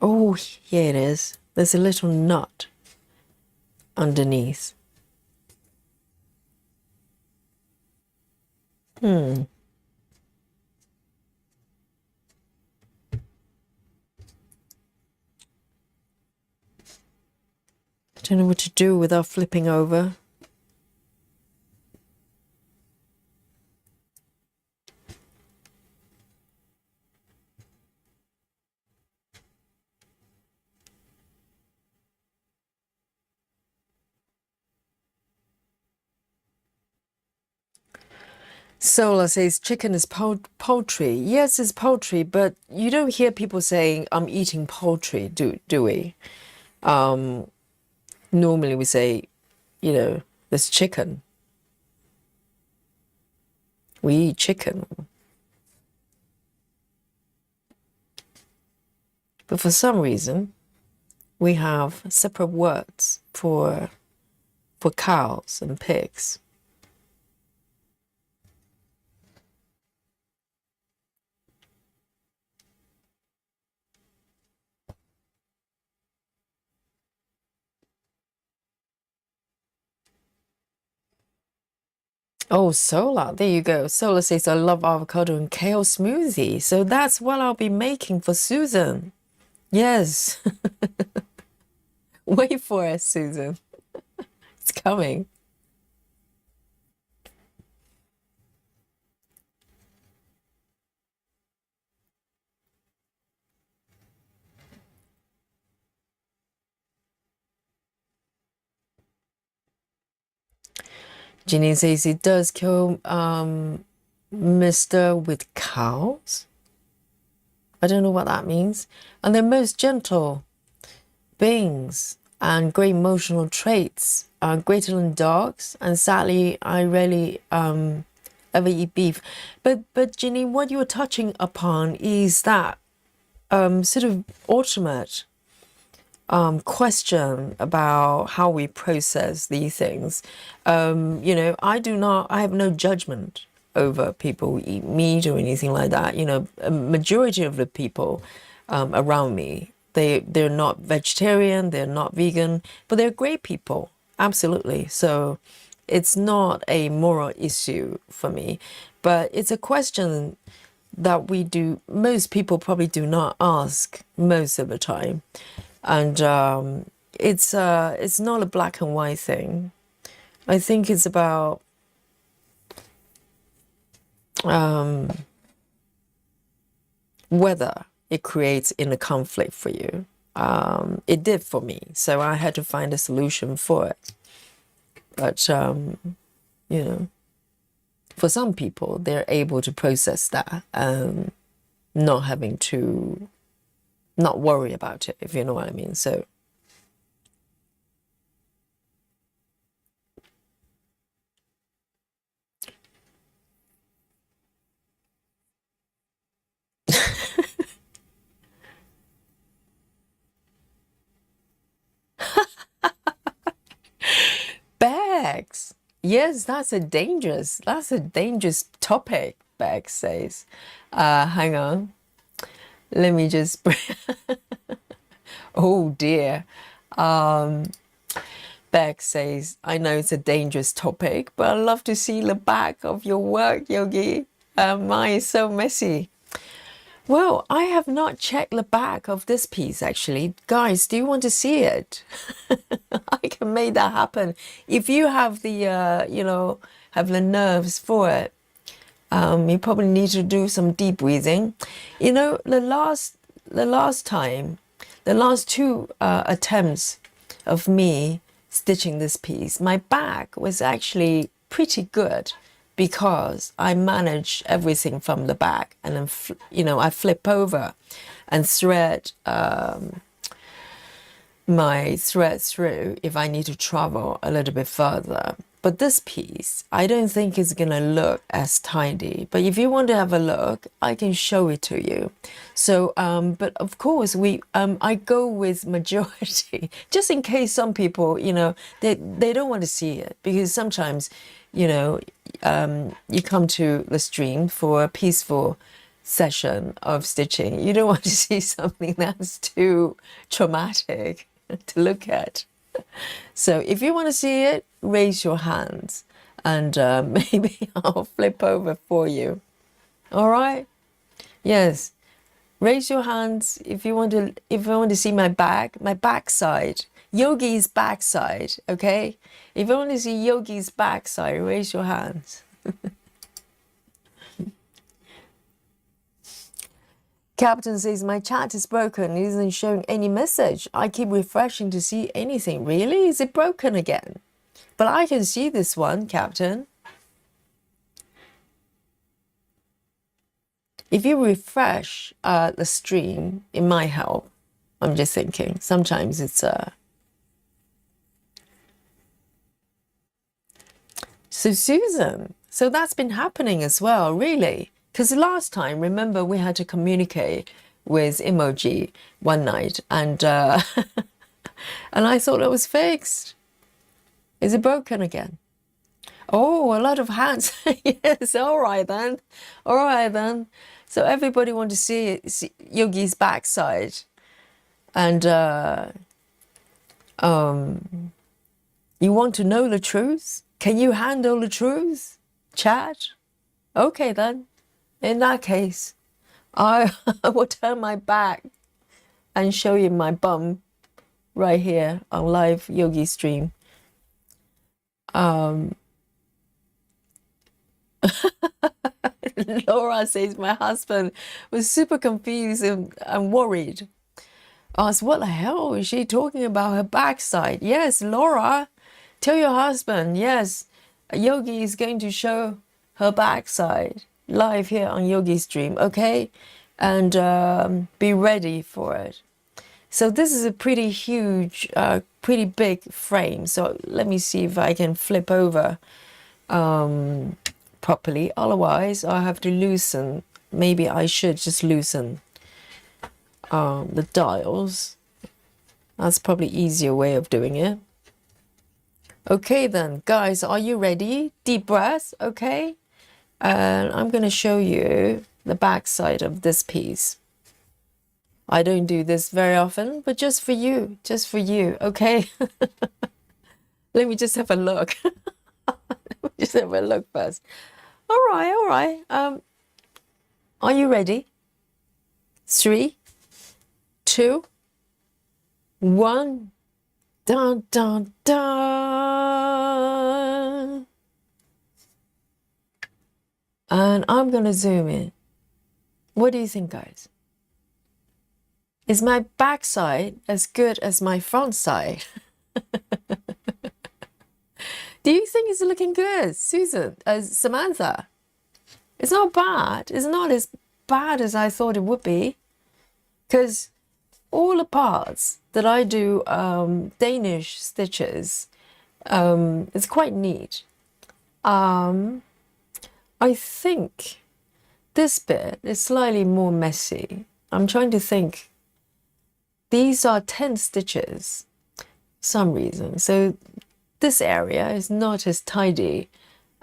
Oh, here it is. There's a little knot underneath. I don't know what to do without flipping over. Sola says chicken is poultry. Yes, it's poultry, but you don't hear people saying I'm eating poultry, do we? Normally we say, you know, there's chicken. We eat chicken. But for some reason, we have separate words for cows and pigs. Oh, Sola, there you go. Sola says, I love avocado and kale smoothie. So that's what I'll be making for Susan. Yes. Wait for it, Susan. It's coming. Ginny says it does kill Mister with cows. I don't know what that means. And they're most gentle beings and great emotional traits, greater than dogs. And sadly, I rarely ever eat beef. But Ginny, what you were touching upon is that sort of ultimate question about how we process these things. You know, I have no judgment over people who eat meat or anything like that. You know, a majority of the people around me, they're not vegetarian, they're not vegan, but they're great people, absolutely. So it's not a moral issue for me, but it's a question that most people probably do not ask most of the time. And it's not a black and white thing. I think it's about whether it creates inner conflict for you. It did for me, so I had to find a solution for it. But you know, for some people, they're able to process that, not having to not worry about it, if you know what I mean. So bags. Yes, that's a dangerous topic, Bex says. Hang on. Let me just oh dear. Beck says, I know it's a dangerous topic, but I love to see the back of your work, Yogi. Mine is so messy. Well, I have not checked the back of this piece, actually. Guys, do you want to see it? I can make that happen. If you have the, you know, have the nerves for it, you probably need to do some deep breathing. You know, the last two attempts of me stitching this piece, my back was actually pretty good because I manage everything from the back, and then you know, I flip over and thread my thread through if I need to travel a little bit further. But this piece, I don't think is going to look as tidy. But if you want to have a look, I can show it to you. So, but of course, I go with majority, just in case some people, you know, they don't want to see it. Because sometimes, you know, you come to the stream for a peaceful session of stitching. You don't want to see something that's too traumatic to look at. So if you want to see it, raise your hands and maybe I'll flip over for you. All right? Yes. Raise your hands if you want to see my backside. Yogi's backside, okay? If you want to see Yogi's backside, raise your hands. Captain says, my chat is broken. It isn't showing any message. I keep refreshing to see anything. Really? Is it broken again? But I can see this one, Captain. If you refresh the stream, it might help. I'm just thinking. Sometimes it's... So Susan, so that's been happening as well, really? Because last time, remember, we had to communicate with emoji one night, and and I thought it was fixed. Is it broken again? Oh, a lot of hands. Yes, all right then. All right then. So everybody want to see Yogi's backside. And you want to know the truth? Can you handle the truth, chat? Okay then. In that case, I will turn my back and show you my bum right here on live yogi stream. Laura says, my husband was super confused and worried. I asked, what the hell is she talking about, her backside? Yes, Laura, tell your husband, yes, Yogi is going to show her backside live here on Yogi stream, okay? And be ready for it. So this is a pretty huge, pretty big frame. So let me see if I can flip over properly. Otherwise, I have to loosen. Maybe I should just loosen the dials. That's probably easier way of doing it. Okay then, guys, are you ready? Deep breath, okay? And I'm going to show you the back side of this piece. I don't do this very often, but just for you, okay? Let me just have a look. Let me just have a look first. All right. Are you ready? 3, 2, 1. Dun, dun, dun. And I'm going to zoom in. What do you think, guys? Is my back side as good as my front side? Do you think it's looking good, Susan, Samantha? It's not bad. It's not as bad as I thought it would be. Because all the parts that I do Danish stitches, it's quite neat. I think this bit is slightly more messy. I'm trying to think. These are 10 stitches, for some reason. So this area is not as tidy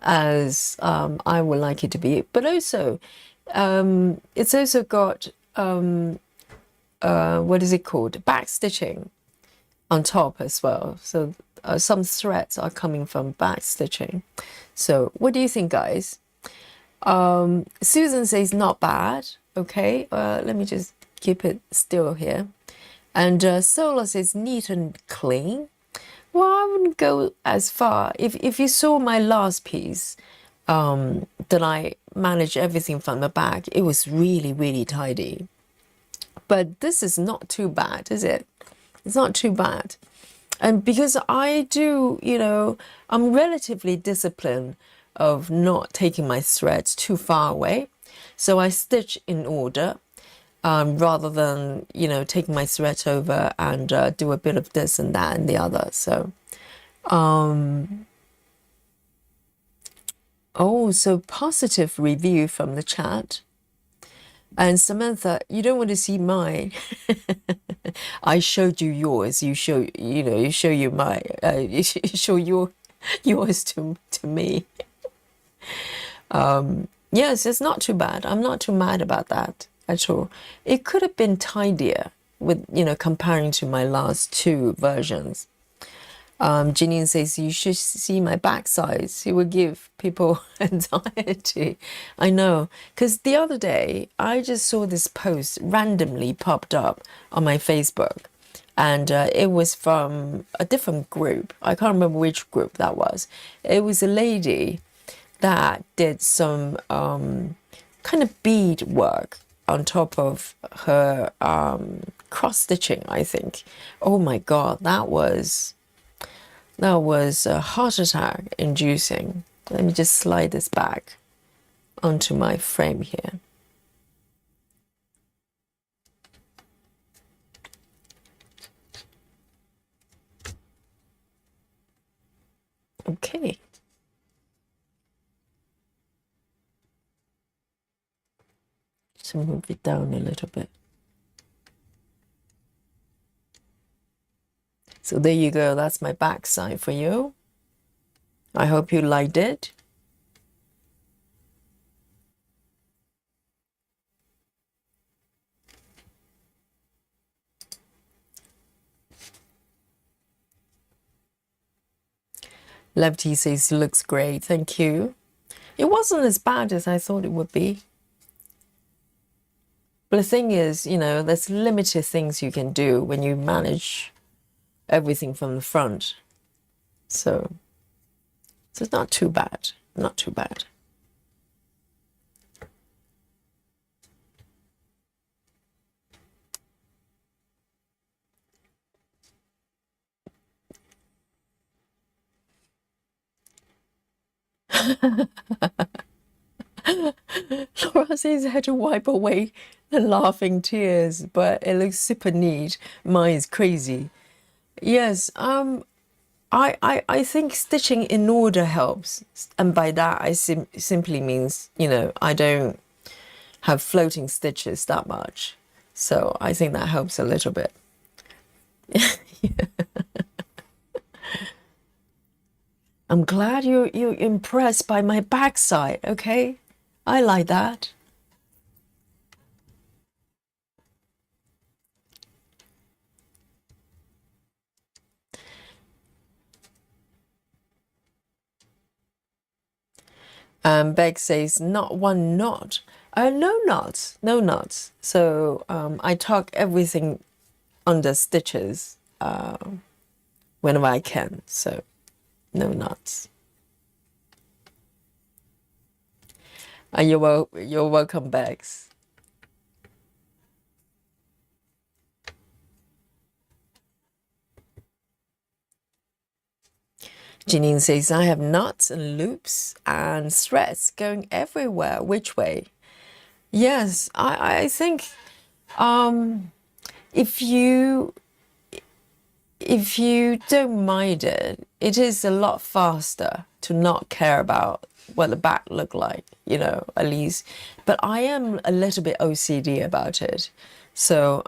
as I would like it to be. But also, it's also got, what is it called? Back stitching on top as well. So some threads are coming from back stitching. So what do you think, guys? Susan says not bad. Okay, let me just keep it still here. And Sola says neat and clean. Well, I wouldn't go as far. If you saw my last piece, that I managed everything from the back, it was really, really tidy. But this is not too bad, is it? It's not too bad. And because I do, you know, I'm relatively disciplined of not taking my threads too far away. So I stitch in order rather than, you know, taking my thread over and do a bit of this and that and the other. So Oh, so positive review from the chat. And Samantha, you don't want to see mine. I showed you yours. You show, you show you my, you show yours to me. Yes, it's not too bad. I'm not too mad about that at all. It could have been tidier with, comparing to my last two versions. Janine says, you should see my back size. It would give people anxiety. I know, because the other day, I just saw this post randomly popped up on my Facebook. And it was from a different group. I can't remember which group that was. It was a lady that did some kind of bead work on top of her cross-stitching, I think. Oh my God, that was a heart attack inducing. Let me just slide this back onto my frame here. Okay. So move it down a little bit. So there you go. That's my back side for you. I hope you liked it. Lefty says, looks great. Thank you. It wasn't as bad as I thought it would be. But the thing is, there's limited things you can do when you manage everything from the front. So it's not too bad. Not too bad. Laura says I had to wipe away the laughing tears, but it looks super neat. Mine is crazy. Yes, I think stitching in order helps, and by that I simply means I don't have floating stitches that much, so I think that helps a little bit. I'm glad you're impressed by my backside. Okay, I like that. Beck says, not one knot. No knots, no knots. So I tuck everything under stitches whenever I can. So no knots. You're welcome, Bex. Janine says, I have knots and loops and threads going everywhere. Which way? Yes, I think if you don't mind it, it is a lot faster to not care about what the back look like, at least. But I am a little bit OCD about it. So,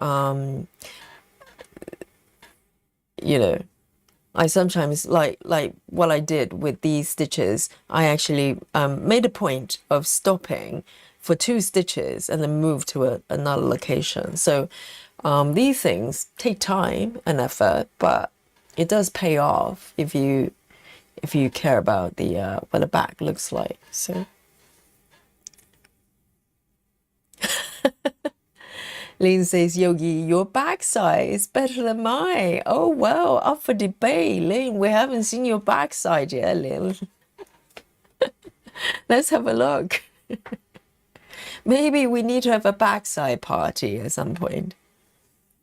I sometimes, like what I did with these stitches, I actually made a point of stopping for 2 stitches and then move to another location. So these things take time and effort, but it does pay off if you care about the what the back looks like. So Lynn says, Yogi, your backside is better than mine. Oh, well, up for debate. Lynn, we haven't seen your backside yet, Lynn. Let's have a look. Maybe we need to have a backside party at some point,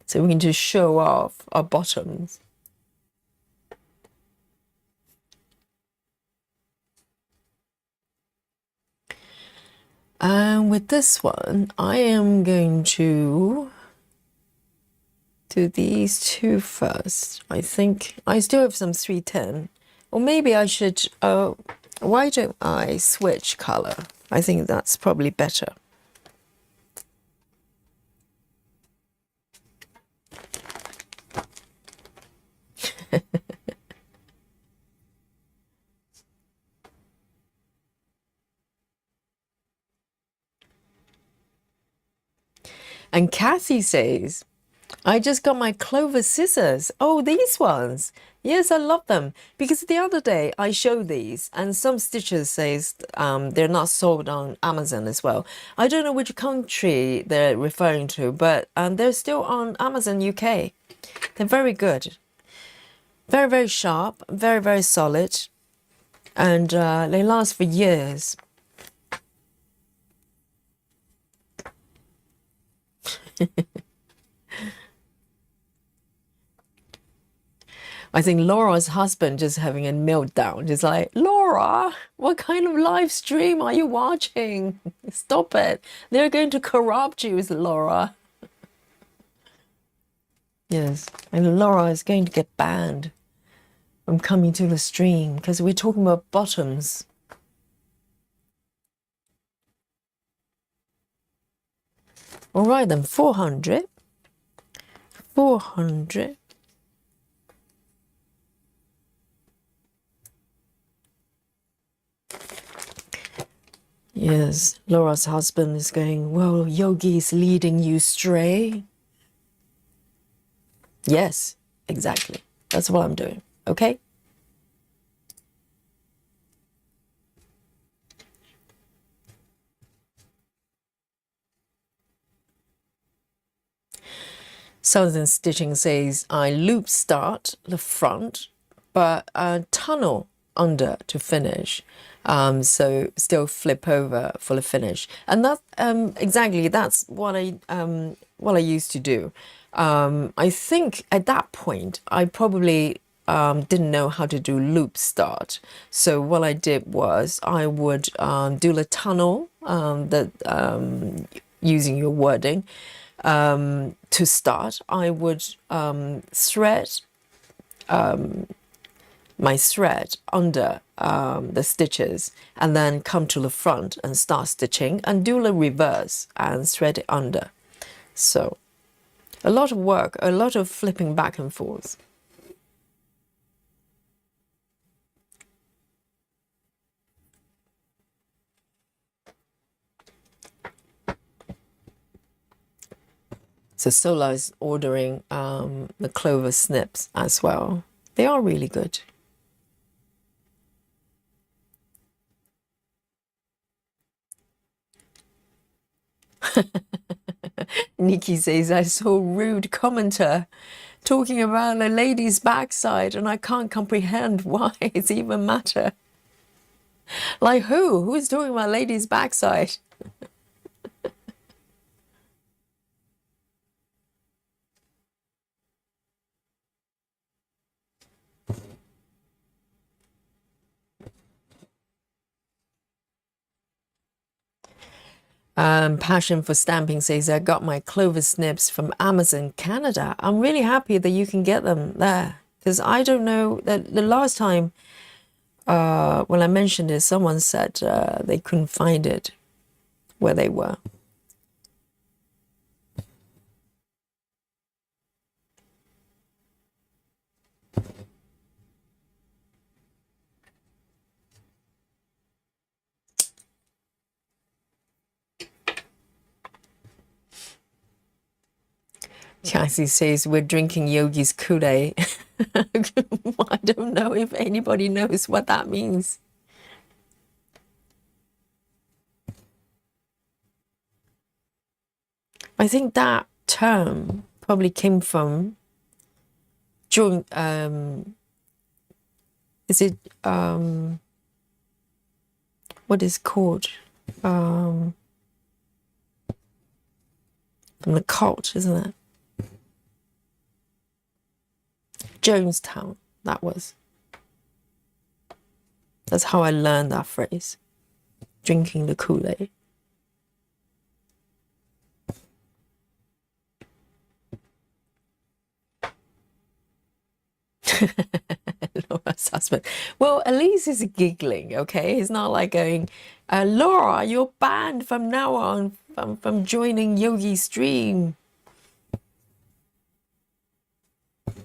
so we can just show off our bottoms. And with this one, I am going to do these 2 first. I think I still have some 310, or maybe I should Why don't I switch color? I think that's probably better. And Kathy says, I just got my clover scissors. Oh, these ones. Yes, I love them. Because the other day I showed these and some stitches says they're not sold on Amazon as well. I don't know which country they're referring to, but they're still on Amazon UK. They're very good. Very, very sharp, very, very solid. And they last for years. I think Laura's husband just having a meltdown. Just like, Laura, what kind of live stream are you watching? Stop it. They're going to corrupt you, Laura. Yes, and Laura is going to get banned from coming to the stream because we're talking about bottoms. All right then, 400. 400. Yes, Laura's husband is going, well, Yogi is leading you astray. Yes, exactly. That's what I'm doing. Okay? Southern Stitching says, I loop start the front, but tunnel under to finish. So still flip over for the finish. And that exactly, that's what I used to do. I think at that point, I probably didn't know how to do loop start. So what I did was I would do the tunnel using your wording. To start, I would thread my thread under the stitches and then come to the front and start stitching and do the reverse and thread it under. So a lot of work, a lot of flipping back and forth. So Sola is ordering the clover snips as well. They are really good. Nikki says, I saw rude commenter talking about a lady's backside and I can't comprehend why it's even matter. Like who? Who is talking about lady's backside? Passion for Stamping says, I got my clover snips from Amazon Canada. I'm really happy that you can get them there because I don't know that the last time when I mentioned it, someone said they couldn't find it where they were. Cassie says, we're drinking Yogi's Kool-Aid. I don't know if anybody knows what that means. I think that term probably came from during, is it, what is called? From the cult, isn't it? Jonestown, that was. That's how I learned that phrase. Drinking the Kool-Aid. husband. Well, at least he's giggling, okay? He's not like going, Laura, you're banned from now on from joining Yogi Stream.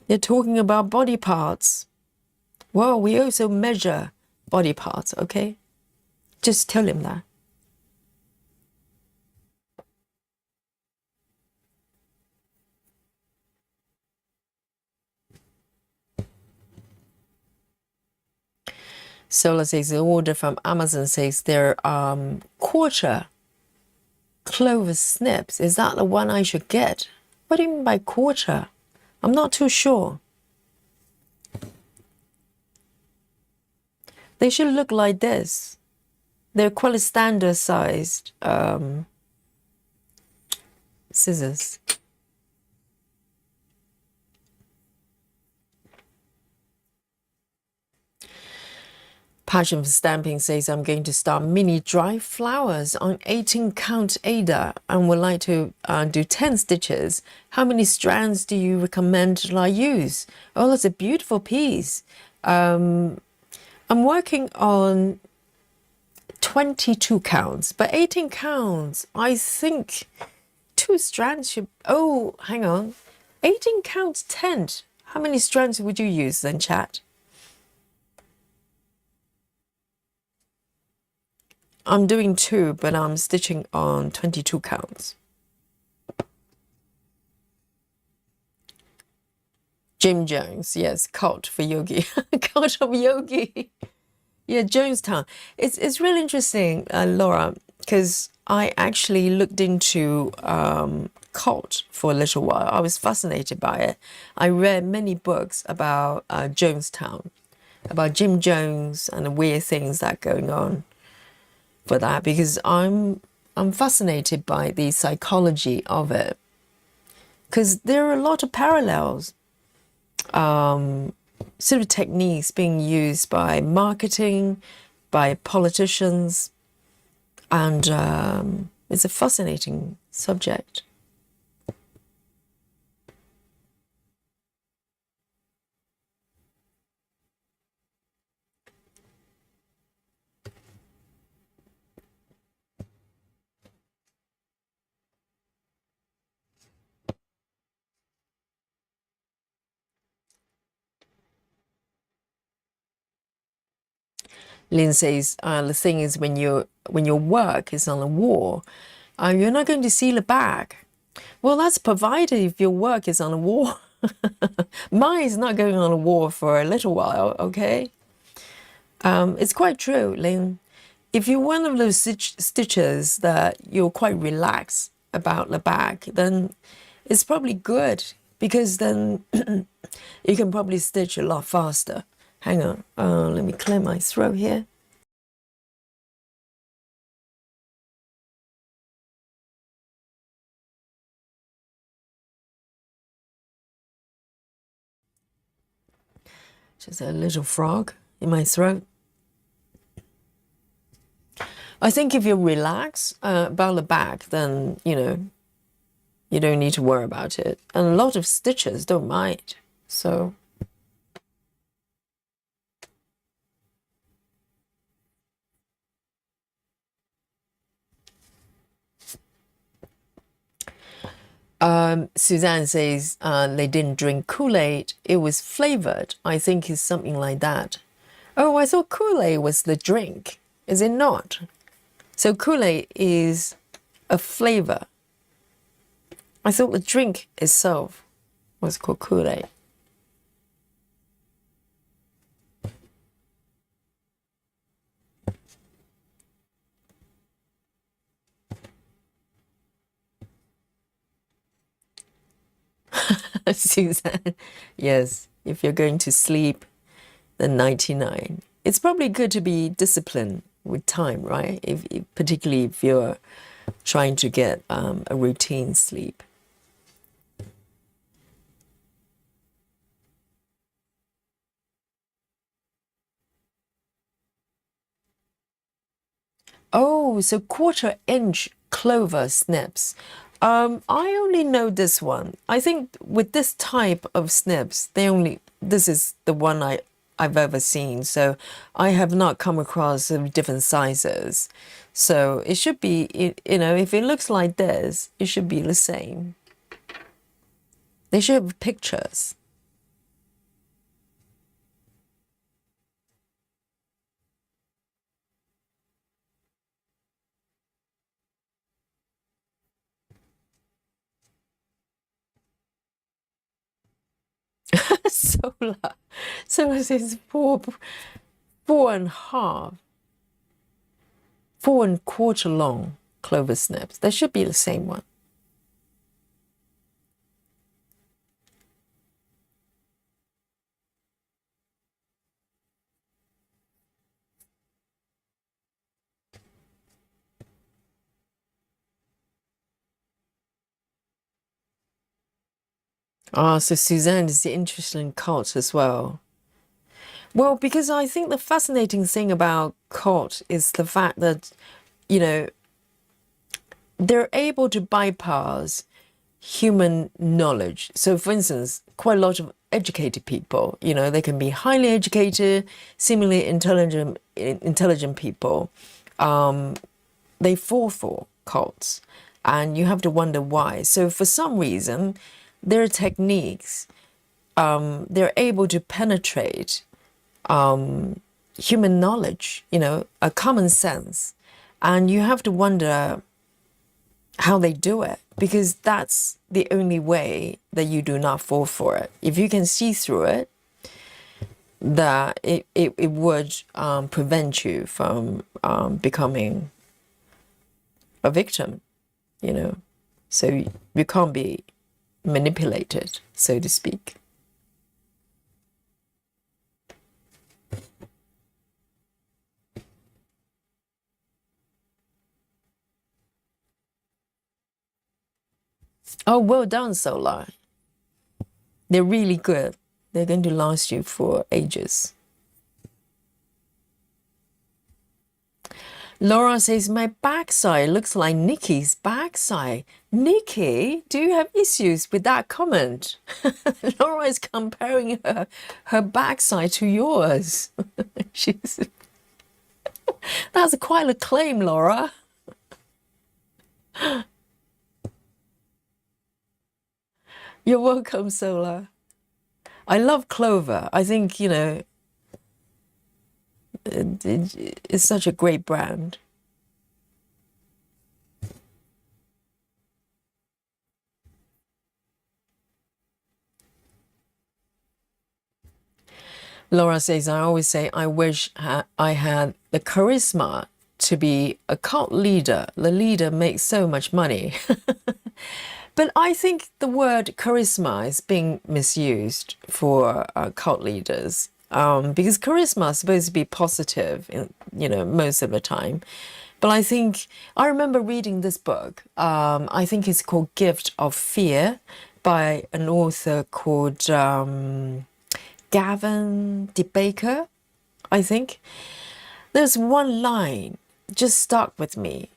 They're talking about body parts. Well, we also measure body parts, okay? Just tell him that. Solar says the order from Amazon says they're quarter clover snips. Is that the one I should get? What do you mean by quarter? I'm not too sure. They should look like this. They're quite a standard sized scissors. Passion for Stamping says, I'm going to start mini dry flowers on 18 count Ada and would like to do 10 stitches. How many strands do you recommend I use? Oh, that's a beautiful piece. I'm working on 22 counts, but 18 counts, I think 2 strands should, oh, hang on. 18 counts 10. How many strands would you use then, chat? I'm doing 2, but I'm stitching on 22 counts. Jim Jones, yes, cult for Yogi. Cult of Yogi. Yeah, Jonestown. It's really interesting, Laura, because I actually looked into cult for a little while. I was fascinated by it. I read many books about Jonestown, about Jim Jones and the weird things that are going on for that, because I'm fascinated by the psychology of it, because there are a lot of parallels, sort of techniques being used by marketing, by politicians, and it's a fascinating subject. Lynn says, the thing is when your work is on a wall, you're not going to seal it back. Well, that's provided if your work is on a wall. Mine is not going on a wall for a little while, okay? It's quite true, Lynn. If you're one of those stitchers that you're quite relaxed about the back, then it's probably good, because then you can probably stitch a lot faster. Hang on, let me clear my throat here. Just a little frog in my throat. I think if you relax about the back, then, you know, you don't need to worry about it. And a lot of stitchers don't mind, so... Suzanne says they didn't drink Kool-Aid. It was flavored. I think it's something like that. Oh, I thought Kool-Aid was the drink. Is it not? So Kool-Aid is a flavor. I thought the drink itself was called Kool-Aid. Suzanne, yes, if you're going to sleep, then 99. It's probably good to be disciplined with time, right? Particularly if you're trying to get a routine sleep. Oh, so 1/4 inch clover snips. I only know this one. I think with this type of snips, this is the one I I've ever seen. So I have not come across different sizes. So it should be, you know, if it looks like this, it should be the same. They should have pictures. Solar. So it is 4.5, 4.25 long clover snips. There should be the same one. Ah, so Suzanne is interested in cot as well. Well, because I think the fascinating thing about cot is the fact that, you know, they're able to bypass human knowledge. So, for instance, quite a lot of educated people, you know, they can be highly educated, seemingly intelligent people. They fall for cults, and you have to wonder why. So, for some reason, their techniques, they're able to penetrate human knowledge, you know, a common sense, and you have to wonder how they do it, because that's the only way that you do not fall for it. If you can see through it, that it would prevent you from becoming a victim, you know. So you can't be manipulated, so to speak. Oh, well done, Solar. They're really good. They're going to last you for ages. Laura says, my backside looks like Nikki's backside. Nikki, do you have issues with that comment? Laura is comparing her backside to yours. That's quite a claim, Laura. You're welcome, Solar. I love Clover. I think, you know, it's such a great brand. Laura says, I always say, I wish I had the charisma to be a cult leader. The leader makes so much money. But I think the word charisma is being misused for cult leaders, because charisma is supposed to be positive, you know, most of the time. But I think, I remember reading this book, I think it's called Gift of Fear by an author called Gavin DeBaker, I think. There's one line just stuck with me.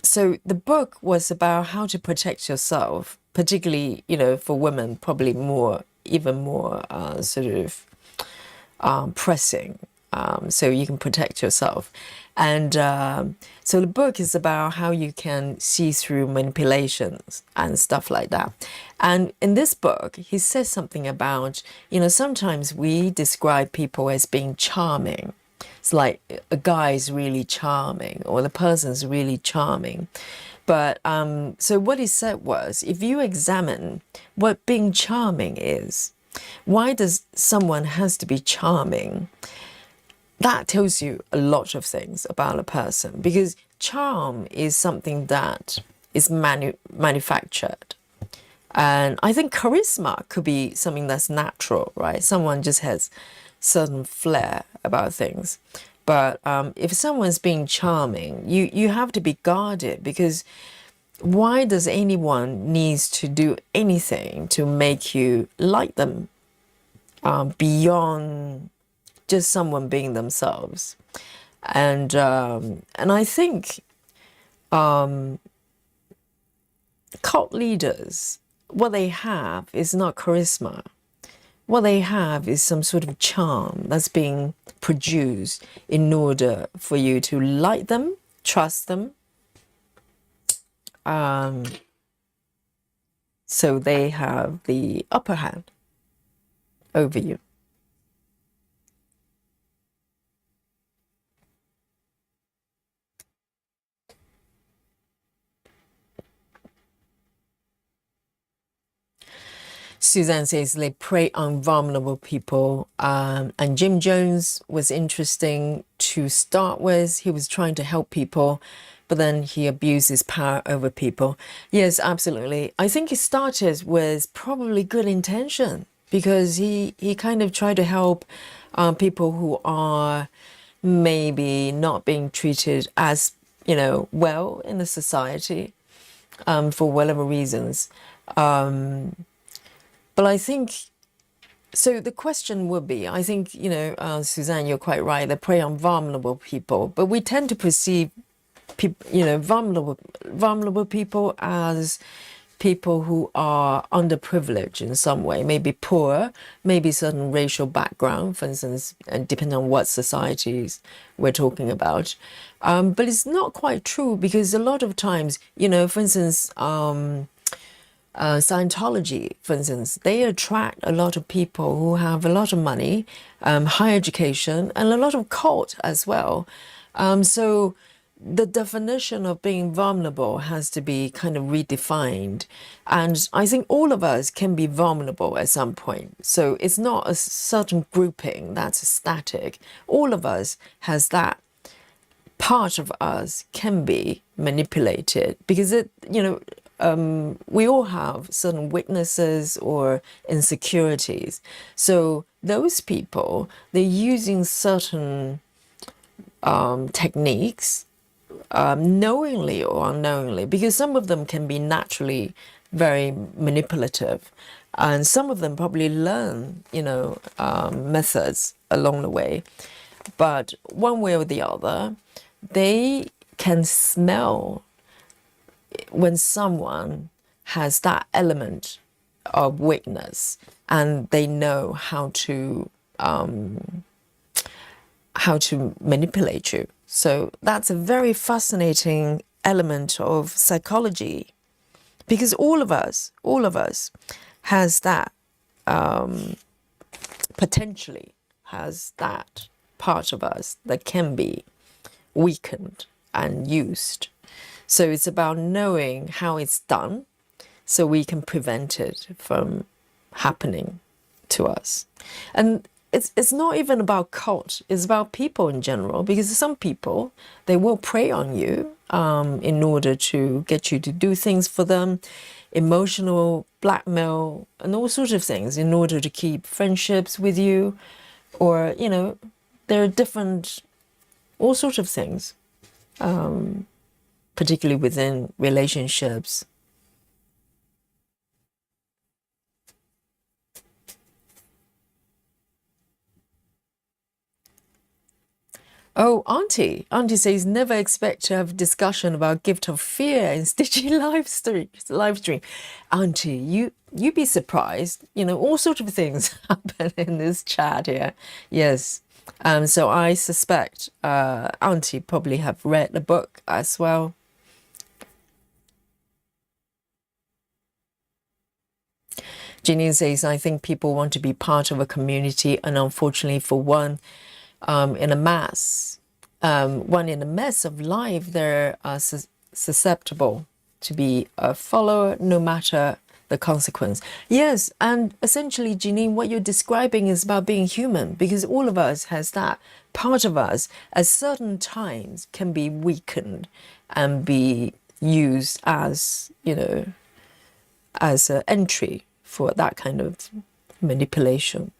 So the book was about how to protect yourself, particularly, you know, for women, probably more, even more sort of pressing, so you can protect yourself. And so the book is about how you can see through manipulations and stuff like that. And in this book, he says something about, you know, sometimes we describe people as being charming. It's like a guy is really charming or the person's really charming. But so what he said was, if you examine what being charming is, why does someone has to be charming? That tells you a lot of things about a person, because charm is something that is manufactured. And I think charisma could be something that's natural, right? Someone just has certain flair about things. But if someone's being charming, you have to be guarded, because why does anyone needs to do anything to make you like them beyond just someone being themselves? And I think cult leaders, what they have is not charisma. what they have is some sort of charm that's being produced in order for you to like them, trust them. So they have the upper hand over you. Suzanne says they prey on vulnerable people. And Jim Jones was interesting to start with. He was trying to help people, but then he abuses power over people. Yes, absolutely. I think he started with probably good intention, because he kind of tried to help people who are maybe not being treated as, well in the society for whatever reasons. But I think, so the question would be, I think, Suzanne, you're quite right, they prey on vulnerable people, but we tend to perceive vulnerable people as people who are underprivileged in some way, maybe poor, maybe certain racial background, for instance, and depending on what societies we're talking about. But it's not quite true, because a lot of times, for instance, Scientology, for instance, they attract a lot of people who have a lot of money, high education, and a lot of cult as well. So the definition of being vulnerable has to be kind of redefined. And I think all of us can be vulnerable at some point. So it's not a certain grouping that's static. All of us has that part of us can be manipulated, because we all have certain weaknesses or insecurities. So those people, they're using certain techniques, knowingly or unknowingly, because some of them can be naturally very manipulative, and some of them probably learn, methods along the way. But one way or the other, they can smell when someone has that element of weakness, and they know how to manipulate you. So that's a very fascinating element of psychology, because all of us has that, potentially has that part of us that can be weakened and used. So it's about knowing how it's done so we can prevent it from happening to us. And it's not even about cult, it's about people in general, because some people, they will prey on you in order to get you to do things for them, emotional blackmail and all sorts of things, in order to keep friendships with you, or, there are different, all sorts of things, particularly within relationships. Oh, Auntie says, never expect to have discussion about gift of fear in Stitchy live stream. Auntie, you be surprised. All sorts of things happen in this chat here. Yes. So I suspect Auntie probably have read the book as well. Janine says, I think people want to be part of a community, and unfortunately for one, in a mess of life, they're susceptible to be a follower no matter the consequence. Yes, and essentially, Janine, what you're describing is about being human, because all of us has that part of us at certain times can be weakened and be used as, as an entry for that kind of manipulation.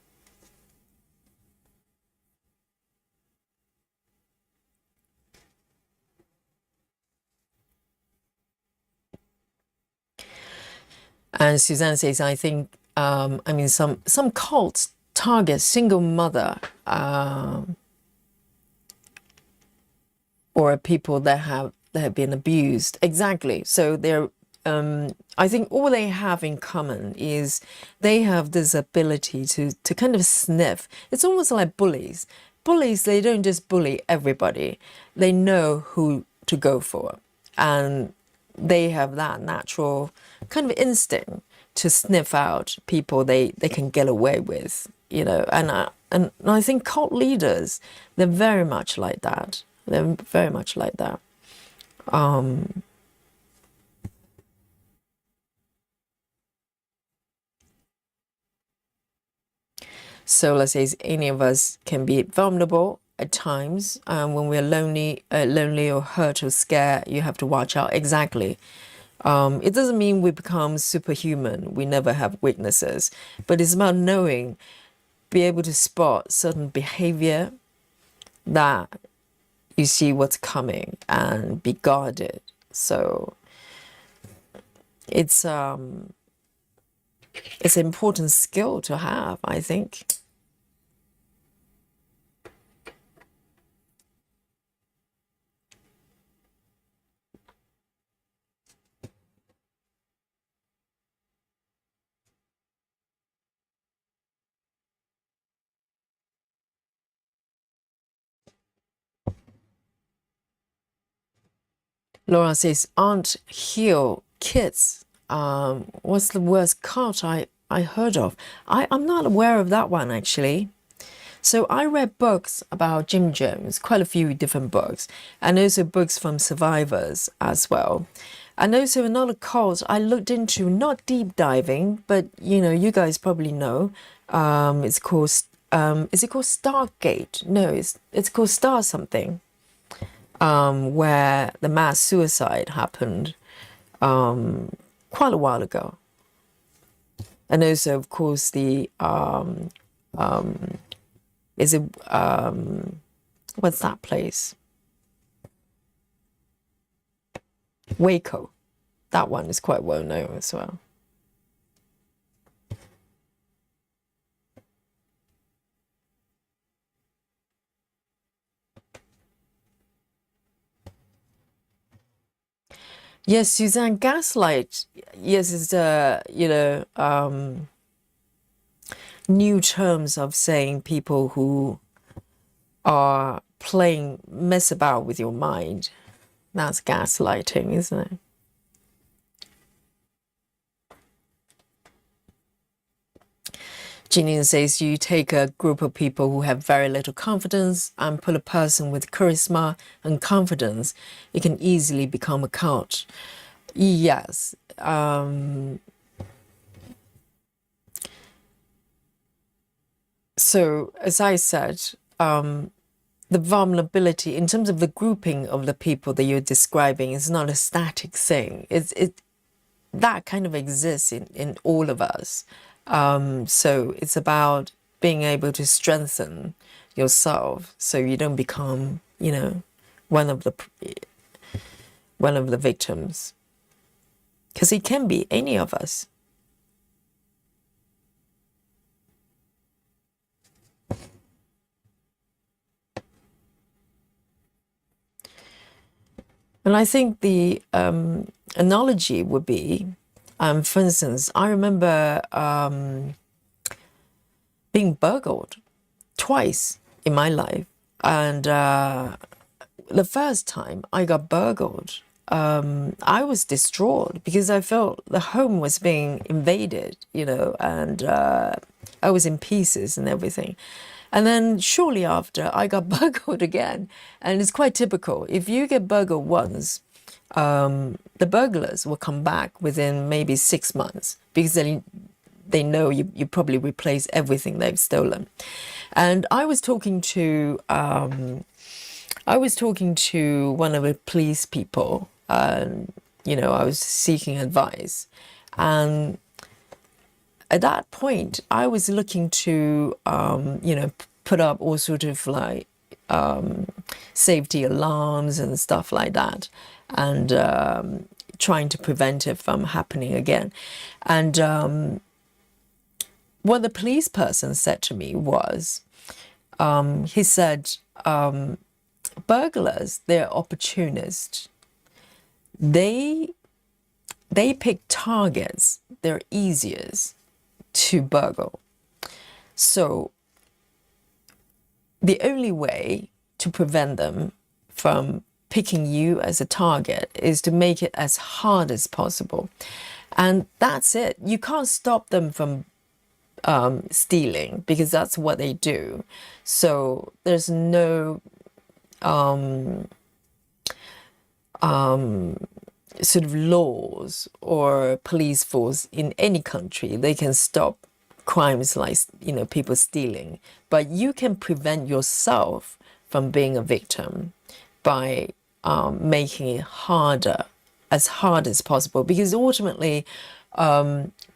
And Suzanne says, I think, some cults target single mother or people that have been abused. Exactly. So they're I think all they have in common is they have this ability to kind of sniff. It's almost like bullies. Bullies, they don't just bully everybody. They know who to go for. And they have that natural kind of instinct to sniff out people they can get away with, you know. And I think cult leaders, they're very much like that. They're very much like that. So let's say any of us can be vulnerable at times. When we're lonely or hurt or scared, you have to watch out. Exactly. It doesn't mean we become superhuman. We never have weaknesses, but it's about knowing, be able to spot certain behavior that you see what's coming and be guarded. So it's an important skill to have, I think. Laura says, Aunt Hill kids. What's the worst cult I heard of? I'm not aware of that one, actually. So I read books about Jim Jones, quite a few different books, and also books from survivors as well. And also another cult I looked into, not deep diving, but you know, you guys probably know. It's called, is it called Stargate? No, it's called Star something. Where the mass suicide happened quite a while ago. And also, of course, the is it what's that place? Waco. That one is quite well known as well. Yes, Suzanne, gaslight. Yes, it's new terms of saying people who are playing mess about with your mind. That's gaslighting, isn't it? Gillian says you take a group of people who have very little confidence and put a person with charisma and confidence, it can easily become a cult. Yes. So, as I said, the vulnerability in terms of the grouping of the people that you're describing is not a static thing. That kind of exists in all of us. So it's about being able to strengthen yourself so you don't become, you know, one of the victims. Because it can be any of us. And I think the analogy would be, for instance, I remember being burgled twice in my life. And the first time I got burgled, I was distraught because I felt the home was being invaded, you know, and I was in pieces and everything. And then shortly after, I got burgled again. And it's quite typical. If you get burgled once, the burglars will come back within maybe 6 months because they know you probably replace everything they've stolen. And I was talking to one of the police people, and you know, I was seeking advice, and at that point, I was looking to, you know, put up all sort of like safety alarms and stuff like that, and trying to prevent it from happening again. And what the police person said to me was, he said, burglars, they're opportunists. They they pick targets they're easiest to burgle. So the only way to prevent them from picking you as a target is to make it as hard as possible. And that's it. You can't stop them from stealing, because that's what they do. So there's no sort of laws or police force in any country. They can stop crimes like, you know, people stealing, but you can prevent yourself from being a victim by making it harder, as hard as possible, because ultimately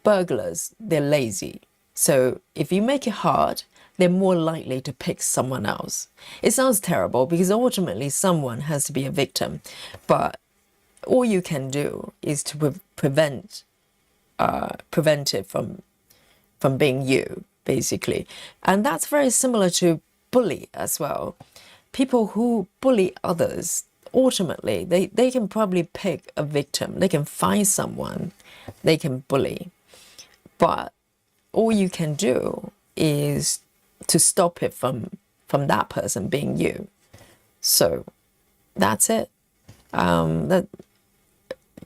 burglars, they're lazy. So if you make it hard, they're more likely to pick someone else. It sounds terrible because ultimately someone has to be a victim, but all you can do is to prevent it from being you, basically. And that's very similar to bully as well. People who bully others, ultimately, they can probably pick a victim. They can find someone they can bully. But all you can do is to stop it from that person being you. So that's it. That,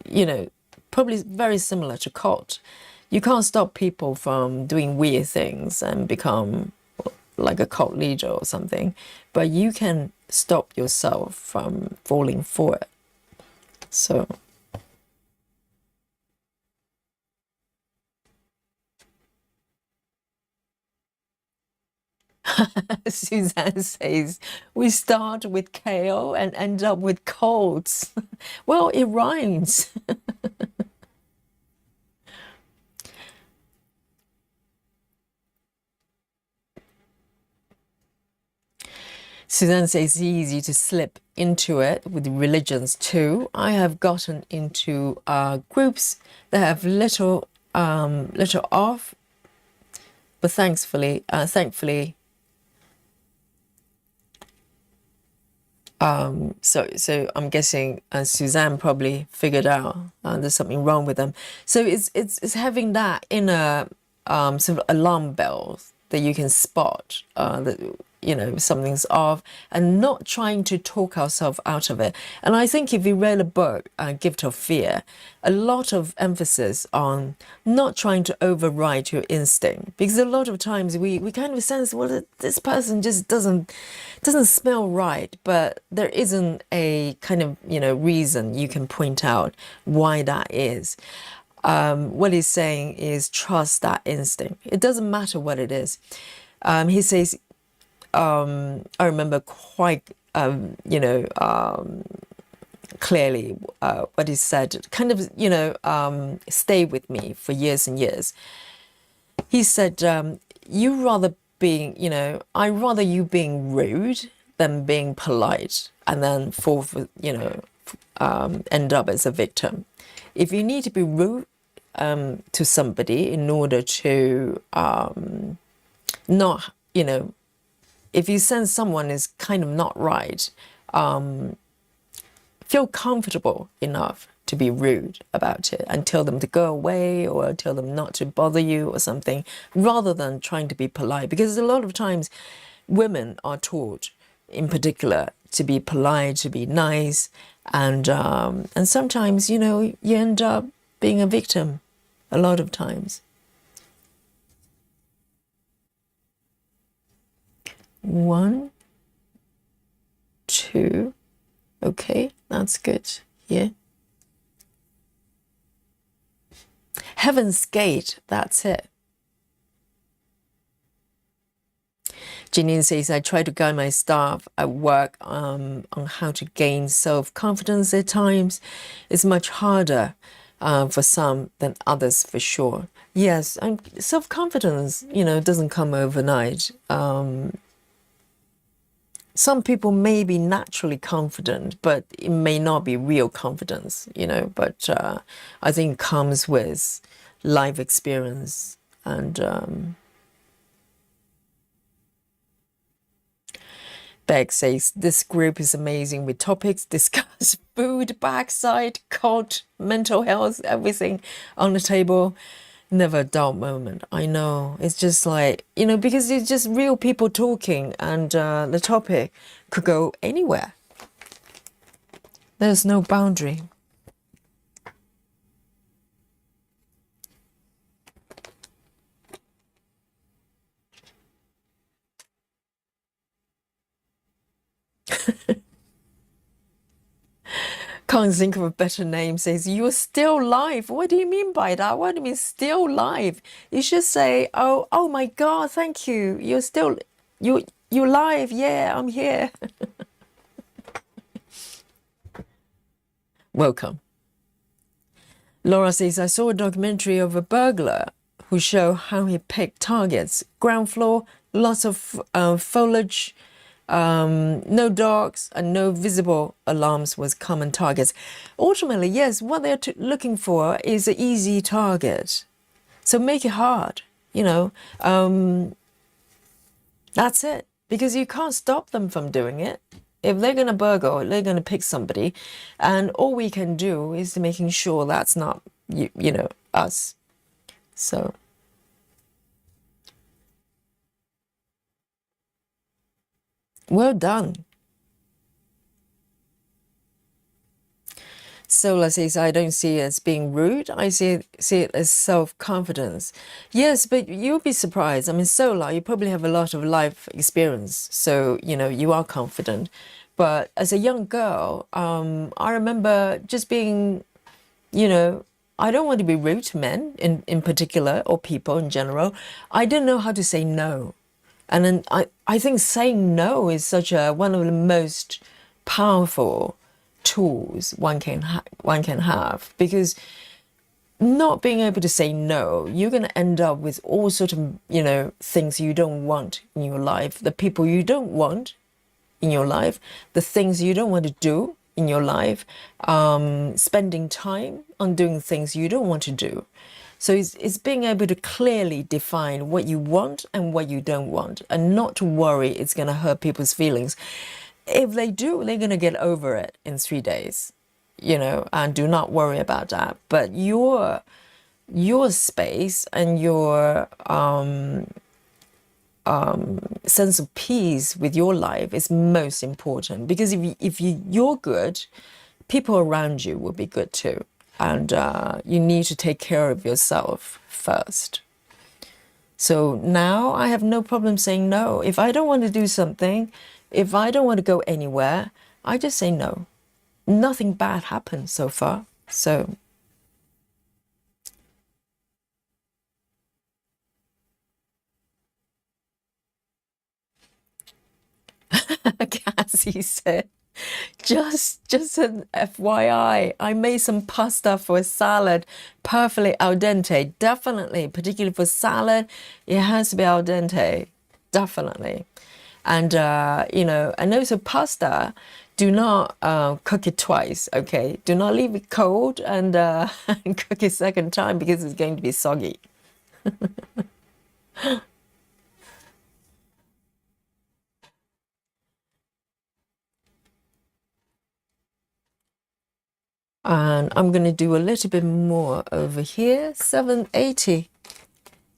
you know, probably very similar to cult. You can't stop people from doing weird things and become like a cult leader or something, but you can stop yourself from falling for it. So Suzanne says, we start with KO and end up with colds. Well, it rhymes. Suzanne says it's easy to slip into it with religions too. I have gotten into groups that have little off, but thankfully, so I'm guessing Suzanne probably figured out there's something wrong with them. So it's having that inner sort of alarm bells that you can spot that, you know, something's off, and not trying to talk ourselves out of it. And I think if you read a book, Gift of Fear, a lot of emphasis on not trying to override your instinct, because a lot of times we kind of sense, well, this person just doesn't smell right, but there isn't a kind of, you know, reason you can point out why that is. What he's saying is trust that instinct. It doesn't matter what it is. He says, I remember quite, you know, clearly what he said, kind of, you know, stay with me for years and years. He said, you rather being, you know, I rather you being rude than being polite and then fall for, you know, end up as a victim. If you need to be rude to somebody in order to not, you know, if you sense someone is kind of not right, feel comfortable enough to be rude about it and tell them to go away or tell them not to bother you or something, rather than trying to be polite. Because a lot of times women are taught, in particular, to be polite, to be nice, and sometimes, you know, you end up being a victim a lot of times. 1, 2, okay, that's good. Yeah. Heaven's Gate, that's it. Janine says, I try to guide my staff at work on how to gain self-confidence at times. It's much harder for some than others, for sure. Yes, self-confidence, you know, doesn't come overnight. Some people may be naturally confident, but it may not be real confidence, you know, but I think it comes with life experience. And Beck says, this group is amazing with topics discussed food, backside, cult, mental health, everything on the table. Never a dull moment. I know. It's just like, because it's just real people talking, and the topic could go anywhere. There's no boundary. Can't think of a better name. Says, you're still live. What do you mean by that? What do you mean still live? You should say, oh my God, thank you. You're still, you're live. Yeah, I'm here. Welcome. Laura says, I saw a documentary of a burglar who showed how he picked targets. Ground floor, lots of foliage, no dogs and no visible alarms was common targets. Ultimately, yes, what they're looking for is an easy target. So make it hard, that's it. Because you can't stop them from doing it. If they're going to burgle, they're going to pick somebody. And all we can do is making sure that's not, us. So. Well done. Sola says, I don't see it as being rude. I see it as self-confidence. Yes, but you'll be surprised. I mean, Sola, you probably have a lot of life experience. So, you are confident. But as a young girl, I remember just being, I don't want to be rude to men in particular, or people in general. I didn't know how to say no. And then I think saying no is such one of the most powerful tools one can have, because not being able to say no, you're going to end up with all sort of things you don't want in your life, the people you don't want in your life, the things you don't want to do in your life, spending time on doing things you don't want to do. So it's being able to clearly define what you want and what you don't want, and not to worry it's going to hurt people's feelings. If they do, they're going to get over it in 3 days, and do not worry about that. But your space and your sense of peace with your life is most important, because if you're good, people around you will be good too. And you need to take care of yourself first. So now I have no problem saying no. If I don't want to do something, if I don't want to go anywhere, I just say no. Nothing bad happened so far. So. Cassie said, just an FYI, I made some pasta for a salad, perfectly al dente. Definitely, particularly for salad, it has to be al dente, definitely. And and also pasta, do not cook it twice. Okay, do not leave it cold and cook it second time, because it's going to be soggy. And I'm going to do a little bit more over here. 780.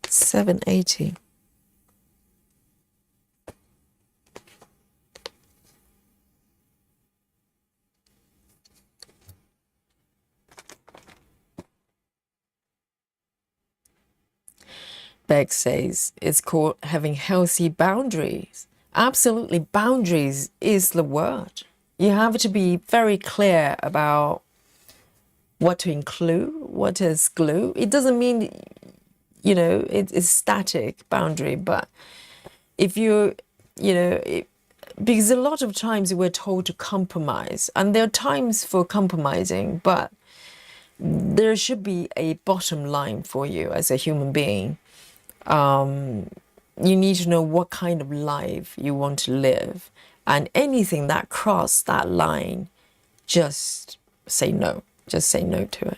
780. Beck says it's called having healthy boundaries. Absolutely, boundaries is the word. You have to be very clear about what to include, what to exclude. It doesn't mean, it's static boundary, but if because a lot of times we're told to compromise, and there are times for compromising, but there should be a bottom line for you as a human being. You need to know what kind of life you want to live, and anything that crosses that line, just say no. Just say no to it.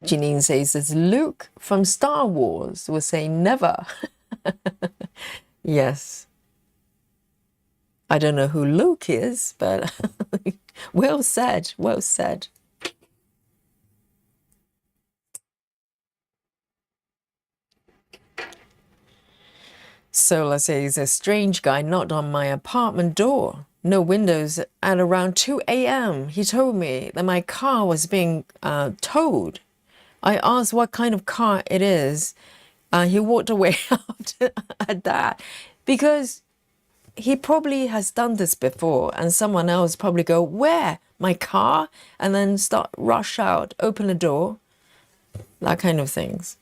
Janine says, as Luke from Star Wars will say, never. Yes. I don't know who Luke is, but well said, well said. Sola says, a strange guy knocked on my apartment door. No windows at around 2 a.m. He told me that my car was being towed. I asked what kind of car it is. He walked away after at that because he probably has done this before, and someone else probably go, where? My car? And then start rush out, open the door, that kind of things.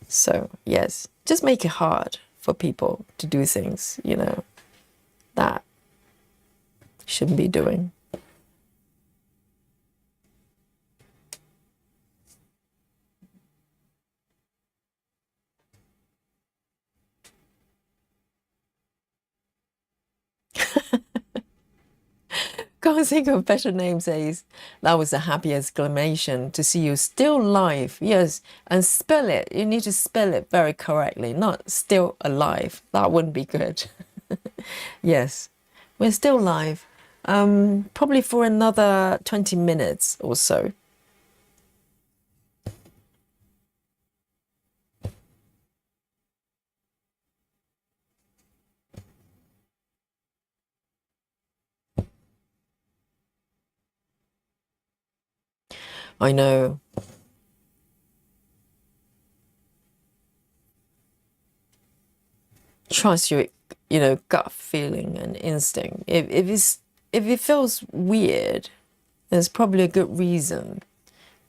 So yes, just make it hard for people to do things, you know, that shouldn't be doing. Can't think of better names, says. That was a happy exclamation to see you still live. Yes, and spell it. You need to spell it very correctly, not still alive. That wouldn't be good. Yes, we're still live. Probably for another 20 minutes or so. I know. Trust your, you know, gut feeling and instinct. If it feels weird, there's probably a good reason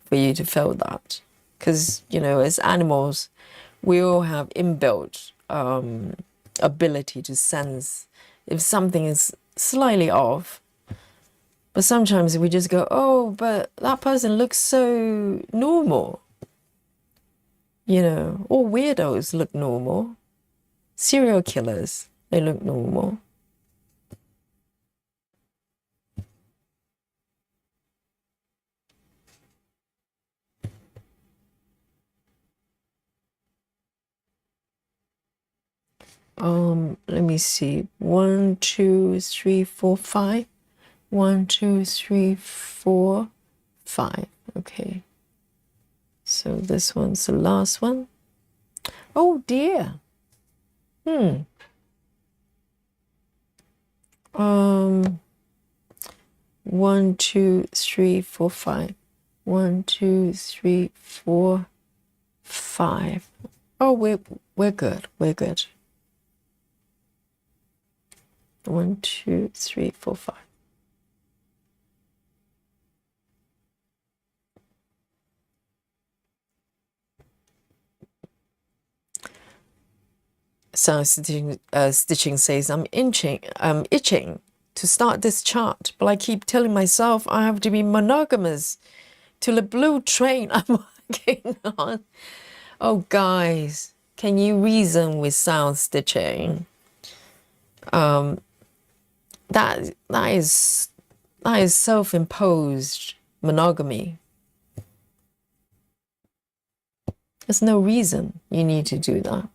for you to feel that. Because, you know, as animals, we all have inbuilt ability to sense if something is slightly off. But sometimes we just go, oh, but that person looks so normal. You know, all weirdos look normal. Serial killers, they look normal. Let me see. 1, 2, 3, 4, 5. 1, 2, 3, 4, 5. Okay. So this one's the last one. Oh dear. 1, 2, 3, 4, 5. 1, 2, 3, 4, 5. Oh, we're good. We're good. 1, 2, 3, 4, 5. So stitching says, I'm itching to start this chart, but I keep telling myself I have to be monogamous to the blue train I'm working on. Oh, guys, can you reason with sound stitching? That is self-imposed monogamy. There's no reason you need to do that.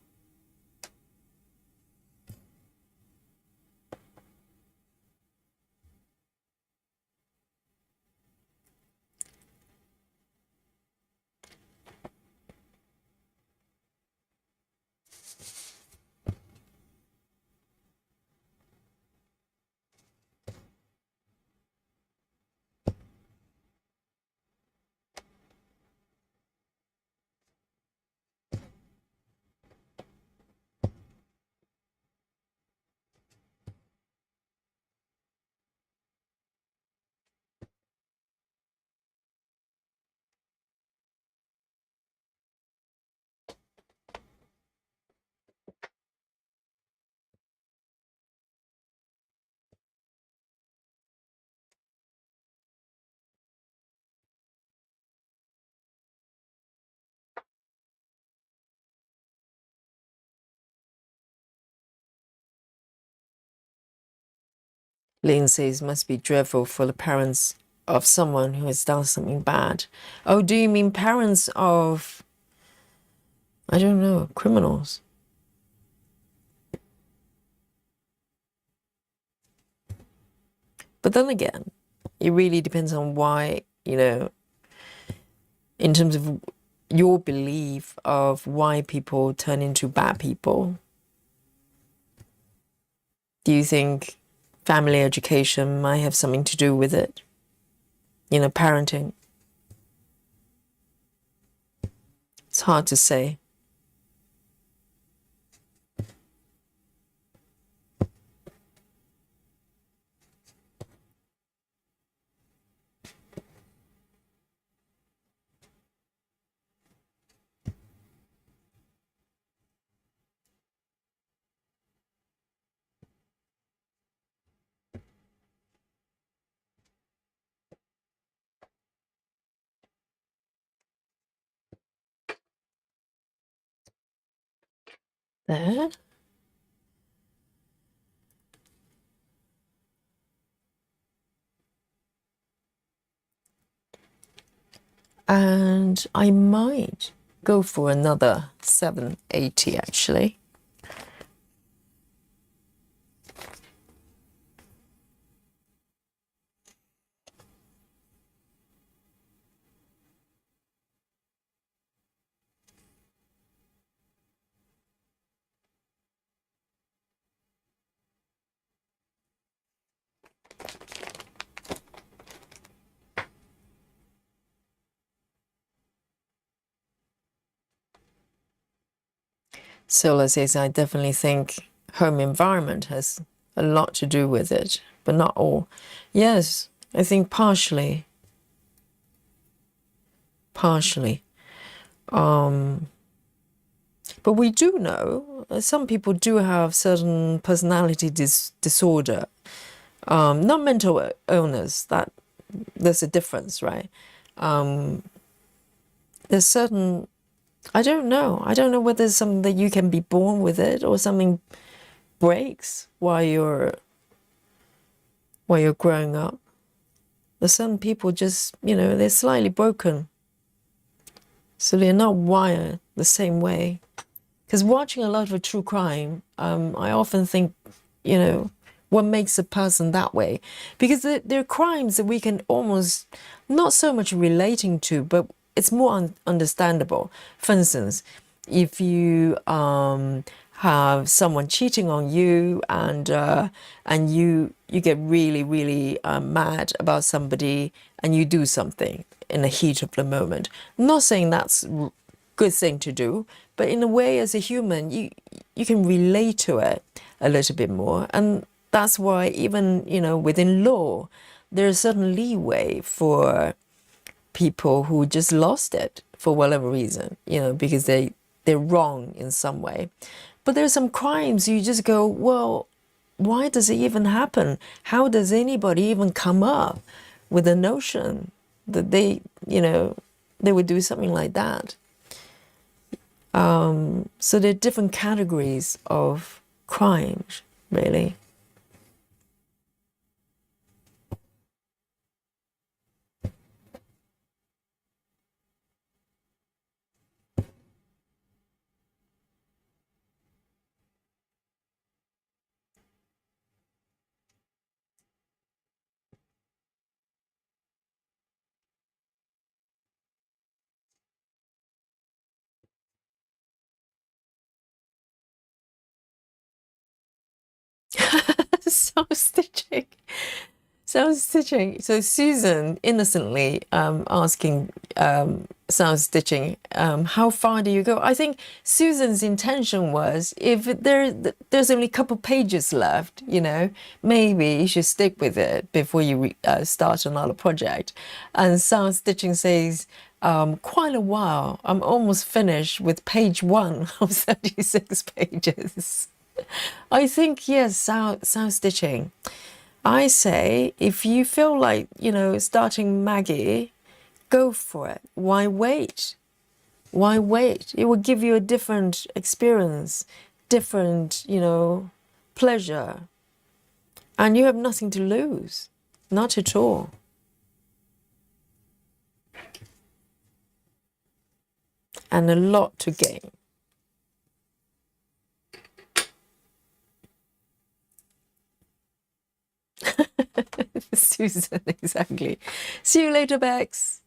Lynn says, must be dreadful for the parents of someone who has done something bad. Oh, do you mean parents of, I don't know, criminals? But then again, it really depends on why, in terms of your belief of why people turn into bad people. Do you think family education might have something to do with it? Parenting. It's hard to say. There. And I might go for another 780 actually. Sola says, I definitely think home environment has a lot to do with it, but not all. Yes, I think partially. Partially. But we do know some people do have certain personality disorder, not mental illness. That there's a difference, right? There's certain. I don't know. I don't know whether it's something that you can be born with it or something breaks while you're growing up. There's some people just, they're slightly broken, so they're not wired the same way. Because watching a lot of true crime, I often think, what makes a person that way? Because there are crimes that we can almost not so much relating to, but it's more understandable. For instance, if you have someone cheating on you and you get really, really mad about somebody and you do something in the heat of the moment. I'm not saying that's a good thing to do, but in a way, as a human, you can relate to it a little bit more. And that's why even, within law, there's certain leeway for people who just lost it for whatever reason, because they're wrong in some way. But there's some crimes you just go, well, why does it even happen? How does anybody even come up with the notion that they would do something like that? So there are different categories of crimes, really. So stitching. Sound stitching. So Susan innocently asking sound stitching, how far do you go? I think Susan's intention was if there's only a couple pages left, maybe you should stick with it before you start another project. And sound stitching says, quite a while. I'm almost finished with page 1 of 36 pages. I think, yes, sound stitching. I say, if you feel like, starting Maggie, go for it. Why wait? Why wait? It will give you a different experience, different, pleasure. And you have nothing to lose. Not at all. and a lot to gain. Susan, exactly. See you later, Bex.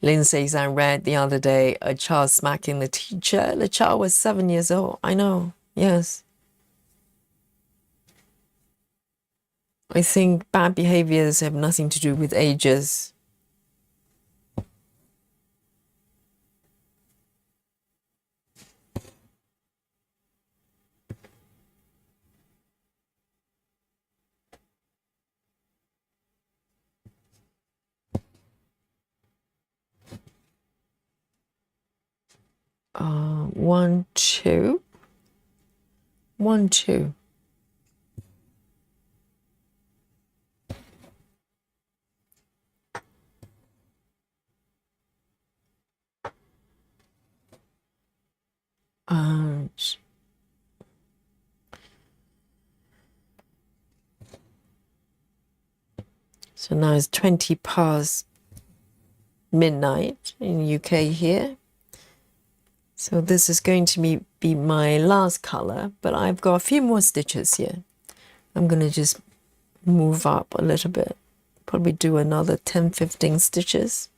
Lynn says, I read the other day a child smacking the teacher. The child was 7 years old. I know, yes. I think bad behaviors have nothing to do with ages. One, two. 1, 2. So now it's 20 past midnight in UK here. So this is going to be my last color, but I've got a few more stitches here. I'm going to just move up a little bit, probably do another 10, 15 stitches.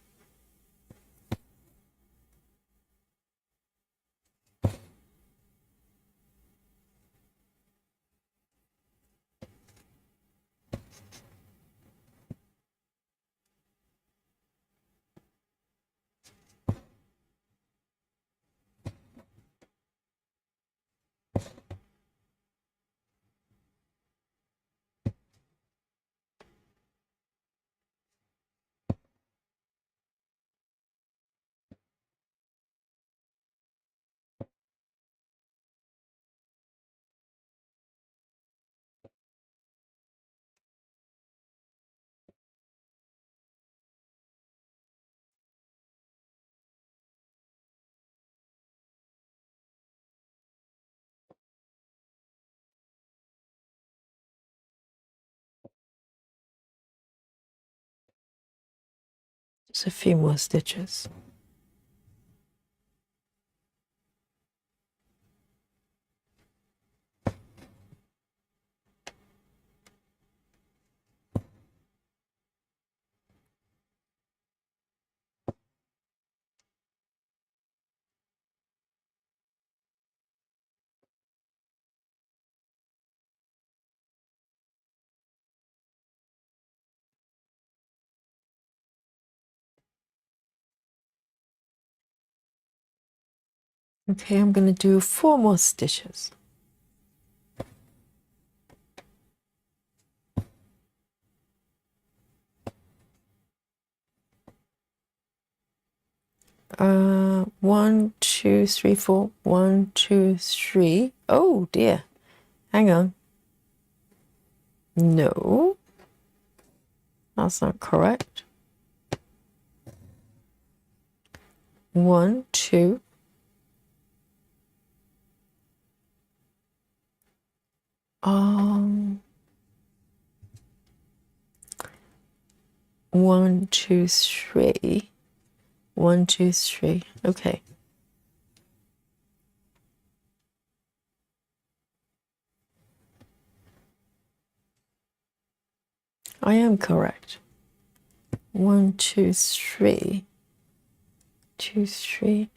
Just a few more stitches. Okay, I'm going to do 4 more stitches. One, two, three, 4. 1, 2, 3. Oh dear. Hang on. No, that's not correct. 1, 2. 1, 2, 3. 1, 2, 3. Okay. I am correct. 1, 2, 3. 2, 3.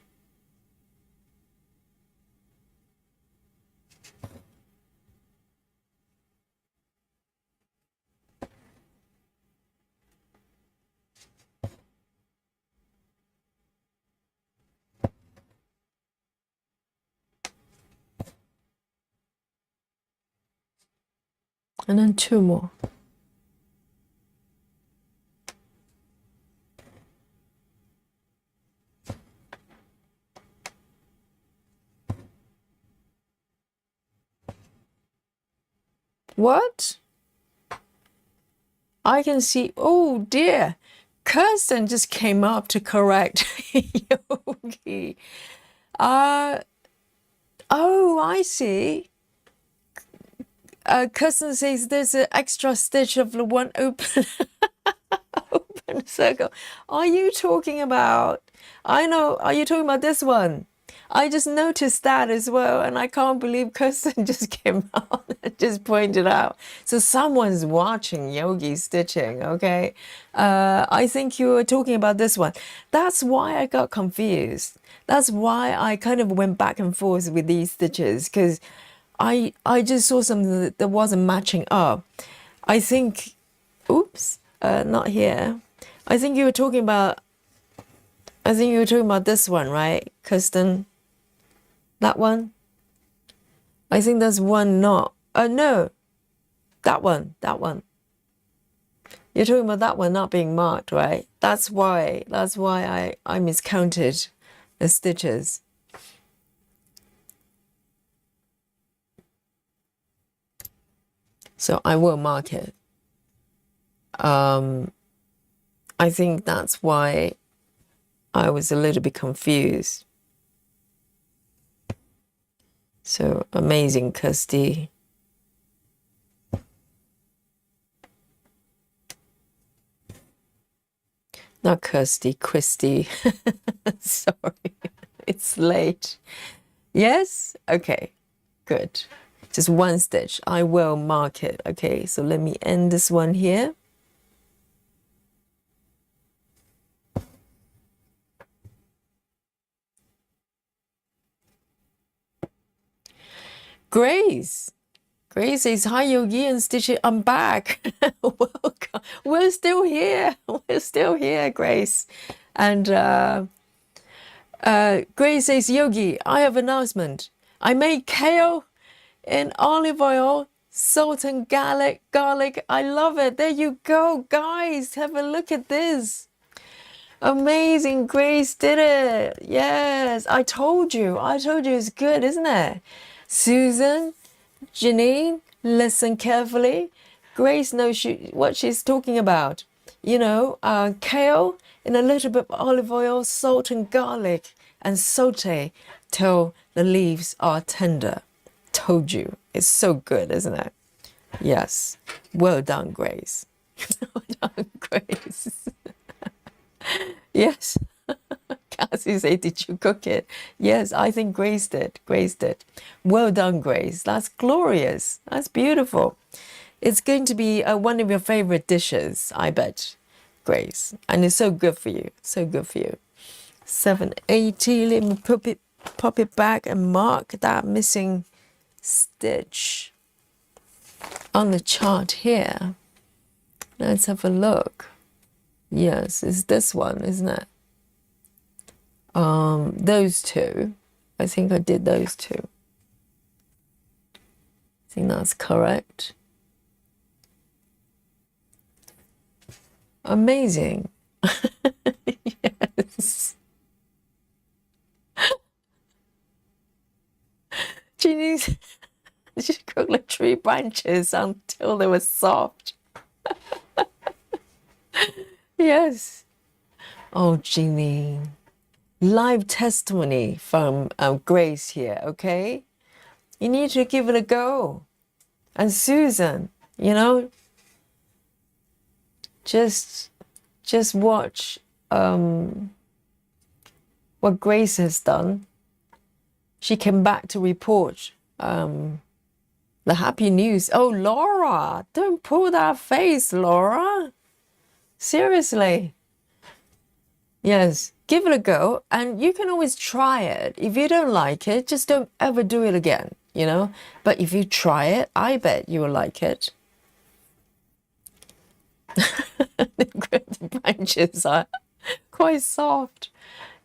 And then 2 more. What? I can see, oh dear, Kirsten just came up to correct Yogi. Oh, I see. Cousin says there's an extra stitch of the one open open circle. Are you talking about, I know, are you talking about this one? I just noticed that as well, and I can't believe Kirsten just came out and just pointed out. So someone's watching Yogi stitching, okay? I think you were talking about this one. That's why I got confused. That's why I kind of went back and forth with these stitches, because I just saw something that wasn't matching up. I think, oops, not here. I think you were talking about this one, right, Kirsten? That one? I think there's one not. No, that one. You're talking about that one not being marked, right? That's why I miscounted the stitches. So I will mark it. I think that's why I was a little bit confused. So amazing, Kirsty. Not Kirsty, Christy. Sorry, it's late. Yes? Okay, good. Just one stitch. I will mark it. Okay, so let me end this one here. Grace says, hi Yogi and Stitchy, I'm back. Welcome. We're still here. We're still here, Grace. And Grace says, Yogi, I have an announcement. I made kale in olive oil, salt and garlic. I love it. There you go, guys. Have a look at this. Amazing. Grace did it. Yes, I told you it's good, isn't it? Susan, Janine, listen carefully. Grace knows what she's talking about. You know, kale in a little bit of olive oil, salt and garlic, and saute till the leaves are tender. Told you. It's so good, isn't it? Yes. Well done, Grace. Well done, Grace. Yes. Cassie said, did you cook it? Yes, I think Grace did. Grace did. Well done, Grace. That's glorious. That's beautiful. It's going to be one of your favorite dishes, I bet, Grace. And it's so good for you. So good for you. 780. Let me pop it back and mark that missing stitch on the chart here. Let's have a look. Yes, it's this one, isn't it? Those two. I think I did those two. I think that's correct. Amazing. Yes. Jeannie's, she cooked like tree branches until they were soft. Yes. Oh, Jeannie. Live testimony from Grace here, okay? You need to give it a go. And Susan, you know, just watch what Grace has done. She came back to report the happy news. Oh, Laura, don't pull that face, Laura. Seriously. Yes, give it a go, and you can always try it. If you don't like it, just don't ever do it again, you know? But if you try it, I bet you will like it. The branches are quite soft.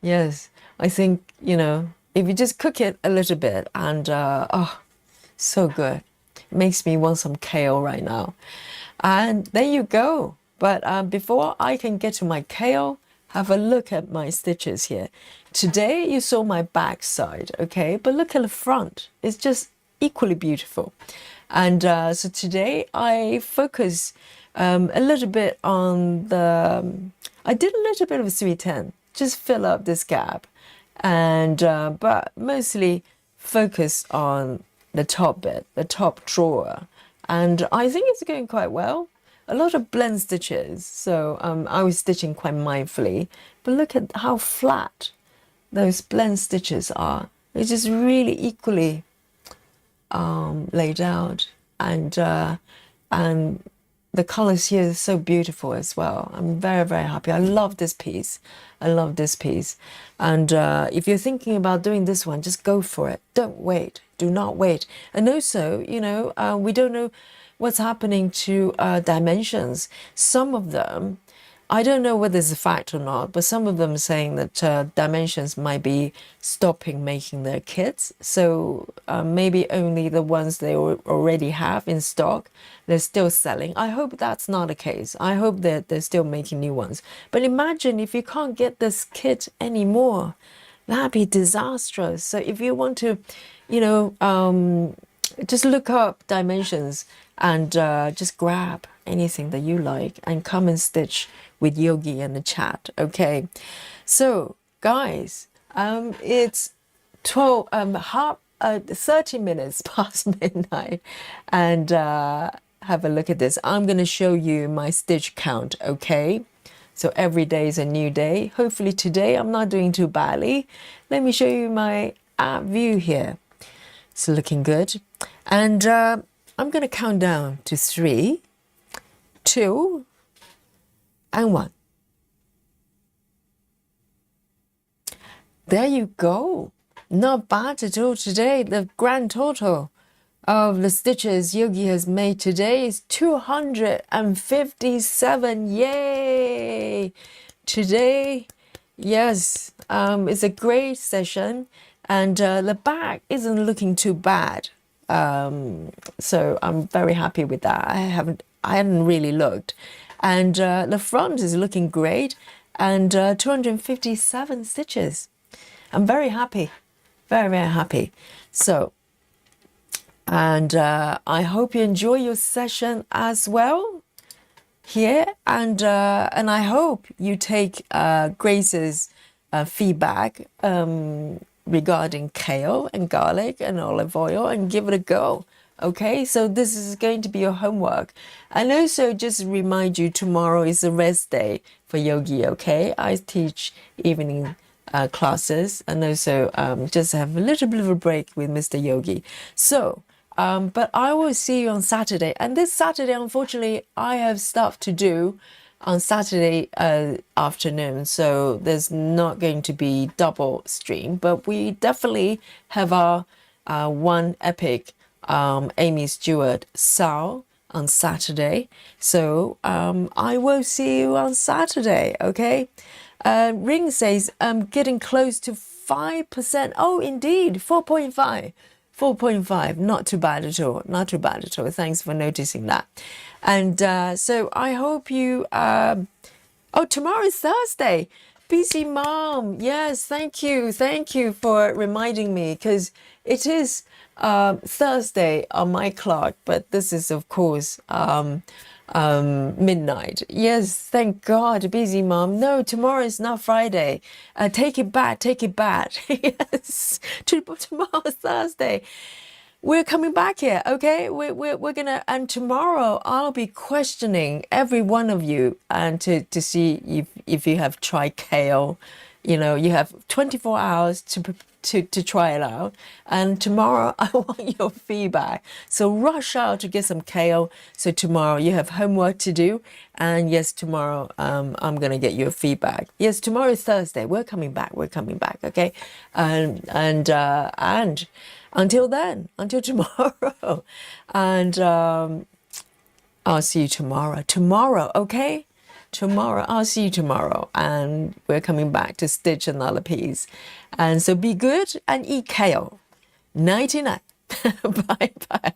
Yes, I think, you know, if you just cook it a little bit and, oh, so good. It makes me want some kale right now. And there you go. But before I can get to my kale, have a look at my stitches here. Today you saw my back side, okay? But look at the front. It's just equally beautiful. And so today I focus a little bit on the... I did a little bit of 310, just fill up this gap. And but mostly focus on the top bit, the top drawer. and I think it's going quite well. A lot of blend stitches, so I was stitching quite mindfully, but look at how flat those blend stitches are. It's just really equally laid out, and the colors here are so beautiful as well. I'm very, very happy. I love this piece. I love this piece. And if you're thinking about doing this one, just go for it. Don't wait. Do not wait. And also, you know, we don't know what's happening to dimensions. Some of them, I don't know whether it's a fact or not, but some of them are saying that dimensions might be stopping making their kits. So maybe only the ones they already have in stock, they're still selling. I hope that's not the case. I hope that they're still making new ones. But imagine if you can't get this kit anymore, that'd be disastrous. So if you want to, you know, just look up dimensions and just grab anything that you like and come and stitch with Yogi in the chat. Okay, so guys, it's 30 minutes past midnight, and have a look at this. I'm going to show you my stitch count. Okay, so every day is a new day. Hopefully today I'm not doing too badly. Let me show you my view here. It's looking good, and I'm going to count down to 3, 2, and 1. There you go. Not bad at all today. The grand total of the stitches Yogi has made today is 257. Yay! Today, yes, it's a great session, and the back isn't looking too bad. So I'm very happy with that. I hadn't really looked. And the front is looking great, and 257 stitches. I'm very happy, very, very happy. So, and I hope you enjoy your session as well here, and I hope you take Grace's feedback regarding kale and garlic and olive oil and give it a go. Okay, so this is going to be your homework. And also just remind you, tomorrow is a rest day for Yogi, okay? I teach evening classes, and also just have a little bit of a break with Mr. Yogi. So, but I will see you on Saturday. And this Saturday, unfortunately, I have stuff to do on Saturday afternoon, so there's not going to be double stream, but we definitely have our one epic Amy Stewart SAL on Saturday. So I will see you on Saturday, okay? Ring says I'm getting close to 5%. Oh, indeed, 4.5. 4.5, not too bad at all, not too bad at all. Thanks for noticing that. And so I hope you, oh, tomorrow is Thursday. Busy mom, yes, thank you for reminding me, because it is Thursday on my clock, but this is of course midnight. Yes, thank God, busy mom. No, tomorrow is not Friday. Take it back. Yes, tomorrow is Thursday. We're coming back here, okay? We're gonna, and tomorrow I'll be questioning every one of you and to see if you have tried kale. You know, you have 24 hours to try it out, and tomorrow I want your feedback. So rush out to get some kale. So tomorrow you have homework to do, and yes, tomorrow I'm gonna get your feedback. Yes, tomorrow is Thursday. We're coming back, okay? And until then, until tomorrow, and I'll see you tomorrow, okay? Tomorrow, I'll see you tomorrow, and we're coming back to stitch another piece. And so be good and eat kale. 99. Bye bye.